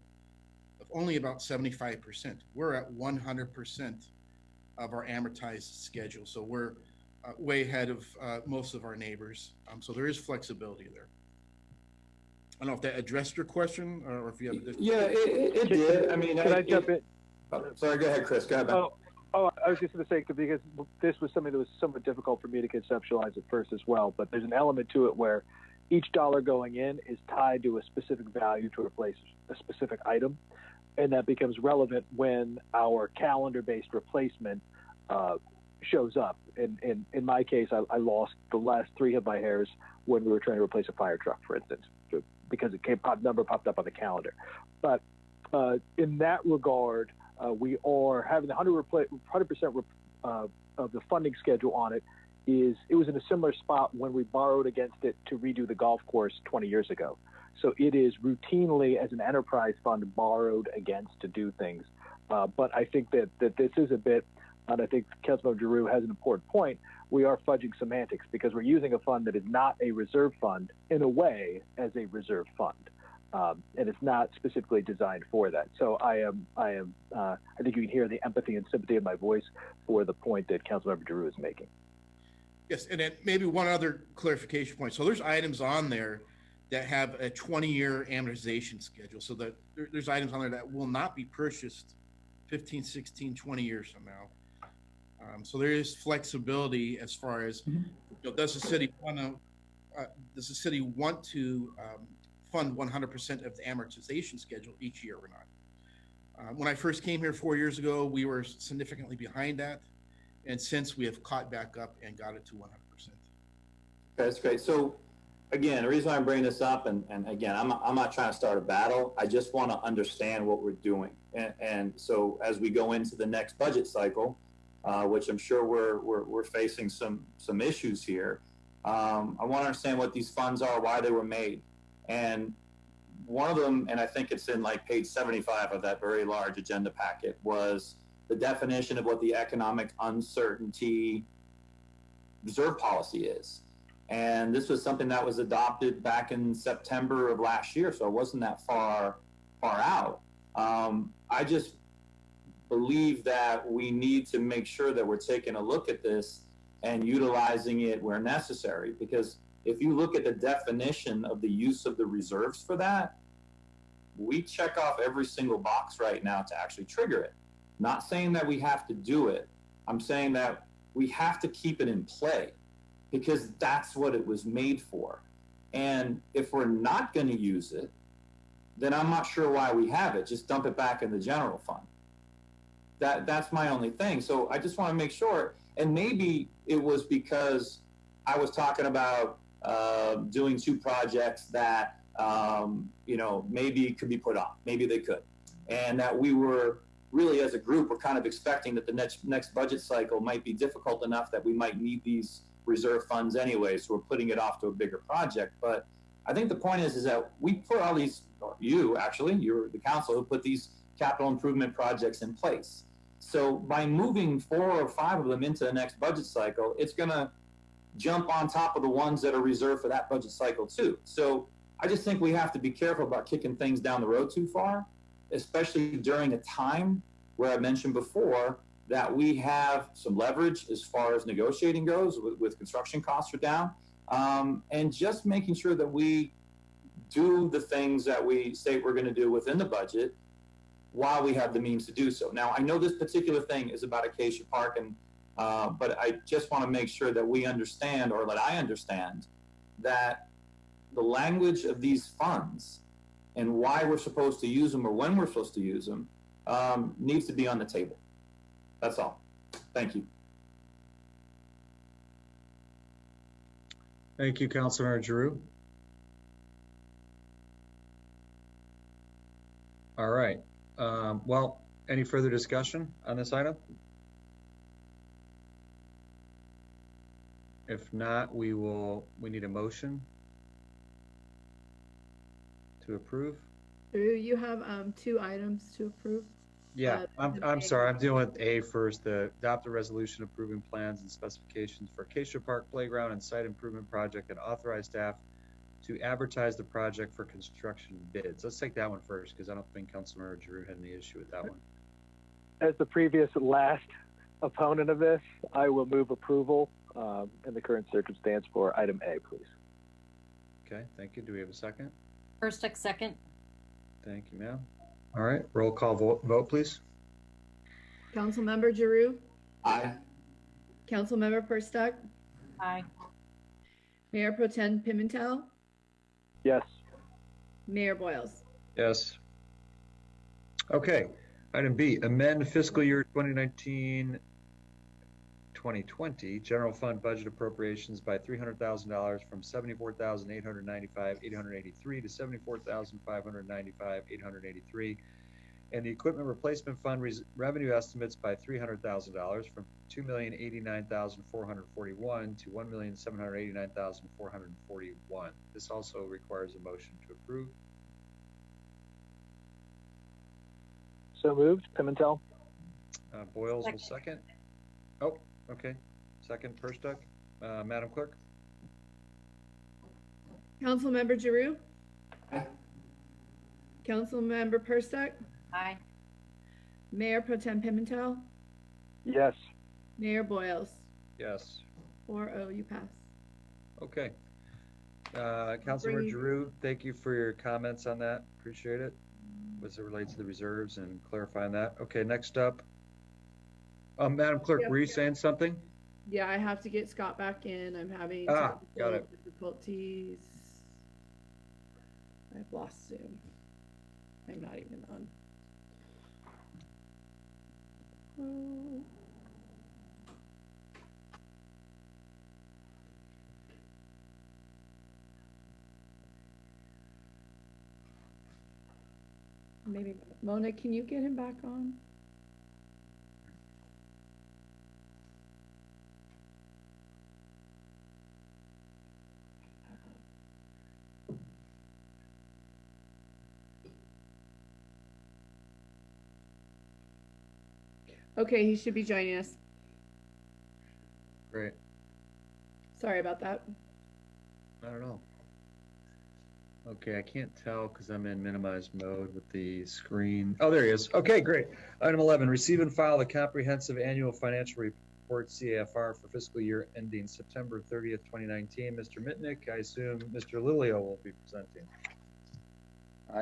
of only about 75%. We're at 100% of our amortized schedule. So we're way ahead of most of our neighbors. So there is flexibility there. I don't know if that addressed your question or if you have a different. Yeah, it did. I mean, Can I jump in? Sorry, go ahead, Chris. Go ahead. Ben. Oh, I was just going to say, because this was something that was somewhat difficult for me to conceptualize at first as well, but there's an element to it where each dollar going in is tied to a specific value to replace a specific item, and that becomes relevant when our calendar-based replacement shows up. In my case, I lost the last 3 of my hairs when we were trying to replace a fire truck, for instance, because number popped up on the calendar. But in that regard, we are having the 100% of the funding schedule on it. It was in a similar spot when we borrowed against it to redo the golf course 20 years ago. So it is routinely, as an enterprise fund, borrowed against to do things. But I think that this is a bit, and I think Councilmember Giroux has an important point, we are fudging semantics because we're using a fund that is not a reserve fund in a way as a reserve fund. And it's not specifically designed for that. So I think you can hear the empathy and sympathy in my voice for the point that Councilmember Giroux is making. Yes, and then maybe one other clarification point. So there's items on there that have a 20-year amortization schedule. So that there's items on there that will not be purchased 15, 16, 20 years from now. So there is flexibility as far as, does the city want to fund 100% of the amortization schedule each year or not? When I first came here 4 years ago, we were significantly behind that. And since we have caught back up and got it to 100%. Okay, that's great. So again, the reason I'm bringing this up, and again, I'm not trying to start a battle. I just want to understand what we're doing. And so as we go into the next budget cycle, which I'm sure we're facing some issues here, I want to understand what these funds are, why they were made. And one of them, and I think it's in like page 75 of that very large agenda packet, was the definition of what the economic uncertainty reserve policy is. And this was something that was adopted back in September of last year, so it wasn't that far out. I just believe that we need to make sure that we're taking a look at this and utilizing it where necessary, because if you look at the definition of the use of the reserves for that, we check off every single box right now to actually trigger it. Not saying that we have to do it. I'm saying that we have to keep it in play because that's what it was made for. And if we're not going to use it, then I'm not sure why we have it. Just dump it back in the general fund. That's my only thing. So I just want to make sure. And maybe it was because I was talking about doing 2 projects that maybe could be put on. Maybe they could, and that we were really, as a group, we're kind of expecting that the next budget cycle might be difficult enough that we might need these reserve funds anyway, so we're putting it off to a bigger project. But I think the point is that we put all these, or you're the council who put these capital improvement projects in place. So by moving 4 or 5 of them into the next budget cycle, it's going to jump on top of the ones that are reserved for that budget cycle too. So I just think we have to be careful about kicking things down the road too far, especially during a time where I mentioned before that we have some leverage as far as negotiating goes with construction costs are down, and just making sure that we do the things that we say we're going to do within the budget while we have the means to do so. Now, I know this particular thing is about Acacia Park, and but I just want to make sure that we understand, or that I understand, that the language of these funds and why we're supposed to use them or when we're supposed to use them needs to be on the table. That's all. Thank you. Thank you, Councilmember Giroux. All right. Well, any further discussion on this item? If not, we need a motion to approve. You have 2 items to approve. Yeah, I'm sorry, I'm dealing with A first, the adopt a resolution approving plans and specifications for Acacia Park Playground and Site Improvement Project and authorize staff to advertise the project for construction bids. Let's take that one first, because I don't think Councilmember Giroux had any issue with that one. As the previous last opponent of this, I will move approval in the current circumstance for item A, please. Okay, thank you. Do we have a second? Perstuck, second. Thank you, ma'am. All right, roll call vote, please. Councilmember Giroux, Aye. Councilmember Perstuck, Aye. Mayor Pro Tem Pimentel, Yes. Mayor Boyles. Yes. Okay, item B, amend fiscal year 2019-2020 general fund budget appropriations by $300,000 from $74,895,883 to $74,595,883, and the equipment replacement fund revenue estimates by $300,000 from $2,089,441 to $1,789,441. This also requires a motion to approve. So moved. Pimentel. Boyles will second. Oh, okay. Second, Perstuck. Madam Clerk? Councilmember Giroux, Councilmember Perstuck, Aye. Mayor Pro Tem Pimentel, Yes. Mayor Boyles. Yes. 4-0, you pass. Okay. Councilmember Giroux, thank you for your comments on that. Appreciate it. As it relates to the reserves and clarifying that. Okay, next up. Madam Clerk, were you saying something? Yeah, I have to get Scott back in. I'm having got it. difficulties. I've lost Zoom. I'm not even on. Oh. Maybe Mona, can you get him back on? Okay, he should be joining us. Great. Sorry about that. I don't know. Okay, I can't tell because I'm in minimized mode with the screen. Oh, there he is. Okay, great. Item 11, receive and file the comprehensive annual financial report CAFR for fiscal year ending September 30th, 2019. Mr. Mitnick, I assume Mr. Lilio will be presenting.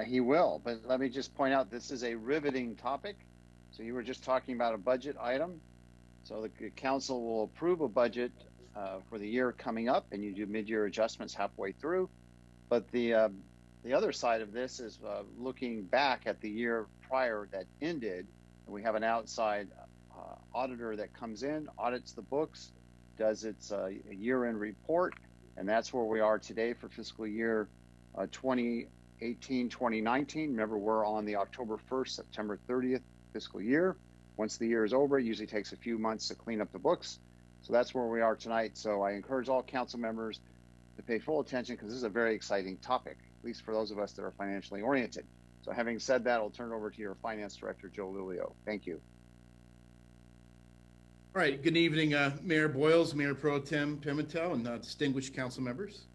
He will, but let me just point out, this is a riveting topic. So you were just talking about a budget item. So the council will approve a budget for the year coming up, and you do mid-year adjustments halfway through. But the other side of this is looking back at the year prior that ended, and we have an outside auditor that comes in, audits the books, does its year-end report, and that's where we are today for fiscal year 2018-2019. Remember, we're on the October 1st, September 30th fiscal year. Once the year is over, it usually takes a few months to clean up the books. So that's where we are tonight. So I encourage all council members to pay full attention because this is a very exciting topic, at least for those of us that are financially oriented. So having said that, I'll turn it over to your finance director, Joe Lilio. Thank you. All right, good evening, Mayor Boyles, Mayor Pro Tem Pimentel, and distinguished council members.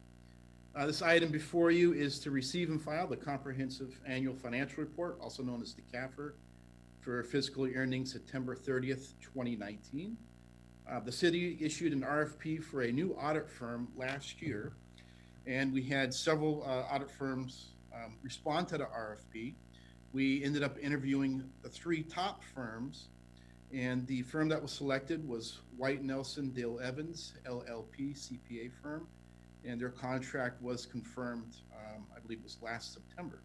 This item before you is to receive and file the comprehensive annual financial report, also known as the CAFR, for fiscal year ending September 30th, 2019. The city issued an RFP for a new audit firm last year, and we had several audit firms respond to the RFP. We ended up interviewing the 3 top firms, and the firm that was selected was White Nelson Dale Evans, LLP, CPA firm, and their contract was confirmed, I believe it was last September.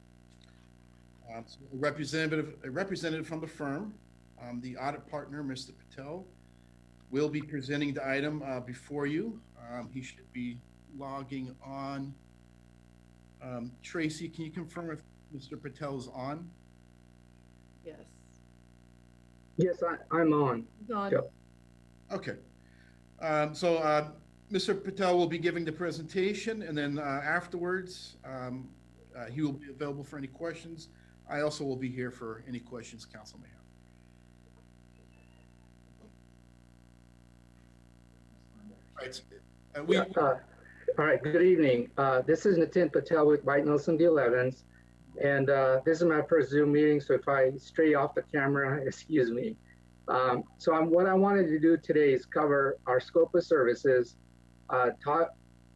So a representative from the firm, the audit partner, Mr. Patel, will be presenting the item before you. He should be logging on. Tracy, can you confirm if Mr. Patel is on? Yes. Yes, I'm on. He's on. Yep. Okay. So Mr. Patel will be giving the presentation, and then afterwards, he will be available for any questions. I also will be here for any questions council may have. Right. All right, good evening. This is Nitin Patel with White Nelson D11s. And this is my first Zoom meeting, so if I stray off the camera, excuse me. What I wanted to do today is cover our scope of services,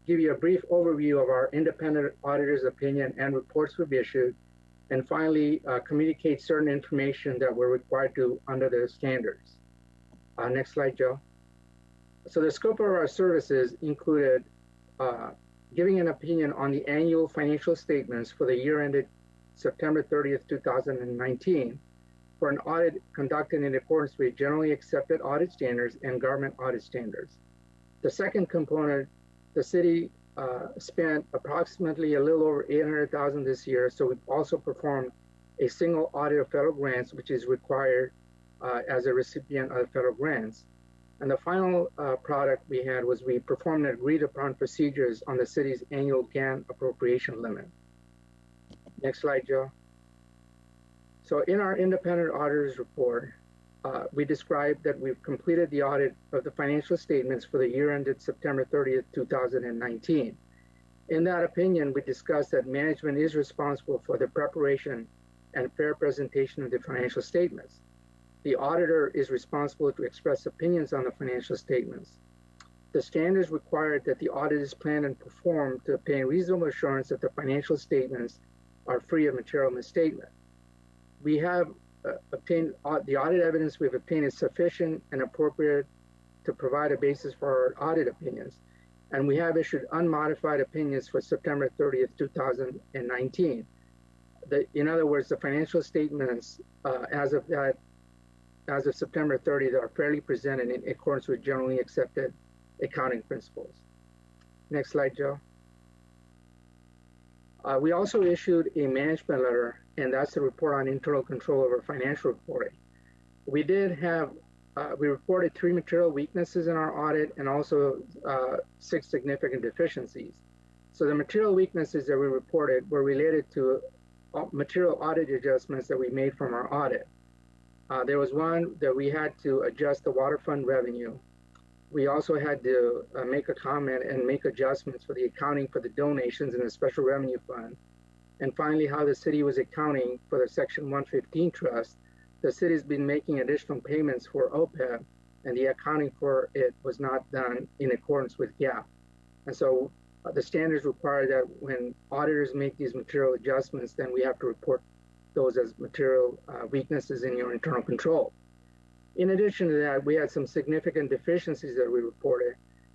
give you a brief overview of our independent auditor's opinion and reports we've issued, and finally communicate certain information that we're required to under the standards. Next slide, Joe. So the scope of our services included giving an opinion on the annual financial statements for the year ended September 30th, 2019, for an audit conducted in accordance with generally accepted audit standards and government audit standards. The second component, the city spent approximately a little over $800,000 this year, so we've also performed a single audit of federal grants, which is required as a recipient of federal grants. And the final product we had was we performed agreed upon procedures on the city's annual grant appropriation limit. Next slide, Joe. So in our independent auditor's report, we described that we've completed the audit of the financial statements for the year ended September 30th, 2019. In that opinion, we discussed that management is responsible for the preparation and fair presentation of the financial statements. The auditor is responsible to express opinions on the financial statements. The standards require that the audit is planned and performed to obtain reasonable assurance that the financial statements are free of material misstatement. We have obtained the audit evidence we've obtained is sufficient and appropriate to provide a basis for our audit opinions. And we have issued unmodified opinions for September 30th, 2019. In other words, the financial statements as of September 30th are fairly presented in accordance with generally accepted accounting principles. Next slide, Joe. We also issued a management letter, and that's the report on internal control over financial reporting. We reported 3 material weaknesses in our audit and also 6 significant deficiencies. So the material weaknesses that we reported were related to material audit adjustments that we made from our audit. There was one that we had to adjust the water fund revenue. We also had to make a comment and make adjustments for the accounting for the donations in the special revenue fund. And finally, how the city was accounting for the Section 115 trust. The city's been making additional payments for OPEB, and the accounting for it was not done in accordance with GAAP. And so the standards require that when auditors make these material adjustments, then we have to report those as material weaknesses in your internal control. In addition to that, we had some significant deficiencies that we reported.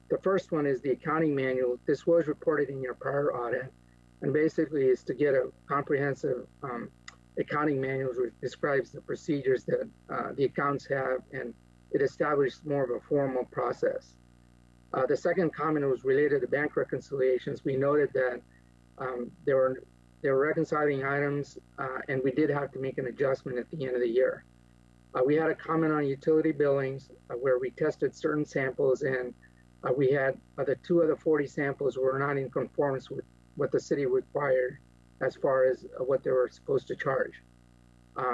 The first one is the accounting manual. This was reported in your prior audit, and basically is to get a comprehensive accounting manual which describes the procedures that the accounts have, and it established more of a formal process. The second comment was related to bank reconciliations. We noted that there were reconciling items, and we did have to make an adjustment at the end of the year. We had a comment on utility billings where we tested certain samples, and we had the 2 of the 40 samples were not in conformance with what the city required as far as what they were supposed to charge.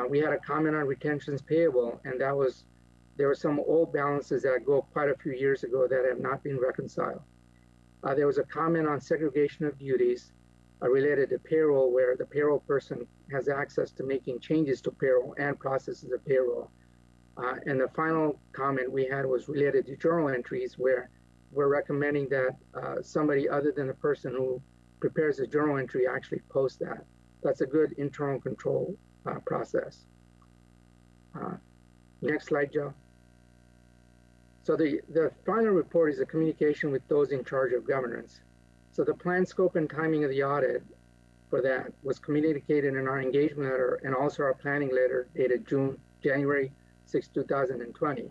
We had a comment on retentions payable, and there were some old balances that go quite a few years ago that have not been reconciled. There was a comment on segregation of duties related to payroll, where the payroll person has access to making changes to payroll and processes the payroll. And the final comment we had was related to journal entries, where we're recommending that somebody other than the person who prepares the journal entry actually post that. That's a good internal control process. Next slide, Joe. So the final report is a communication with those in charge of governance. So the plan, scope, and timing of the audit for that was communicated in our engagement letter and also our planning letter dated January 6, 2020.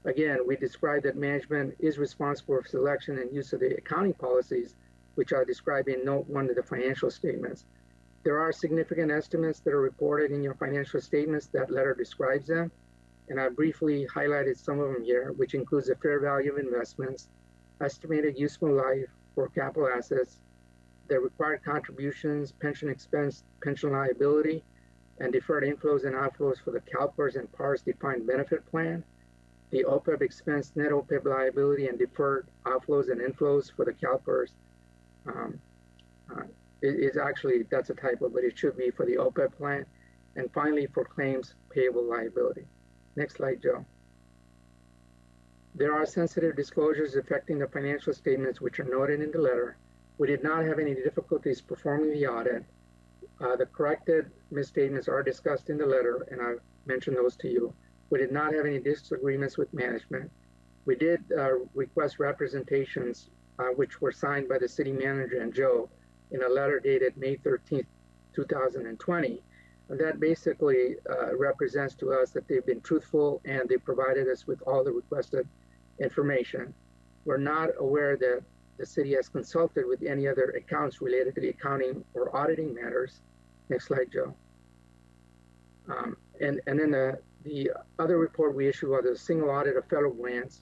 Again, we described that management is responsible for selection and use of the accounting policies, which are described in note 1 of the financial statements. There are significant estimates that are reported in your financial statements. That letter describes them, and I briefly highlighted some of them here, which includes the fair value of investments, estimated useful life for capital assets, the required contributions, pension expense, pension liability, and deferred inflows and outflows for the CalPERS and PARS defined benefit plan. the OPEB expense, net OPEB liability, and deferred outflows and inflows for the CalPERS. Is actually, that's a typo, but it should be for the OPEB plan. And finally, for claims payable liability. Next slide, Joe. There are sensitive disclosures affecting the financial statements which are noted in the letter. We did not have any difficulties performing the audit. The corrected misstatements are discussed in the letter, and I've mentioned those to you. We did not have any disagreements with management. We did request representations, which were signed by the city manager and Joe in a letter dated May 13th, 2020. And that basically represents to us that they've been truthful and they provided us with all the requested information. We're not aware that the city has consulted with any other accounts related to the accounting or auditing matters. Next slide, Joe. And then the other report we issued was a single audit of federal grants.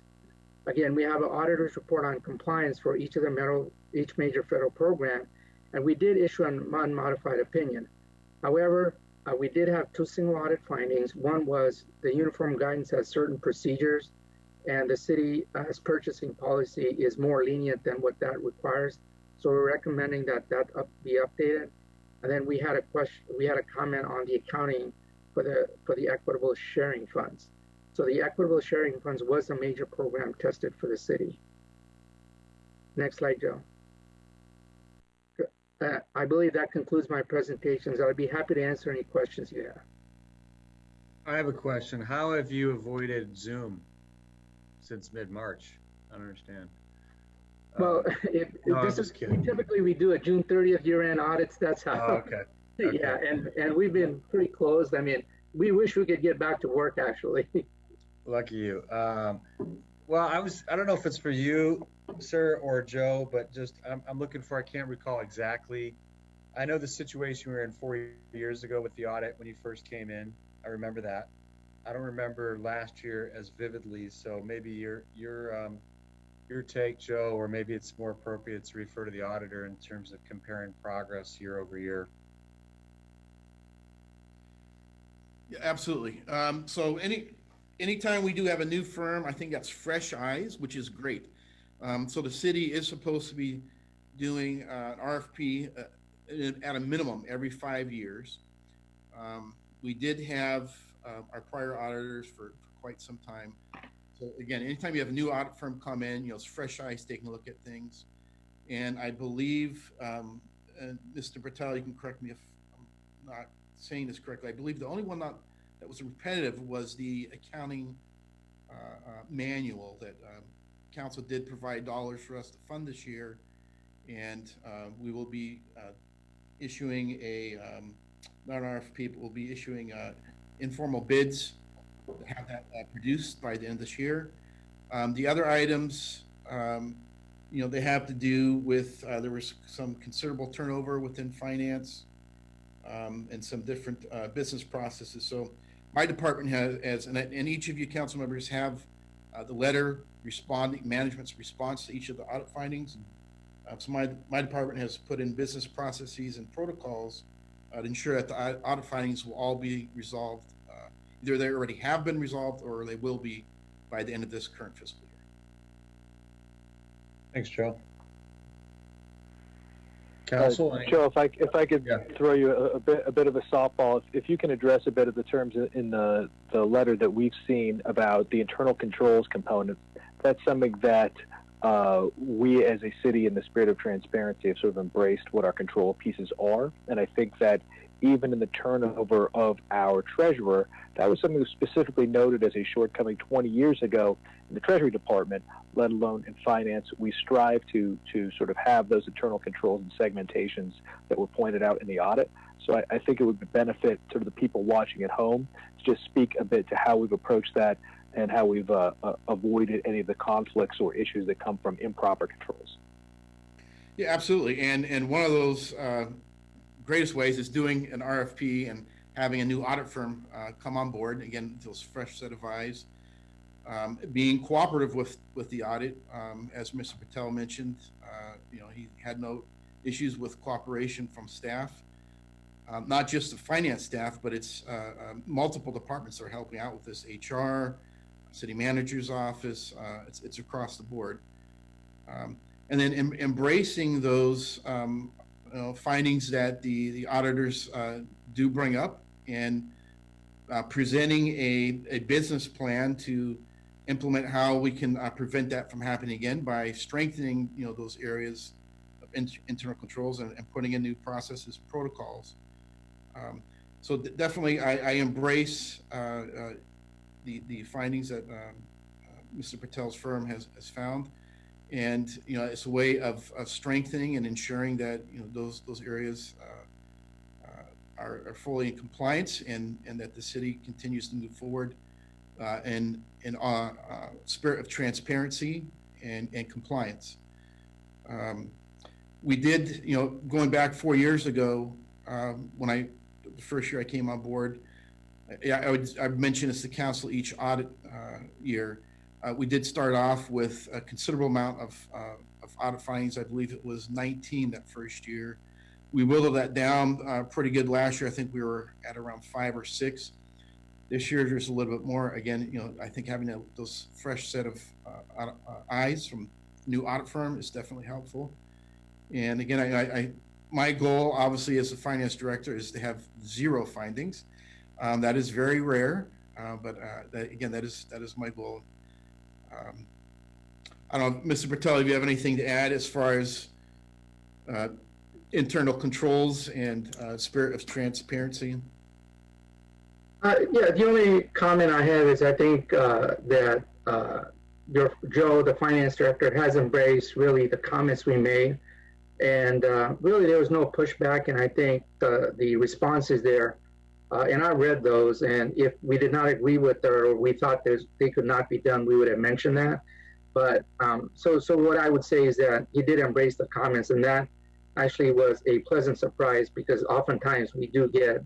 Again, we have an auditor's report on compliance for each major federal program, and we did issue an unmodified opinion. However, we did have two single audit findings. One was the uniform guidance has certain procedures, and the city's purchasing policy is more lenient than what that requires. So we're recommending that be updated. And then we had a comment on the accounting for the equitable sharing funds. So the equitable sharing funds was a major program tested for the city. Next slide, Joe. I believe that concludes my presentations. I'd be happy to answer any questions you have. I have a question. How have you avoided Zoom since mid-March? I don't understand. Well, typically we do a June 30th year-end audits. That's how. Oh, okay. Okay. Yeah, and we've been pretty closed. I mean, we wish we could get back to work, actually. Lucky you. Well, I don't know if it's for you, sir, or Joe, but just I'm looking for, I can't recall exactly. I know the situation we were in 4 years ago with the audit when you first came in. I remember that. I don't remember last year as vividly, so maybe your take, Joe, or maybe it's more appropriate to refer to the auditor in terms of comparing progress year over year. Yeah, absolutely. So anytime we do have a new firm, I think that's fresh eyes, which is great. So the city is supposed to be doing an RFP at a minimum every 5 years. We did have our prior auditors for quite some time. So again, anytime you have a new audit firm come in, it's fresh eyes taking a look at things. And I believe, and Mr. Patel, you can correct me if I'm not saying this correctly. I believe the only one that was repetitive was the accounting manual that council did provide dollars for us to fund this year. And we will be issuing not an RFP, but we'll be issuing informal bids to have that produced by the end of this year. The other items, they have to do with, there was some considerable turnover within finance and some different business processes. So my department has, and each of you council members have the letter responding, management's response to each of the audit findings. So my department has put in business processes and protocols to ensure that the audit findings will all be resolved. Either they already have been resolved or they will be by the end of this current fiscal year. Thanks, Joe. Council, Joe, if I could throw you a bit of a softball, if you can address a bit of the terms in the letter that we've seen about the internal controls component. That's something that we as a city, in the spirit of transparency, have sort of embraced what our control pieces are. And I think that even in the turnover of our treasurer, that was something that was specifically noted as a shortcoming 20 years ago in the Treasury Department, let alone in finance. We strive to sort of have those internal controls and segmentations that were pointed out in the audit. So I think it would benefit sort of the people watching at home to just speak a bit to how we've approached that and how we've avoided any of the conflicts or issues that come from improper controls. Yeah, absolutely. And one of those greatest ways is doing an RFP and having a new audit firm come on board. Again, those fresh set of eyes, being cooperative with the audit. As Mr. Patel mentioned, he had no issues with cooperation from staff, not just the finance staff, but it's multiple departments that are helping out with this: HR, city manager's office. It's across the board. And then embracing those findings that the auditors do bring up, and presenting a business plan to implement how we can prevent that from happening again by strengthening those areas of internal controls and putting in new processes, protocols. So definitely I embrace the findings that Mr. Patel's firm has found, and it's a way of strengthening and ensuring that those areas are fully in compliance, and that the city continues to move forward in spirit of transparency and compliance. We did, going back 4 years ago, when the first year I came on board, I mentioned this to council each audit year. We did start off with a considerable amount of audit findings. I believe it was 19 that first year. We whittled that down pretty good last year. I think we were at around 5 or 6. This year, there's a little bit more. Again, I think having those fresh set of eyes from new audit firm is definitely helpful. And again, my goal, obviously, as a finance director, is to have 0 findings. That is very rare, but again, that is my goal. I don't know, Mr. Patel, if you have anything to add as far as internal controls and spirit of transparency? Yeah, the only comment I have is I think that Joe, the finance director, has embraced really the comments we made, and really there was no pushback, and I think the responses there, and I read those, and if we did not agree with or we thought they could not be done, we would have mentioned that. But so what I would say is that he did embrace the comments, and that actually was a pleasant surprise, because oftentimes we do get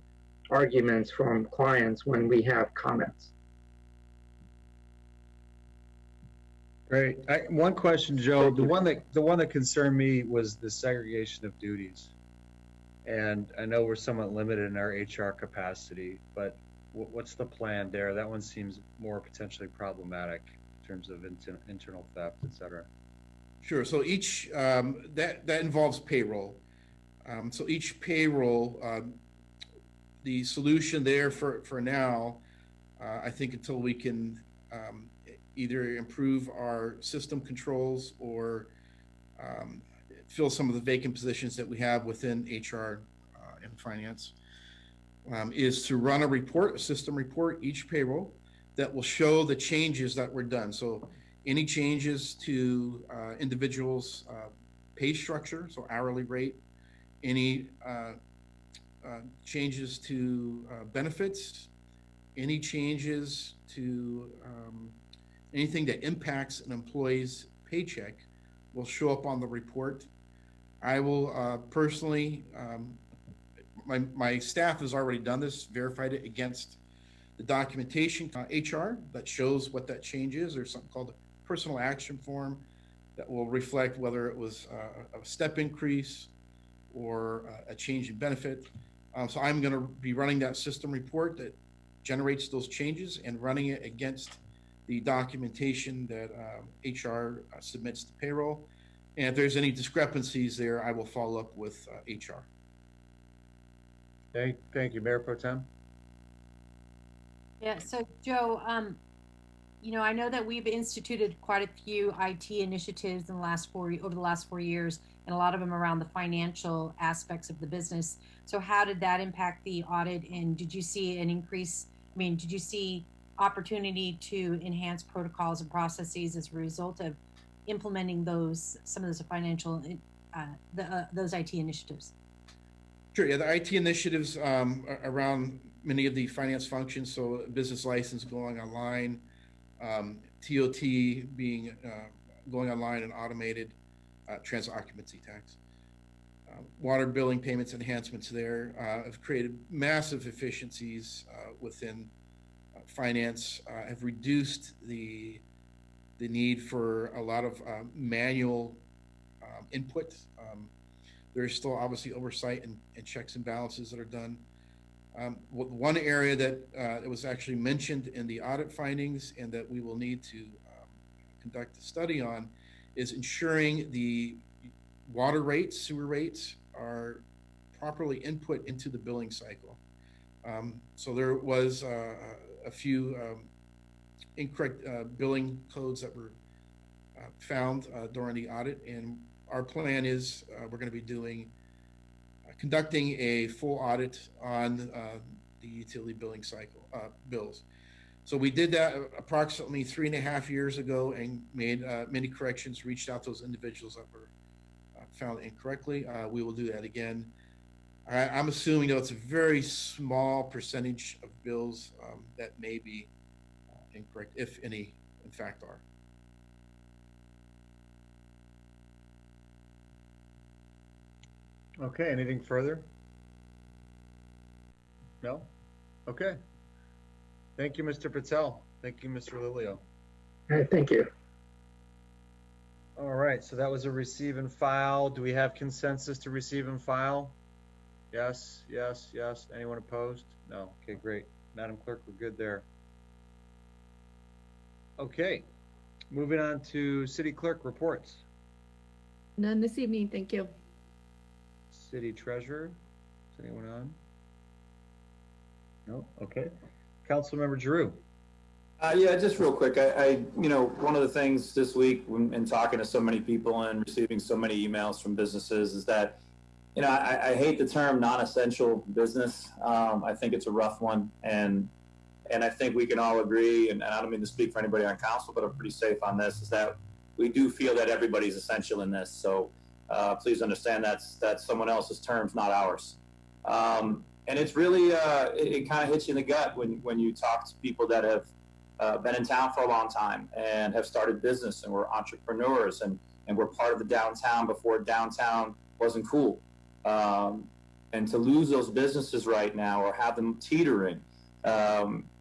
arguments from clients when we have comments. Great. One question, Joe. The one that concerned me was the segregation of duties. And I know we're somewhat limited in our HR capacity, but what's the plan there? That one seems more potentially problematic in terms of internal theft, et cetera. Sure. So each that involves payroll. So each payroll, the solution there for now, I think until we can either improve our system controls or fill some of the vacant positions that we have within HR and finance, is to run a system report each payroll that will show the changes that were done. So any changes to individuals' pay structure, so hourly rate, any changes to benefits, any changes to anything that impacts an employee's paycheck will show up on the report. I will personally, my staff has already done this, verified it against the documentation HR that shows what that change is. There's something called a personal action form that will reflect whether it was a step increase or a change in benefit. So I'm going to be running that system report that generates those changes and running it against the documentation that HR submits to payroll. And if there's any discrepancies there, I will follow up with HR. Thank you, Mayor Pro Tem. Yeah, so Joe, I know that we've instituted quite a few IT initiatives over the last 4 years, and a lot of them around the financial aspects of the business. So how did that impact the audit, and did you see an increase? Did you see opportunity to enhance protocols and processes as a result of implementing some of those financial, those IT initiatives? Sure. Yeah, the IT initiatives around many of the finance functions, so business license going online, TOT being going online and automated, transit occupancy tax, water billing payments enhancements there have created massive efficiencies within finance, have reduced the need for a lot of manual input. There's still obviously oversight and checks and balances that are done. One area that it was actually mentioned in the audit findings and that we will need to conduct a study on is ensuring the water rates, sewer rates are properly input into the billing cycle. So there was a few incorrect billing codes that were found during the audit, and our plan is we're going to be conducting a full audit on the utility billing cycle bills. So we did that approximately 3.5 years ago and made many corrections, reached out to those individuals that were found incorrectly. We will do that again. I'm assuming, though, it's a very small percentage of bills that may be incorrect, if any, in fact, are. Okay, anything further? No? Okay. Thank you, Mr. Patel. Thank you, Mr. Lilio. All right, thank you. All right, so that was a receive and file. Do we have consensus to receive and file? Yes, yes, yes. Anyone opposed? No. Okay, great. Madam Clerk, we're good there. Okay, moving on to City Clerk reports. None this evening, thank you. City Treasurer, is anyone on? No? Okay. Councilmember Drew. Yeah, just real quick. One of the things this week in talking to so many people and receiving so many emails from businesses is that, I hate the term non-essential business. I think it's a rough one, and I think we can all agree, and I don't mean to speak for anybody on council, but I'm pretty safe on this, is that we do feel that everybody's essential in this. So please understand that's someone else's terms, not ours. And it's really, it kind of hits you in the gut when you talk to people that have been in town for a long time and have started business and were entrepreneurs and were part of the downtown before downtown wasn't cool. And to lose those businesses right now or have them teetering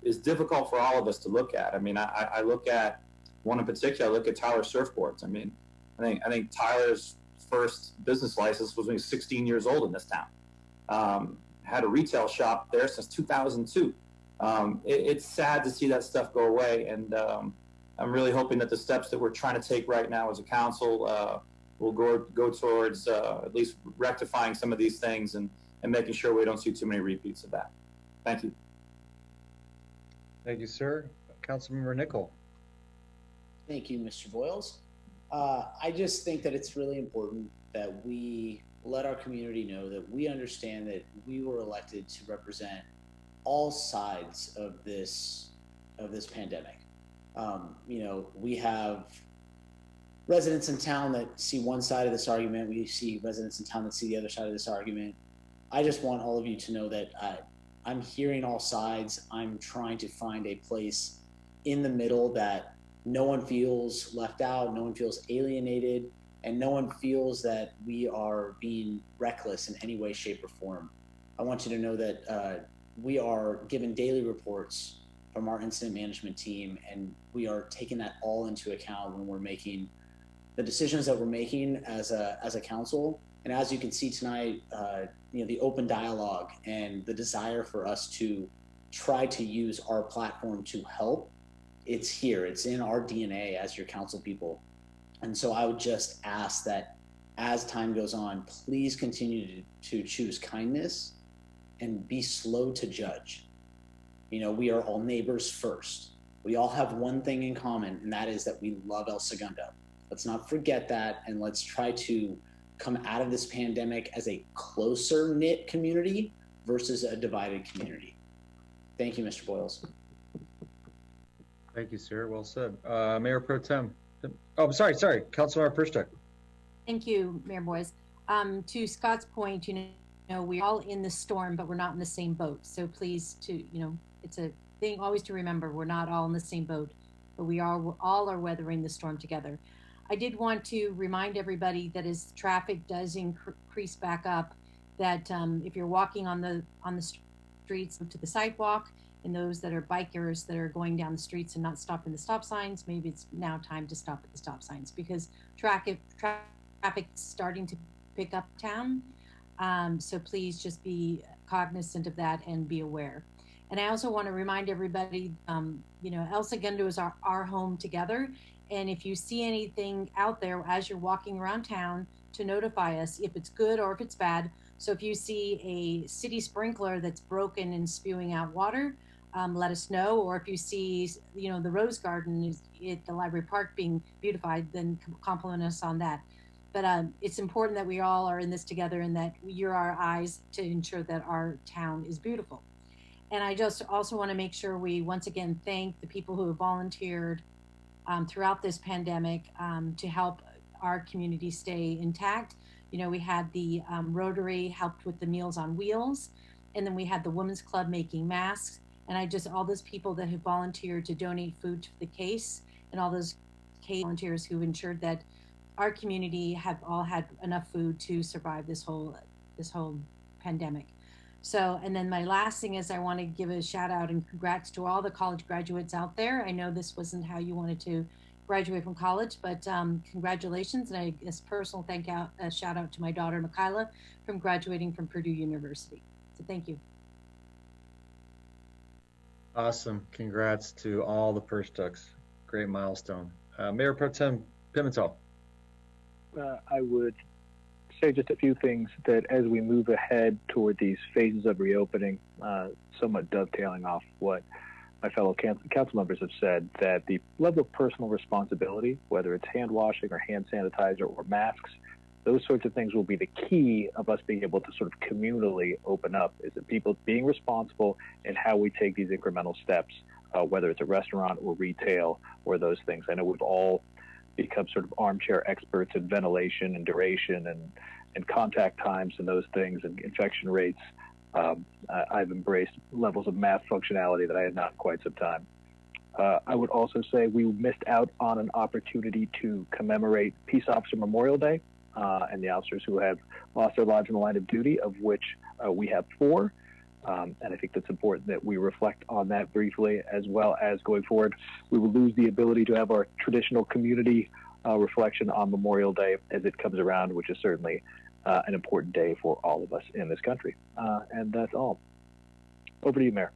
is difficult for all of us to look at. I mean, I look at one in particular, I look at Tyler Surfboards. I mean, I think Tyler's first business license was when he was 16 years old in this town. Had a retail shop there since 2002. It's sad to see that stuff go away, and I'm really hoping that the steps that we're trying to take right now as a council will go towards at least rectifying some of these things and making sure we don't see too many repeats of that. Thank you. Thank you, sir. Councilmember Nickel. Thank you, Mr. Boyles. I just think that it's really important that we let our community know that we understand that we were elected to represent all sides of this pandemic. We have residents in town that see one side of this argument. We see residents in town that see the other side of this argument. I just want all of you to know that I'm hearing all sides. I'm trying to find a place in the middle that no one feels left out, no one feels alienated, and no one feels that we are being reckless in any way, shape, or form. I want you to know that we are given daily reports from our incident management team, and we are taking that all into account when we're making the decisions that we're making as a council. And as you can see tonight, the open dialogue and the desire for us to try to use our platform to help, it's here. It's in our DNA as your council people. And so I would just ask that as time goes on, please continue to choose kindness and be slow to judge. We are all neighbors first. We all have one thing in common, and that is that we love El Segundo. Let's not forget that, and let's try to come out of this pandemic as a closer knit community versus a divided community. Thank you, Mr. Boyles. Thank you, sir. Well said. Mayor Pro Tem. Oh, sorry. Councilmember Perstuck. Thank you, Mayor Boyes. To Scott's point, we're all in the storm, but we're not in the same boat. So please, it's a thing always to remember, we're not all in the same boat, but we all are weathering the storm together. I did want to remind everybody that as traffic does increase back up, that if you're walking on the streets to the sidewalk, and those that are bikers that are going down the streets and not stopping the stop signs, maybe it's now time to stop at the stop signs, because traffic is starting to pick up town. So please just be cognizant of that and be aware. And I also want to remind everybody, El Segundo is our home together. And if you see anything out there as you're walking around town, to notify us if it's good or if it's bad. So if you see a city sprinkler that's broken and spewing out water, let us know. Or if you see, the rose garden at the library park being beautified, then compliment us on that. But it's important that we all are in this together and that you're our eyes to ensure that our town is beautiful. And I just also want to make sure we once again thank the people who have volunteered throughout this pandemic to help our community stay intact. We had the Rotary helped with the Meals on Wheels, and then we had the Women's Club making masks, and all those people that have volunteered to donate food to the case, and all those case volunteers who ensured that our community have all had enough food to survive this whole pandemic. So, and then my last thing is I want to give a shout out and congrats to all the college graduates out there. I know this wasn't how you wanted to graduate from college, but congratulations. And I guess personal shout out to my daughter, Michaela, from graduating from Purdue University. So thank you. Awesome. Congrats to all the Perstucks. Great milestone. Mayor Pro Tem Pimentel. I would say just a few things that as we move ahead toward these phases of reopening, somewhat dovetailing off what my fellow council members have said, that the level of personal responsibility, whether it's hand washing or hand sanitizer or masks, those sorts of things will be the key of us being able to sort of communally open up, is that people being responsible in how we take these incremental steps, whether it's a restaurant or retail or those things. I know we've all become sort of armchair experts in ventilation and duration and contact times and those things and infection rates. I've embraced levels of math functionality that I had not in quite some time. I would also say we missed out on an opportunity to commemorate Peace Officer Memorial Day and the officers who have lost their lives in the line of duty, of which we have 4. And I think that's important that we reflect on that briefly, as well as going forward, we will lose the ability to have our traditional community reflection on Memorial Day as it comes around, which is certainly an important day for all of us in this country. And that's all. Over to you, Mayor.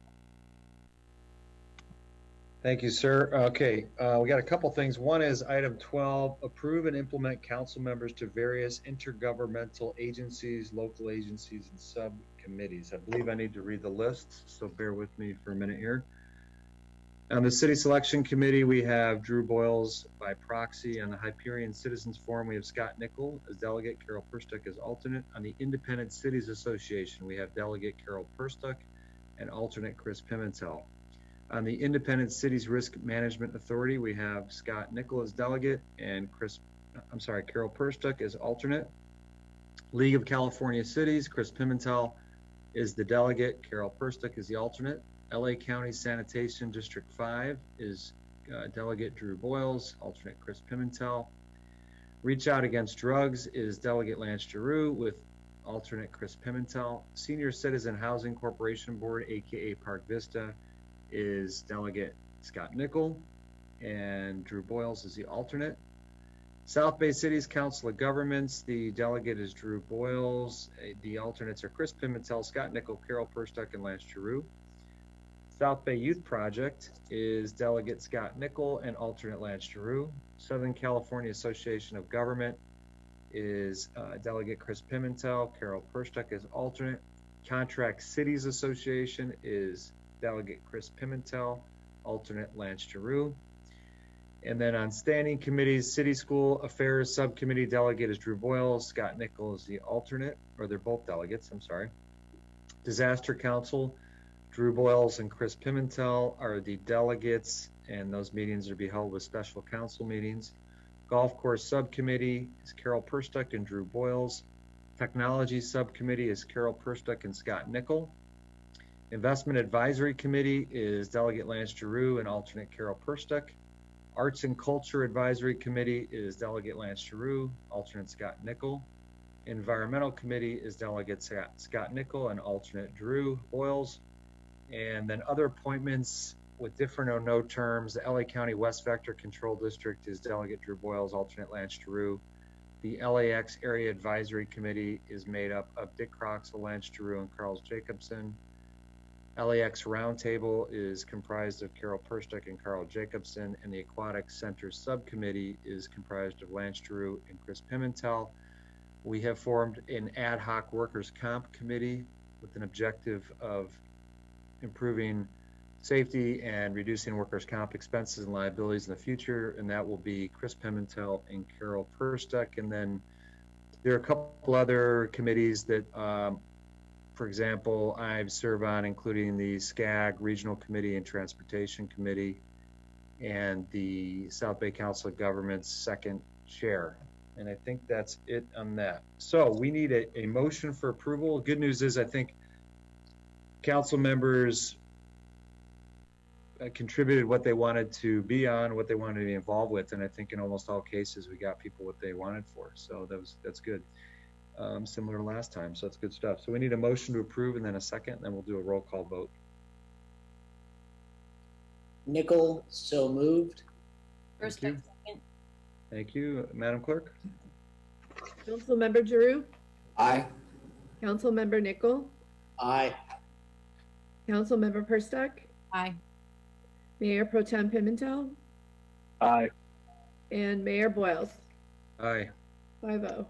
Thank you, sir. Okay, we got a couple things. One is item 12, approve and implement council members to various intergovernmental agencies, local agencies, and subcommittees. I believe I need to read the list, so bear with me for a minute here. On the City Selection Committee, we have Drew Boyles by proxy. On the Hyperion Citizens Forum, we have Scott Nickel as delegate, Carol Perstuck as alternate. On the Independent Cities Association, we have delegate Carol Perstuck and alternate Chris Pimentel. On the Independent Cities Risk Management Authority, we have Scott Nickel as delegate and Carol Perstuck as alternate. League of California Cities, Chris Pimentel is the delegate, Carol Perstuck is the alternate. LA County Sanitation District 5 is delegate Drew Boyles, alternate Chris Pimentel. Reach Out Against Drugs is delegate Lance Giroux with alternate Chris Pimentel. Senior Citizen Housing Corporation Board, aka Park Vista, is delegate Scott Nickel, and Drew Boyles is the alternate. South Bay Cities Council of Governments, the delegate is Drew Boyles. The alternates are Chris Pimentel, Scott Nickel, Carol Perstuck, and Lance Giroux. South Bay Youth Project is delegate Scott Nickel and alternate Lance Giroux. Southern California Association of Government is delegate Chris Pimentel, Carol Perstuck is alternate. Contract Cities Association is delegate Chris Pimentel, alternate Lance Giroux. And then on standing committees, City School Affairs Subcommittee delegate is Drew Boyles, Scott Nickel is the alternate, or they're both delegates, I'm sorry. Disaster Council, Drew Boyles and Chris Pimentel are the delegates, and those meetings are to be held with special council meetings. Golf Course Subcommittee is Carol Perstuck and Drew Boyles. Technology Subcommittee is Carol Perstuck and Scott Nickel. Investment Advisory Committee is delegate Lance Giroux and alternate Carol Perstuck. Arts and Culture Advisory Committee is delegate Lance Giroux, alternate Scott Nickel. Environmental Committee is delegate Scott Nickel and alternate Drew Boyles. And then other appointments with different or no terms, the LA County West Vector Control District is delegate Drew Boyles, alternate Lance Giroux. The LAX Area Advisory Committee is made up of Dick Croxall, Lance Giroux, and Carl Jacobson. LAX Roundtable is comprised of Carol Perstick and Carl Jacobson, and the Aquatic Center Subcommittee is comprised of Lance Giroux and Chris Pimentel. We have formed an ad hoc workers' comp committee with an objective of improving safety and reducing workers' comp expenses and liabilities in the future, and that will be Chris Pimentel and Carol Perstick. And then there are a couple other committees that, for example, I serve on, including the SCAG Regional Committee and Transportation Committee and the South Bay Council of Governments second chair. And I think that's it on that. So we need a motion for approval. Good news is I think council members contributed what they wanted to be on, what they wanted to be involved with, and I think in almost all cases we got people what they wanted for. So that's good. Similar to last time, so that's good stuff. So we need a motion to approve and then a second, and then we'll do a roll call vote. Nickel, so moved. First, Thank you. second. Thank you, Madam Clerk. Councilmember Giroux, Aye. Councilmember Nickel, Aye. Councilmember Perstuck, Aye. Mayor Pro Tem Pimentel, Aye. and Mayor Boyles. Aye. 5-0.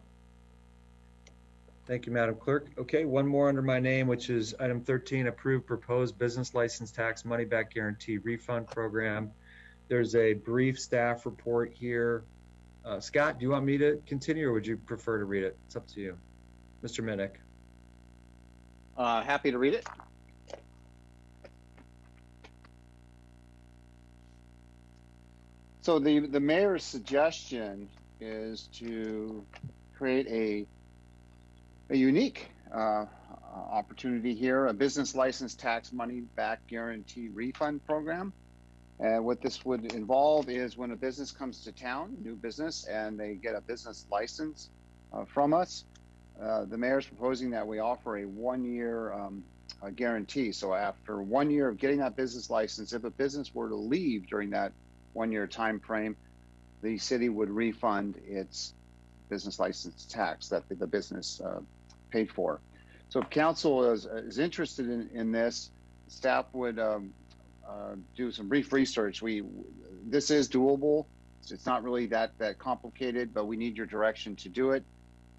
Thank you, Madam Clerk. Okay, one more under my name, which is item 13, approve proposed business license tax money back guarantee refund program. There's a brief staff report here. Scott, do you want me to continue or would you prefer to read it? It's up to you. Mr. Minnick. Happy to read it. So the mayor's suggestion is to create a unique opportunity here, a business license tax money back guarantee refund program. And what this would involve is when a business comes to town, new business, and they get a business license from us, the mayor's proposing that we offer a 1-year guarantee. So after 1 year of getting that business license, if a business were to leave during that 1-year time frame, the city would refund its business license tax that the business paid for. So if council is interested in this, staff would do some brief research. This is doable. It's not really that complicated, but we need your direction to do it.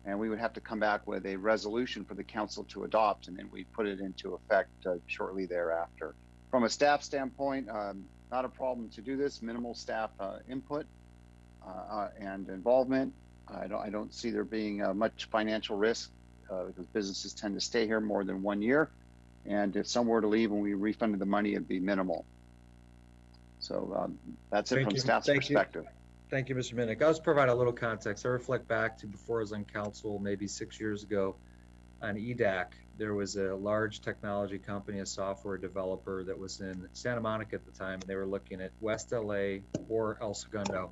And we would have to come back with a resolution for the council to adopt, and then we put it into effect shortly thereafter. From a staff standpoint, not a problem to do this. Minimal staff input and involvement. I don't see there being much financial risk because businesses tend to stay here more than 1 year. And if some were to leave and we refunded the money, it'd be minimal. So that's it from staff's perspective. Thank you, Mr. Minnick. I'll just provide a little context. I reflect back to before I was on council, maybe 6 years ago, on EDAC. There was a large technology company, a software developer that was in Santa Monica at the time, and they were looking at West LA or El Segundo.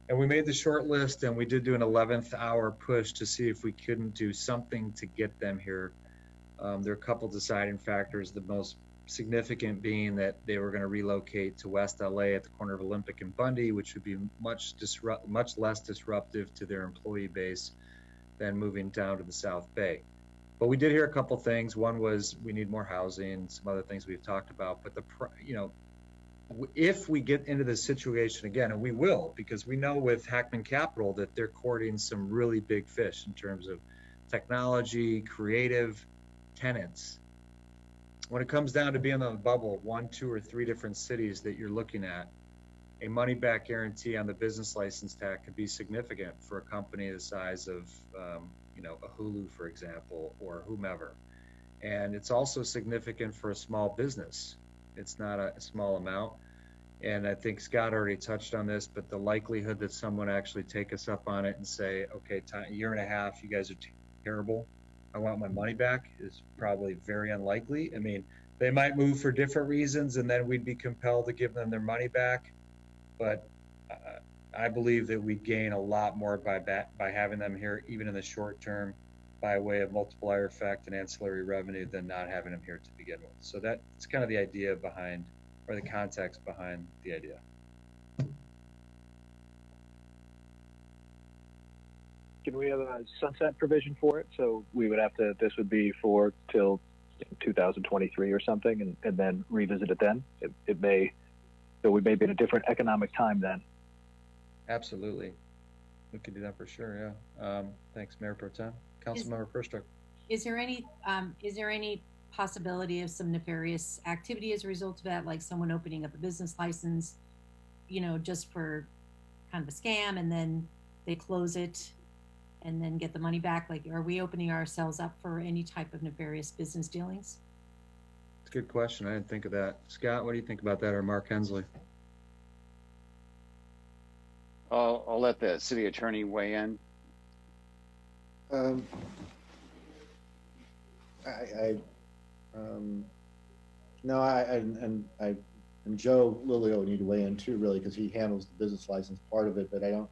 And we made the short list, and we did do an 11th hour push to see if we couldn't do something to get them here. There are a couple deciding factors, the most significant being that they were going to relocate to West LA at the corner of Olympic and Bundy, which would be much less disruptive to their employee base than moving down to the South Bay. But we did hear a couple things. One was we need more housing, some other things we've talked about. But if we get into this situation again, and we will, because we know with Hackman Capital that they're courting some really big fish in terms of technology, creative tenants. When it comes down to being on the bubble, 1, 2, or 3 different cities that you're looking at, a money back guarantee on the business license tax could be significant for a company the size of, a Hulu, for example, or whomever. And it's also significant for a small business. It's not a small amount. And I think Scott already touched on this, but the likelihood that someone actually take us up on it and say, okay, a year and a half, you guys are terrible, I want my money back, is probably very unlikely. I mean, they might move for different reasons and then we'd be compelled to give them their money back. But I believe that we gain a lot more by having them here, even in the short term, by way of multiplier effect and ancillary revenue than not having them here to begin with. So that's kind of the idea behind, or the context behind the idea. Can we have a sunset provision for it? So we would have to, this would be for till 2023 or something, and then revisit it then? It may, so we may be in a different economic time then. Absolutely. We could do that for sure, yeah. Thanks, Mayor Pro Tem. Councilmember Perstruck. Is there any possibility of some nefarious activity as a result of that, like someone opening up a business license, just for kind of a scam, and then they close it and then get the money back? Like, are we opening ourselves up for any type of nefarious business dealings? It's a good question. I didn't think of that. Scott, what do you think about that, or Mark Hensley? I'll let the city attorney weigh in. And Joe Lilio need to weigh in too, really, because he handles the business license part of it. But I don't.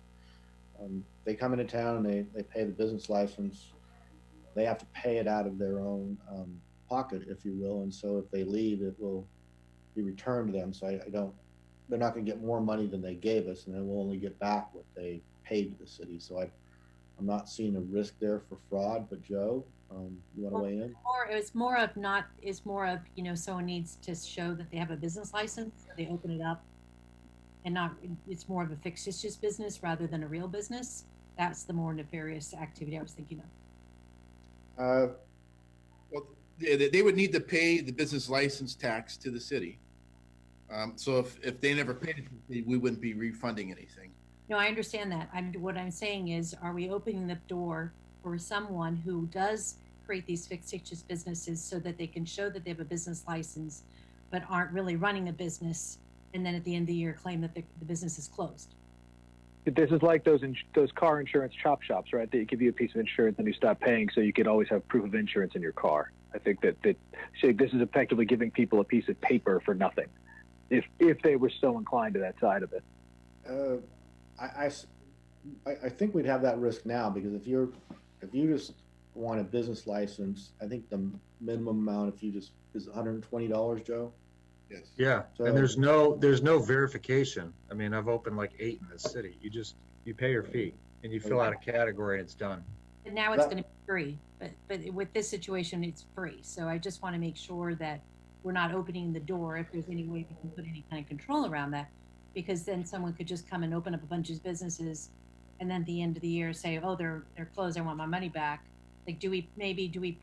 They come into town and they pay the business license. They have to pay it out of their own pocket, if you will. And so if they leave, it will be returned to them. So I don't. They're not going to get more money than they gave us, and then we'll only get back what they paid to the city. So I'm not seeing a risk there for fraud. But Joe, you want to weigh in? Or it's more of someone needs to show that they have a business license. They open it up, and it's more of a fictitious business rather than a real business. That's the more nefarious activity I was thinking of. Well, they would need to pay the business license tax to the city. So if they never paid it, we wouldn't be refunding anything. No, I understand that. What I'm saying is, are we opening the door for someone who does create these fictitious businesses so that they can show that they have a business license, but aren't really running a business, and then at the end of the year claim that the business is closed? This is like those car insurance chop shops, right? They give you a piece of insurance and you stop paying, so you could always have proof of insurance in your car. I think that this is effectively giving people a piece of paper for nothing, if they were so inclined to that side of it. I think we'd have that risk now, because if you just want a business license, I think the minimum amount is $120, Joe. Yes. Yeah, So, and there's no verification. I mean, I've opened like 8 in this city. You pay your fee and you fill out a category and it's done. And now it's going to be free, but with this situation, it's free. So I just want to make sure that we're not opening the door, if there's any way we can put any kind of control around that, because then someone could just come and open up a bunch of businesses, and then at the end of the year say, oh, they're closed, I want my money back. Like, do we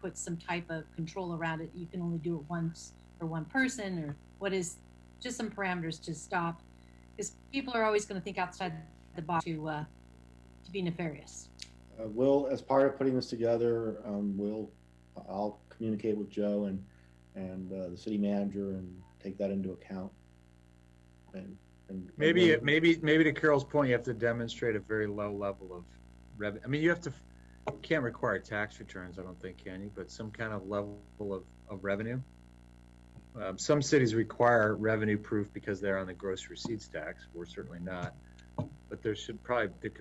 put some type of control around it? You can only do it once for one person, or what is just some parameters to stop, because people are always going to think outside the box to be nefarious. We'll, as part of putting this together, I'll communicate with Joe and the city manager and take that into account. And Maybe to Carol's point, you have to demonstrate a very low level of revenue. I mean, you can't require tax returns, I don't think, can you? But some kind of level of revenue. Some cities require revenue proof because they're on the gross receipts tax. We're certainly not. But there could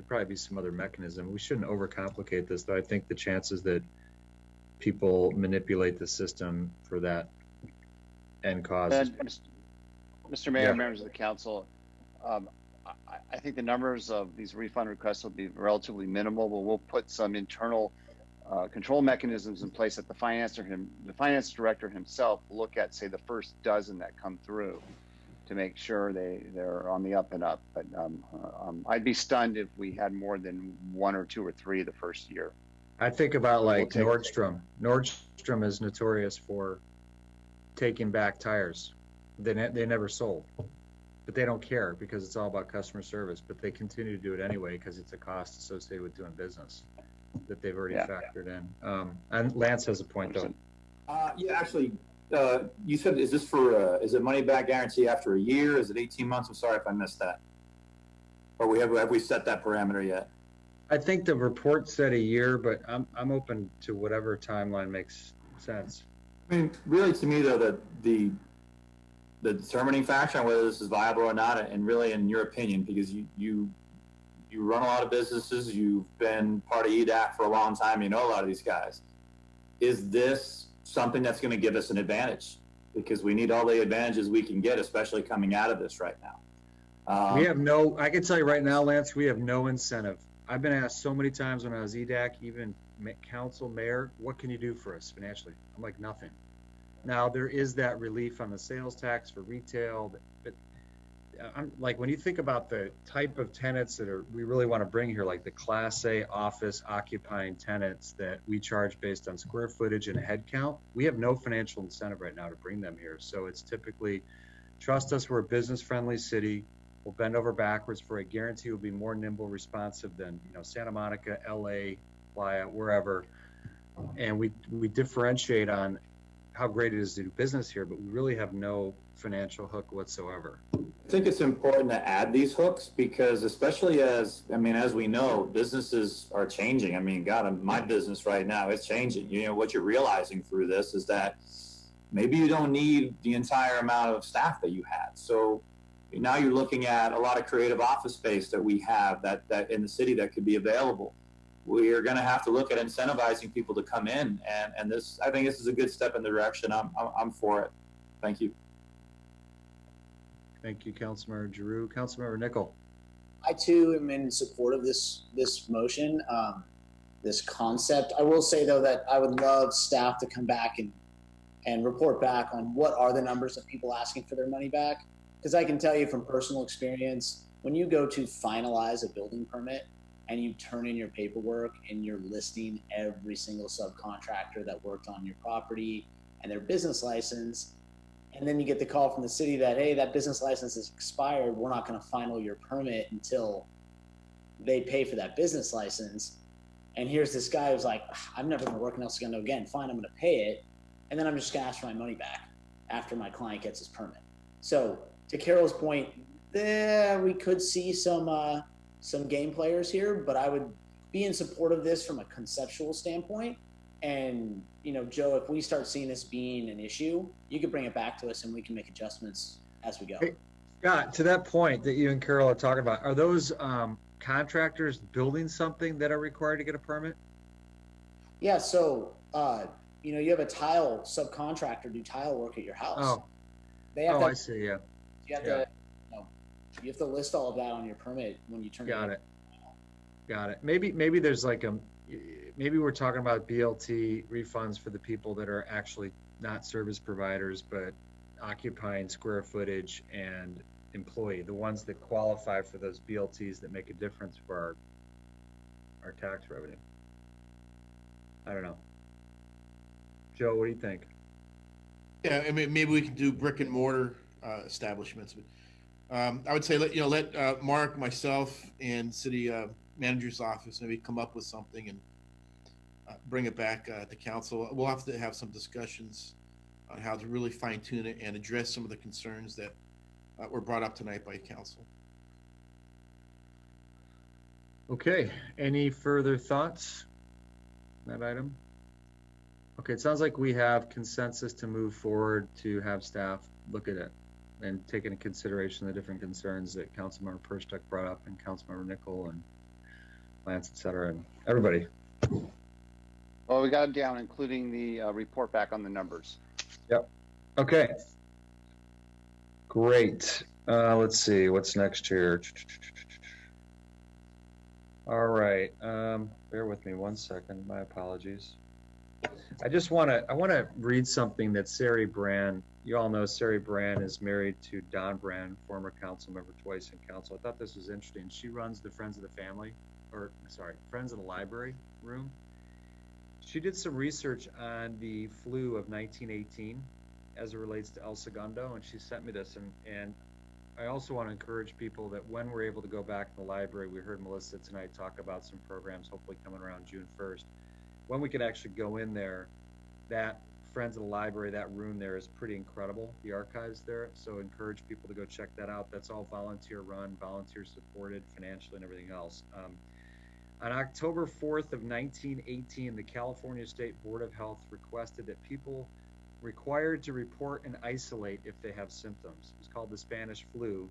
probably be some other mechanism. We shouldn't overcomplicate this, though. I think the chances that people manipulate the system for that end cause. Mr. Mayor, members of the council, I think the numbers of these refund requests will be relatively minimal, but we'll put some internal control mechanisms in place that the finance director himself will look at, say, the first dozen that come through to make sure they're on the up and up. But I'd be stunned if we had more than 1 or 2 or 3 the first year. I think about like Nordstrom. Nordstrom is notorious for taking back tires. They never sold, but they don't care because it's all about customer service. But they continue to do it anyway because it's a cost associated with doing business that they've already factored in. And Lance has a point though. Yeah, actually, you said, is it money back guarantee after a year? Is it 18 months? I'm sorry if I missed that. Or have we set that parameter yet? I think the report said a year, but I'm open to whatever timeline makes sense. I mean, really, to me, though, the determining factor on whether this is viable or not, and really, in your opinion, because you run a lot of businesses, you've been part of EDAC for a long time, you know a lot of these guys. Is this something that's going to give us an advantage? Because we need all the advantages we can get, especially coming out of this right now. I can tell you right now, Lance, we have no incentive I've been asked so many times when I was EDAC, even council, mayor, what can you do for us financially? I'm like, nothing. Now, there is that relief on the sales tax for retail, but I'm like, when you think about the type of tenants that we really want to bring here, like the Class A office occupying tenants that we charge based on square footage and head count, we have no financial incentive right now to bring them here. So it's typically, trust us, we're a business-friendly city. We'll bend over backwards for a guarantee we'll be more nimble, responsive than, Santa Monica, LA, Playa, wherever. And we differentiate on how great it is to do business here, but we really have no financial hook whatsoever. I think it's important to add these hooks because especially as we know, businesses are changing. God, my business right now, it's changing. What you're realizing through this is that maybe you don't need the entire amount of staff that you had. So now you're looking at a lot of creative office space that we have that in the city that could be available. We are going to have to look at incentivizing people to come in, and this, I think this is a good step in the direction. I'm for it. Thank you. Thank you, Councilmember Giroux. Councilmember Nickel. I too am in support of this motion, this concept. I will say though that I would love staff to come back and report back on what are the numbers of people asking for their money back. Because I can tell you from personal experience, when you go to finalize a building permit and you turn in your paperwork and you're listing every single subcontractor that worked on your property and their business license, and then you get the call from the city that, hey, that business license is expired, we're not going to final your permit until they pay for that business license. And here's this guy who's like, I'm never going to work in El Segundo again. Fine, I'm going to pay it. And then I'm just going to ask for my money back after my client gets his permit. So to Carol's point, we could see some game players here, but I would be in support of this from a conceptual standpoint. And, Joe, if we start seeing this being an issue, you could bring it back to us and we can make adjustments as we go. Hey, Scott, to that point that you and Carol are talking about, are those contractors building something that are required to get a permit? Yeah, so, you have a tile subcontractor do tile work at your house. Oh, they have I see, yeah. You have to, you have to list all of that on your permit when you turn it in. Got it. Maybe there's like maybe we're talking about BLT refunds for the people that are actually not service providers, but occupying square footage and employee, the ones that qualify for those BLTs that make a difference for our tax revenue. I don't know. Joe, what do you think? Yeah, maybe we can do brick and mortar establishments. I would say let Mark, myself, and city manager's office maybe come up with something and bring it back to council. We'll have to have some discussions on how to really fine tune it and address some of the concerns that were brought up tonight by council. Okay, any further thoughts on that item? Okay, it sounds like we have consensus to move forward to have staff look at it and take into consideration the different concerns that Councilmember Perstuck brought up and Councilmember Nickel and Lance, et cetera, and everybody. Well, we got it down, including the report back on the numbers. Yep. Okay. Great. Let's see what's next here. All right. Bear with me 1 second. My apologies. I want to read something that Sari Brand, you all know Sari Brand is married to Don Brand, former council member twice in council. I thought this was interesting. She runs the Friends of the Family, Friends of the Library room. She did some research on the flu of 1918 as it relates to El Segundo, and she sent me this. And I also want to encourage people that when we're able to go back to the library, we heard Melissa tonight talk about some programs hopefully coming around June 1st. When we could actually go in there, that Friends of the Library, that room there is pretty incredible, the archives there. So encourage people to go check that out. That's all volunteer run, volunteer supported financially and everything else. On October 4th of 1918, the California State Board of Health requested that people required to report and isolate if they have symptoms. It was called the Spanish flu,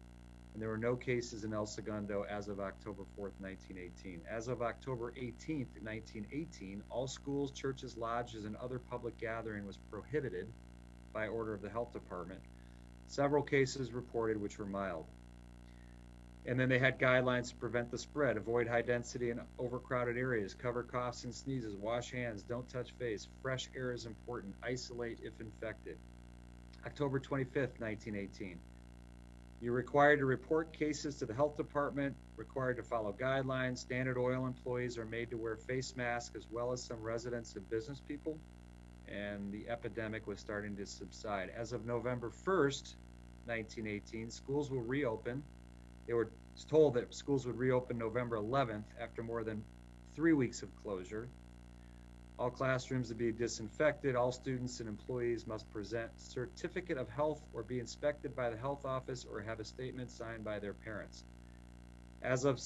and there were no cases in El Segundo as of October 4th, 1918. As of October 18th, 1918, all schools, churches, lodges, and other public gathering was prohibited by order of the health department. Several cases reported which were mild. And then they had guidelines to prevent the spread, avoid high density and overcrowded areas, cover coughs and sneezes, wash hands, don't touch face, fresh air is important, isolate if infected. October 25th, 1918. You're required to report cases to the health department, required to follow guidelines. Standard Oil employees are made to wear face masks, as well as some residents and business people. And the epidemic was starting to subside. As of November 1st, 1918, schools will reopen. They were told that schools would reopen November 11th after more than 3 weeks of closure. All classrooms to be disinfected. All students and employees must present certificate of health or be inspected by the health office or have a statement signed by their parents. As of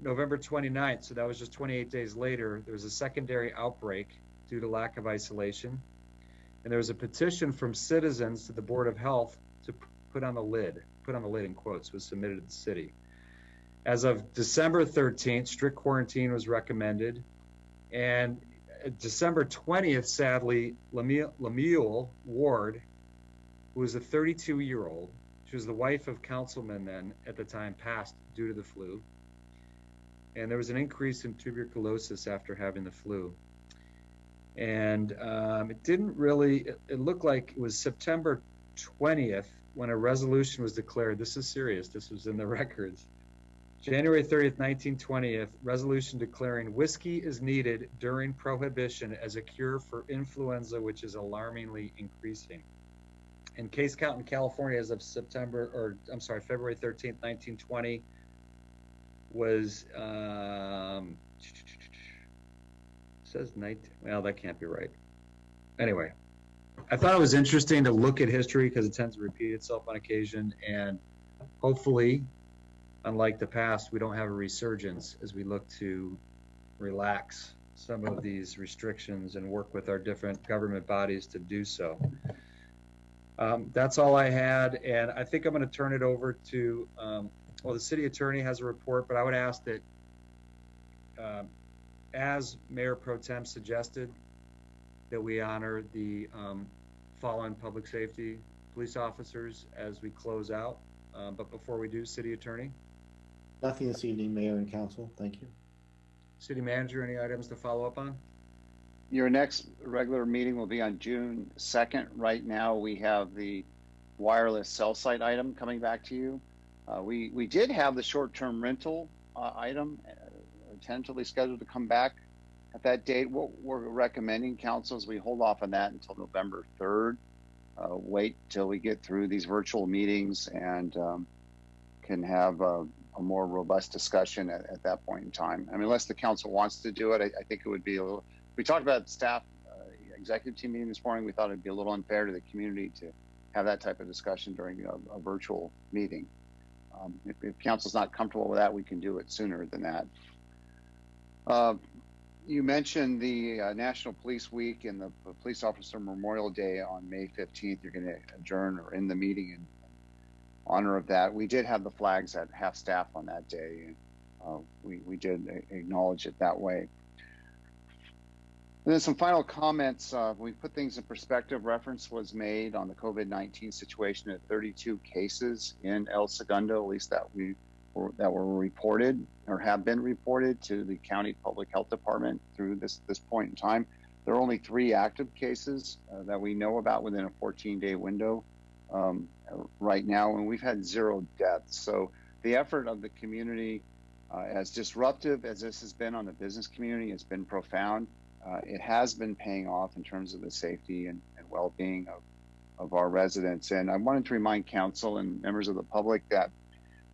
November 29th, so that was just 28 days later, there was a secondary outbreak due to lack of isolation. And there was a petition from citizens to the Board of Health to put on the lid in quotes, was submitted to the city. As of December 13th, strict quarantine was recommended. And December 20th, sadly, Lemuel Ward, who was a 32-year-old, she was the wife of councilman then at the time, passed due to the flu. And there was an increase in tuberculosis after having the flu. And it looked like it was September 20th when a resolution was declared. This is serious, this was in the records. January 30th, 1920, resolution declaring whiskey is needed during prohibition as a cure for influenza, which is alarmingly increasing. And case count in California as of February 13th, 1920 was, says 19, well, that can't be right. Anyway, I thought it was interesting to look at history because it tends to repeat itself on occasion, and hopefully, unlike the past, we don't have a resurgence as we look to relax some of these restrictions and work with our different government bodies to do so. That's all I had, and I think I'm going to turn it over to, the city attorney has a report, but I would ask that, as Mayor Pro Tem suggested, that we honor the fallen public safety police officers as we close out. But before we do, city attorney. Nothing this evening, Mayor and Council. Thank you. City manager, any items to follow up on? Your next regular meeting will be on June 2nd. Right now, we have the wireless cell site item coming back to you. We did have the short-term rental item tentatively scheduled to come back at that date. What we're recommending, council, is we hold off on that until November 3rd. Wait till we get through these virtual meetings and can have a more robust discussion at that point in time. I mean, unless the council wants to do it, I think it would be a little, we talked about staff executive team meeting this morning. We thought it'd be a little unfair to the community to have that type of discussion during a virtual meeting. If council's not comfortable with that, we can do it sooner than that. You mentioned the National Police Week and the Police Officer Memorial Day on May 15th. You're going to adjourn or end the meeting in honor of that. We did have the flags at half staff on that day. We did acknowledge it that way. And then some final comments. We put things in perspective. Reference was made on the COVID-19 situation at 32 cases in El Segundo, at least that were reported or have been reported to the county public health department through this point in time. There are only 3 active cases that we know about within a 14-day window right now, and we've had 0 deaths. So the effort of the community, as disruptive as this has been on the business community, has been profound. It has been paying off in terms of the safety and well-being of our residents. And I wanted to remind council and members of the public that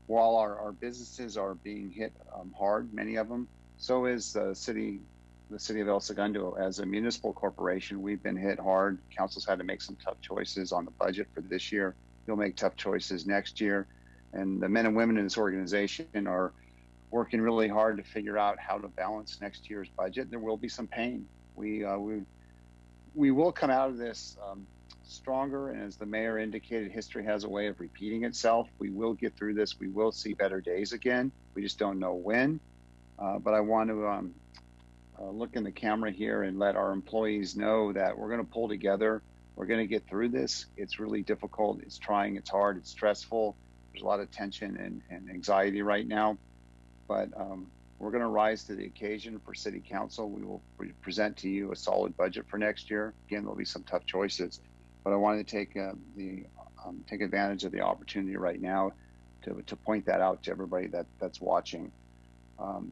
while our businesses are being hit hard, many of them, so is the city of El Segundo. As a municipal corporation, we've been hit hard. Council's had to make some tough choices on the budget for this year. You'll make tough choices next year. And the men and women in this organization are working really hard to figure out how to balance next year's budget. There will be some pain. We will come out of this stronger, and as the mayor indicated, history has a way of repeating itself. We will get through this. We will see better days again. We just don't know when. But I want to look in the camera here and let our employees know that we're going to pull together. We're going to get through this. It's really difficult. It's trying. It's hard. It's stressful. there's a lot of tension and anxiety right now, but we're going to rise to the occasion for City Council. We will present to you a solid budget for next year. Again, there'll be some tough choices, but I wanted to take advantage of the opportunity right now to point that out to everybody that's watching.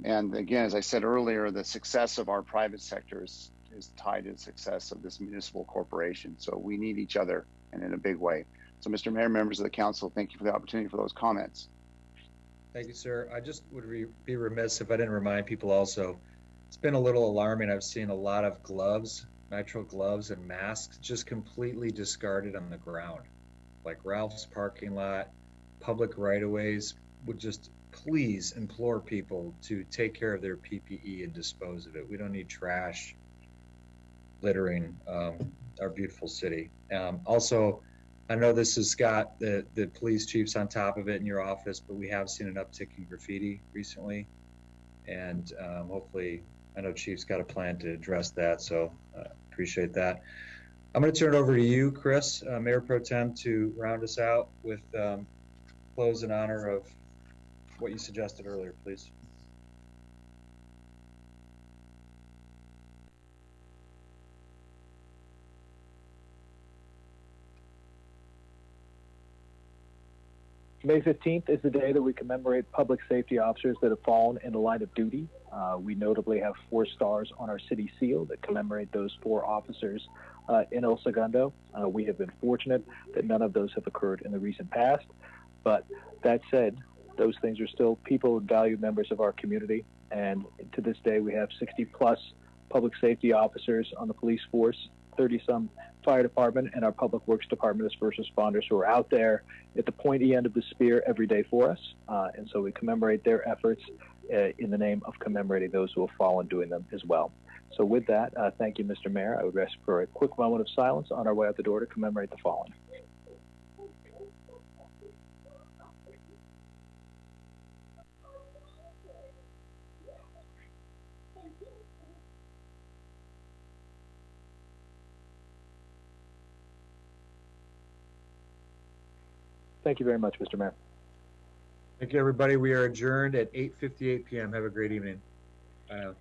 And again, as I said earlier, the success of our private sector is tied to the success of this municipal corporation. So we need each other, and in a big way. So Mr. Mayor, members of the council, thank you for the opportunity for those comments. Thank you, sir. I just would be remiss if I didn't remind people also, it's been a little alarming. I've seen a lot of gloves, nitrile gloves and masks just completely discarded on the ground. Like Ralph's parking lot, public right-of-ways. Would just please implore people to take care of their PPE and dispose of it. We don't need trash littering our beautiful city. Also, I know this has got the police chiefs on top of it in your office, but we have seen an uptick in graffiti recently. And hopefully, I know Chief's got a plan to address that, so appreciate that. I'm going to turn it over to you, Chris, Mayor Pro Tem, to round us out with close in honor of what you suggested earlier, please. May 15th is the day that we commemorate public safety officers that have fallen in the line of duty. We notably have 4 stars on our city seal that commemorate those 4 officers in El Segundo. We have been fortunate that none of those have occurred in the recent past. But that said, those things are still people and valued members of our community. And to this day, we have 60 plus public safety officers on the police force, 30 some fire department, and our public works department as first responders who are out there at the pointy end of the spear every day for us. And so we commemorate their efforts in the name of commemorating those who have fallen doing them as well. So with that, thank you, Mr. Mayor. I would ask for a quick moment of silence on our way out the door to commemorate the fallen. Thank you very much, Mr. Mayor. Thank you, everybody. We are adjourned at 8:58 p.m. Have a great evening. Bye now.